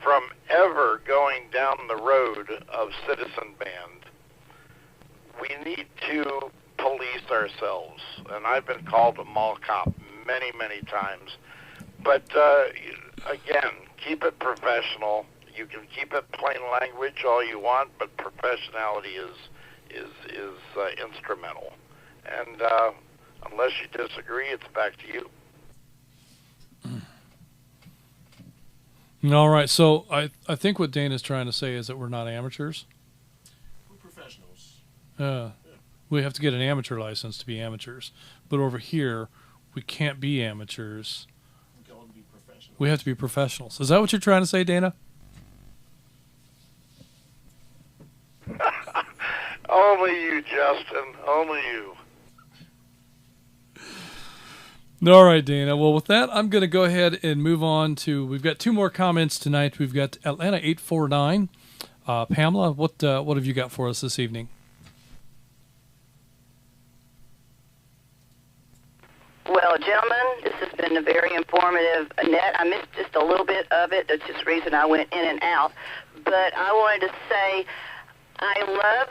from ever going down the road of citizen band, we need to police ourselves. And I've been called a mall cop many, many times. But again, keep it professional. You can keep it plain language all you want, but professionality is instrumental. And unless you disagree, it's back to you. All right, so I think what Dana's trying to say is that we're not amateurs. We're professionals. We have to get an amateur license to be amateurs. But over here, we can't be amateurs. We have to be professionals. Is that what you're trying to say, Dana? Only you, Justin. Only you. All right, Dana. Well, with that, I'm going to go ahead and move on to, we've got two more comments tonight. We've got Atlanta 849. Pamela, what have you got for us this evening? Well, gentlemen, this has been a very informative net. I missed just a little bit of it. That's just the reason I went in and out. But I wanted to say I love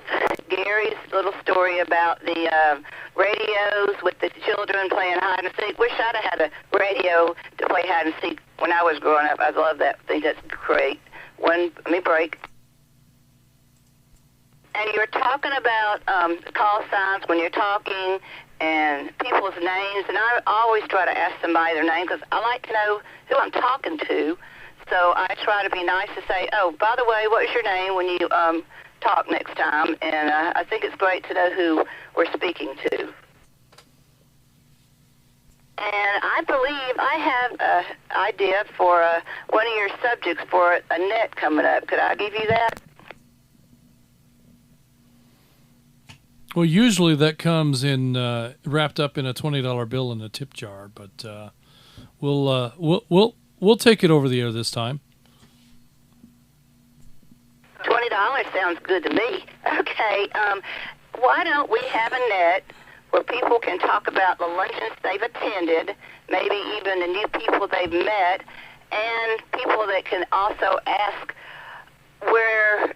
Gary's little story about the radios with the children playing hide and seek. Wish I'd have had a radio to play hide and seek when I was growing up. I love that. I think that's great. Let me break. And you're talking about call signs when you're talking and people's names, and I always try to ask somebody their name because I like to know who I'm talking to. So I try to be nice to say, oh, by the way, what's your name when you talk next time? And I think it's great to know who we're speaking to. And I believe I have an idea for one of your subjects for a net coming up. Could I give you that? Well, usually that comes in wrapped up in a $20 bill in a tip jar, but we'll take it over the air this time. $20 sounds good to me. Okay, why don't we have a net where people can talk about the luncheons they've attended, maybe even the new people they've met, and people that can also ask where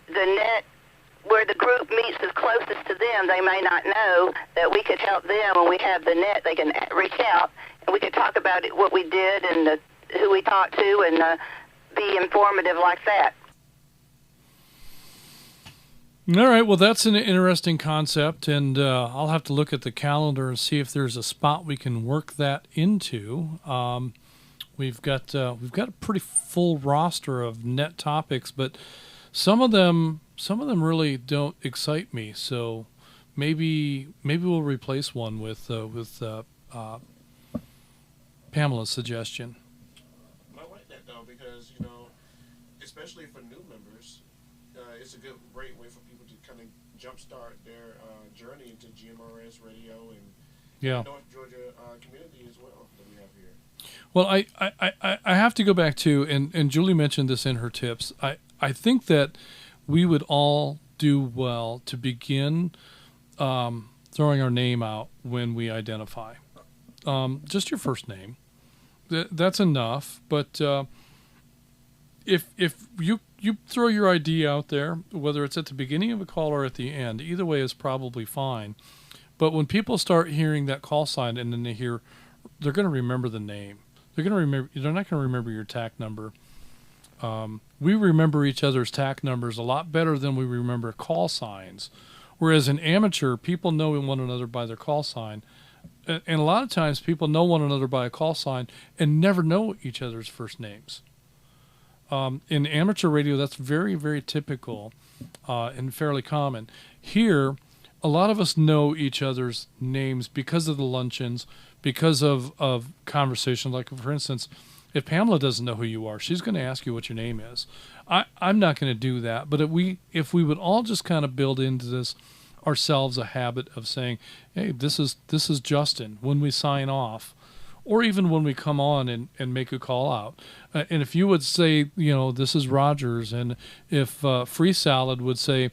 the group meets is closest to them. They may not know that we could help them when we have the net. They can reach out, and we could talk about what we did and who we talked to and be informative like that. All right, well, that's an interesting concept, and I'll have to look at the calendar and see if there's a spot we can work that into. We've got a pretty full roster of net topics, but some of them really don't excite me. So maybe we'll replace one with Pamela's suggestion. I like that though because especially for new members, it's a great way for people to kind of jumpstart their journey into GMRS radio and North Georgia community as well that we have here. Well, I have to go back to, and Julie mentioned this in her tips. I think that we would all do well to begin throwing our name out when we identify. Just your first name. That's enough. But if you throw your ID out there, whether it's at the beginning of a call or at the end, either way is probably fine. But when people start hearing that call sign and then they're going to remember the name. They're not going to remember your TAC number. We remember each other's TAC numbers a lot better than we remember call signs. Whereas in amateur, people know one another by their call sign. And a lot of times people know one another by a call sign and never know each other's first names. In amateur radio, that's very, very typical and fairly common. Here, a lot of us know each other's names because of the luncheons, because of conversations. Like, for instance, if Pamela doesn't know who you are, she's going to ask you what your name is. I'm not going to do that. But if we would all just kind of build into this ourselves a habit of saying, hey, this is Justin when we sign off, or even when we come on and make a call out. And if you would say, this is Rogers, and if Free Salad would say,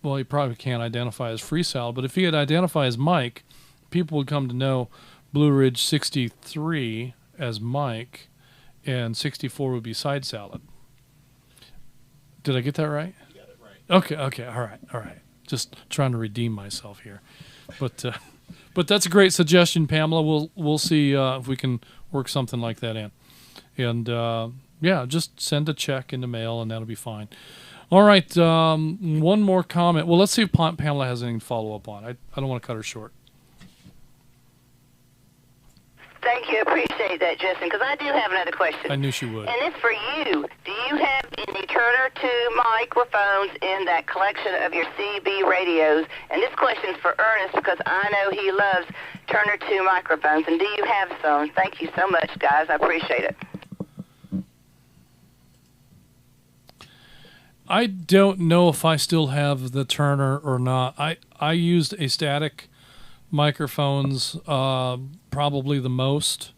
well, he probably can't identify as Free Salad, but if he had identified as Mike, people would come to know Blue Ridge 63 as Mike, and 64 would be Side Salad. Did I get that right? You got it right. Okay, all right. Just trying to redeem myself here. But that's a great suggestion, Pamela. We'll see if we can work something like that in. And, just send a check in the mail, and that'll be fine. All right, one more comment. Well, let's see if Pamela has anything to follow up on. I don't want to cut her short. Thank you. Appreciate that, Justin, because I do have another question. I knew she would. And it's for you. Do you have any Turner 2 microphones in that collection of your CB radios? And this question's for Ernest because I know he loves Turner 2 microphones. And do you have some? Thank you so much, guys. I appreciate it. I don't know if I still have the Turner or not. I used a static microphones probably the most.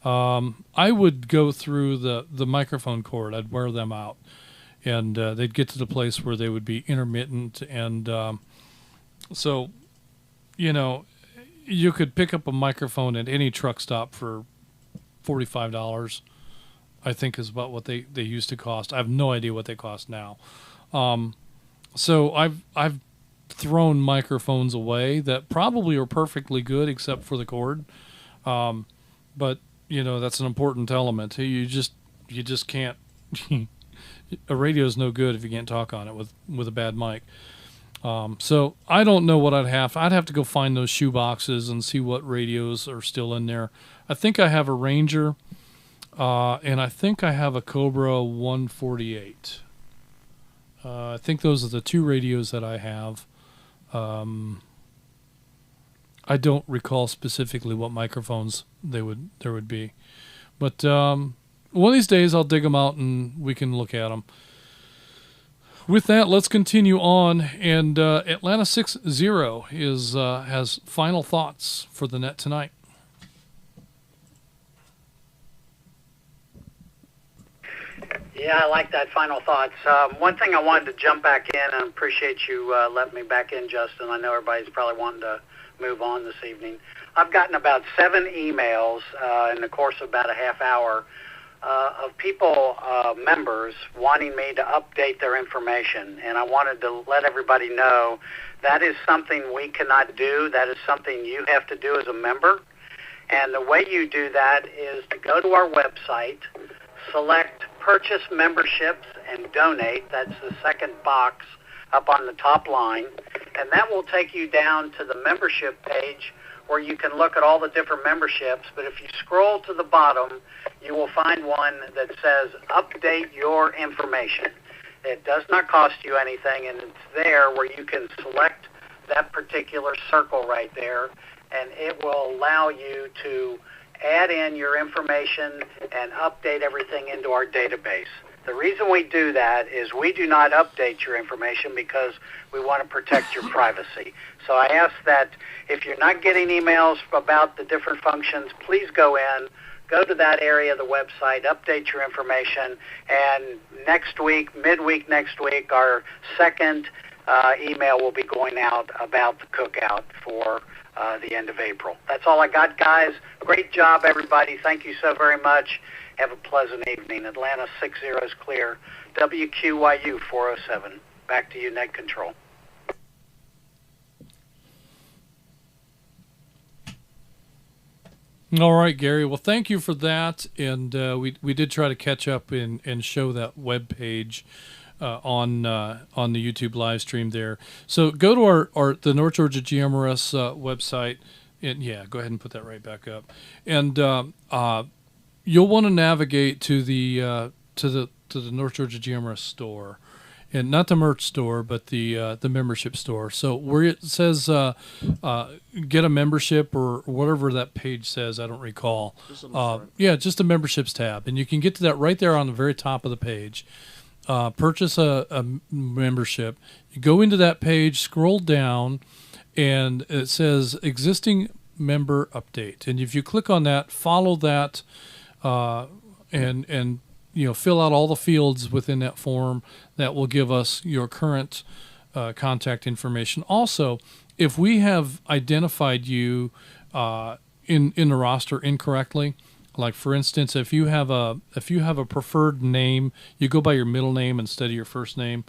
I would go through the microphone cord. I'd wear them out, and they'd get to the place where they would be intermittent. And so, you could pick up a microphone at any truck stop for $45. I think is about what they used to cost. I have no idea what they cost now. So I've thrown microphones away that probably are perfectly good except for the cord. But that's an important element. You just can't. A radio is no good if you can't talk on it with a bad mic. So I don't know what I'd have. I'd have to go find those shoe boxes and see what radios are still in there. I think I have a Ranger. And I think I have a Cobra 148. I think those are the two radios that I have. I don't recall specifically what microphones there would be. But one of these days I'll dig them out and we can look at them. With that, let's continue on. And Atlanta 60 has final thoughts for the net tonight. Yeah, I like that final thoughts. One thing I wanted to jump back in, and appreciate you letting me back in, Justin. I know everybody's probably wanting to move on this evening. I've gotten about 7 emails in the course of about a half hour of people, members, wanting me to update their information. And I wanted to let everybody know that is something we cannot do. That is something you have to do as a member. And the way you do that is to go to our website, select Purchase Memberships and Donate. That's the second box up on the top line. And that will take you down to the membership page where you can look at all the different memberships. But if you scroll to the bottom, you will find one that says Update Your Information. It does not cost you anything, and it's there where you can select that particular circle right there, and it will allow you to add in your information and update everything into our database. The reason we do that is we do not update your information because we want to protect your privacy. So I ask that if you're not getting emails about the different functions, please go in, go to that area of the website, update your information, and next week, midweek next week, our second email will be going out about the cookout for the end of April. That's all I got, guys. Great job, everybody. Thank you so very much. Have a pleasant evening. Atlanta 60 is clear. WQYU 407. Back to you, Net Control. All right, Gary. Well, thank you for that. And we did try to catch up and show that web page on the YouTube live stream there. So go to the North Georgia GMRS website, and go ahead and put that right back up. And you'll want to navigate to the North Georgia GMRS store. And not the merch store, but the membership store. So where it says get a membership or whatever that page says, I don't recall. Just a memberships tab. And you can get to that right there on the very top of the page. Purchase a membership. You go into that page, scroll down, and it says existing member update. And if you click on that, follow that, and fill out all the fields within that form that will give us your current contact information. Also, if we have identified you in the roster incorrectly, like for instance, if you have a preferred name, you go by your middle name instead of your first name,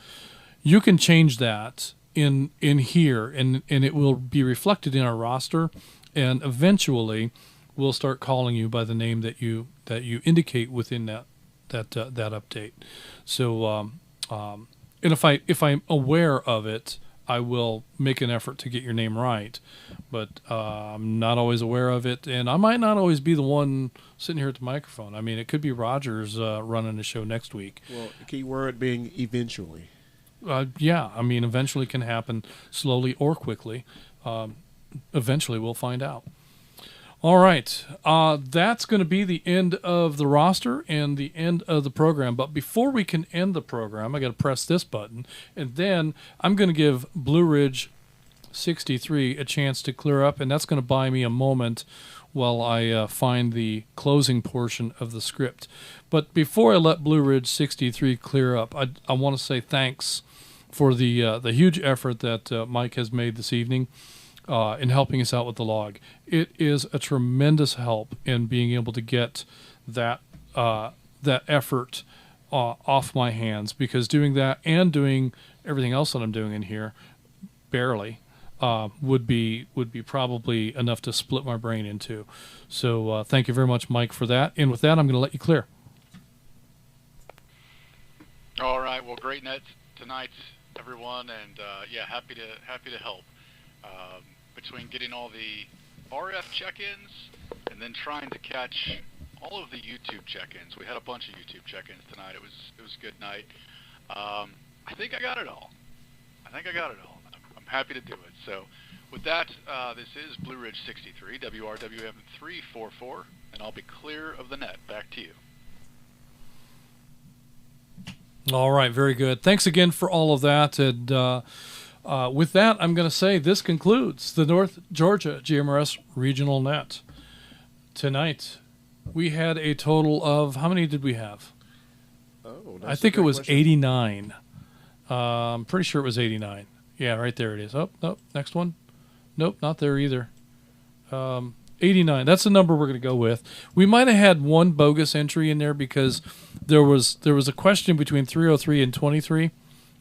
you can change that in here, and it will be reflected in our roster, and eventually we'll start calling you by the name that you indicate within that update. So, and if I'm aware of it, I will make an effort to get your name right. But I'm not always aware of it, and I might not always be the one sitting here at the microphone. I mean, it could be Rogers running the show next week. Well, the key word being eventually. I mean, eventually can happen slowly or quickly. Eventually, we'll find out. All right, that's going to be the end of the roster and the end of the program. But before we can end the program, I got to press this button, and then I'm going to give Blue Ridge 63 a chance to clear up, and that's going to buy me a moment while I find the closing portion of the script. But before I let Blue Ridge 63 clear up, I want to say thanks for the huge effort that Mike has made this evening. In helping us out with the log. It is a tremendous help in being able to get that effort off my hands, because doing that and doing everything else that I'm doing in here barely would be probably enough to split my brain into. So thank you very much, Mike, for that. And with that, I'm going to let you clear. All right. Well, great net tonight, everyone, and happy to help. Between getting all the RF check-ins and then trying to catch all of the YouTube check-ins. We had a bunch of YouTube check-ins tonight. It was a good night. I think I got it all. I'm happy to do it. So with that, this is Blue Ridge 63, WRWM 344, and I'll be clear of the net. Back to you. All right, very good. Thanks again for all of that, and with that, I'm going to say this concludes the North Georgia GMRS Regional Net. Tonight, we had a total of, how many did we have? I think it was question. 89. I'm pretty sure it was 89. Yeah, right there it is. Oh, nope, next one. Nope, not there either. 89. That's the number we're going to go with. We might have had one bogus entry in there because there was a question between 303 and 23,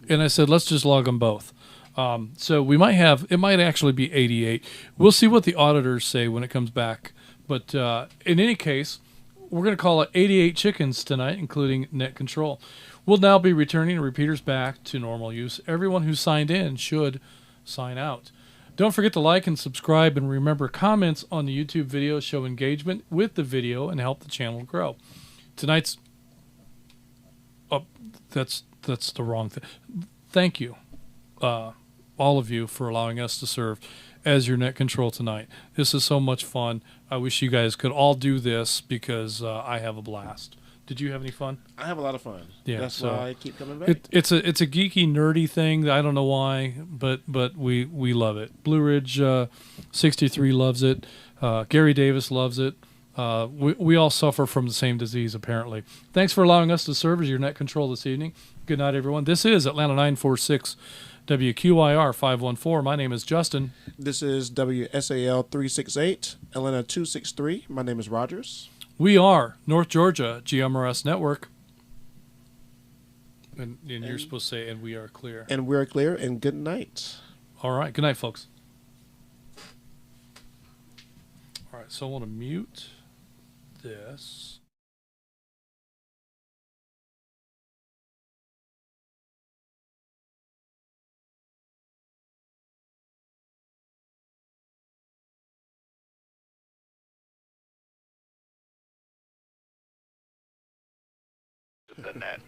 and I said, let's just log them both. So we might it might actually be 88. We'll see what the auditors say when it comes back. But in any case, we're going to call it 88 chickens tonight, including net control. We'll now be returning repeaters back to normal use. Everyone who signed in should sign out. Don't forget to like and subscribe, and remember, comments on the YouTube video show engagement with the video and help the channel grow. Tonight's... Oh, that's the wrong thing. Thank you. All of you for allowing us to serve as your net control tonight. This is so much fun. I wish you guys could all do this because I have a blast. Did you have any fun? I have a lot of fun. Yeah, that's so why I keep coming back. It's a geeky, nerdy thing. I don't know why, but we love it. Blue Ridge 63 loves it. Gary Davis loves it. We all suffer from the same disease, apparently. Thanks for allowing us to serve as your net control this evening. Good night, everyone. This is Atlanta 946. WQIR 514. My name is Justin. This is WSAL 368, Atlanta 263. My name is Rogers. We are North Georgia GMRS Network. And you're supposed to say, and we are clear. And we're clear, and good night. All right. Good night, folks. All right. so I want to mute this. The net.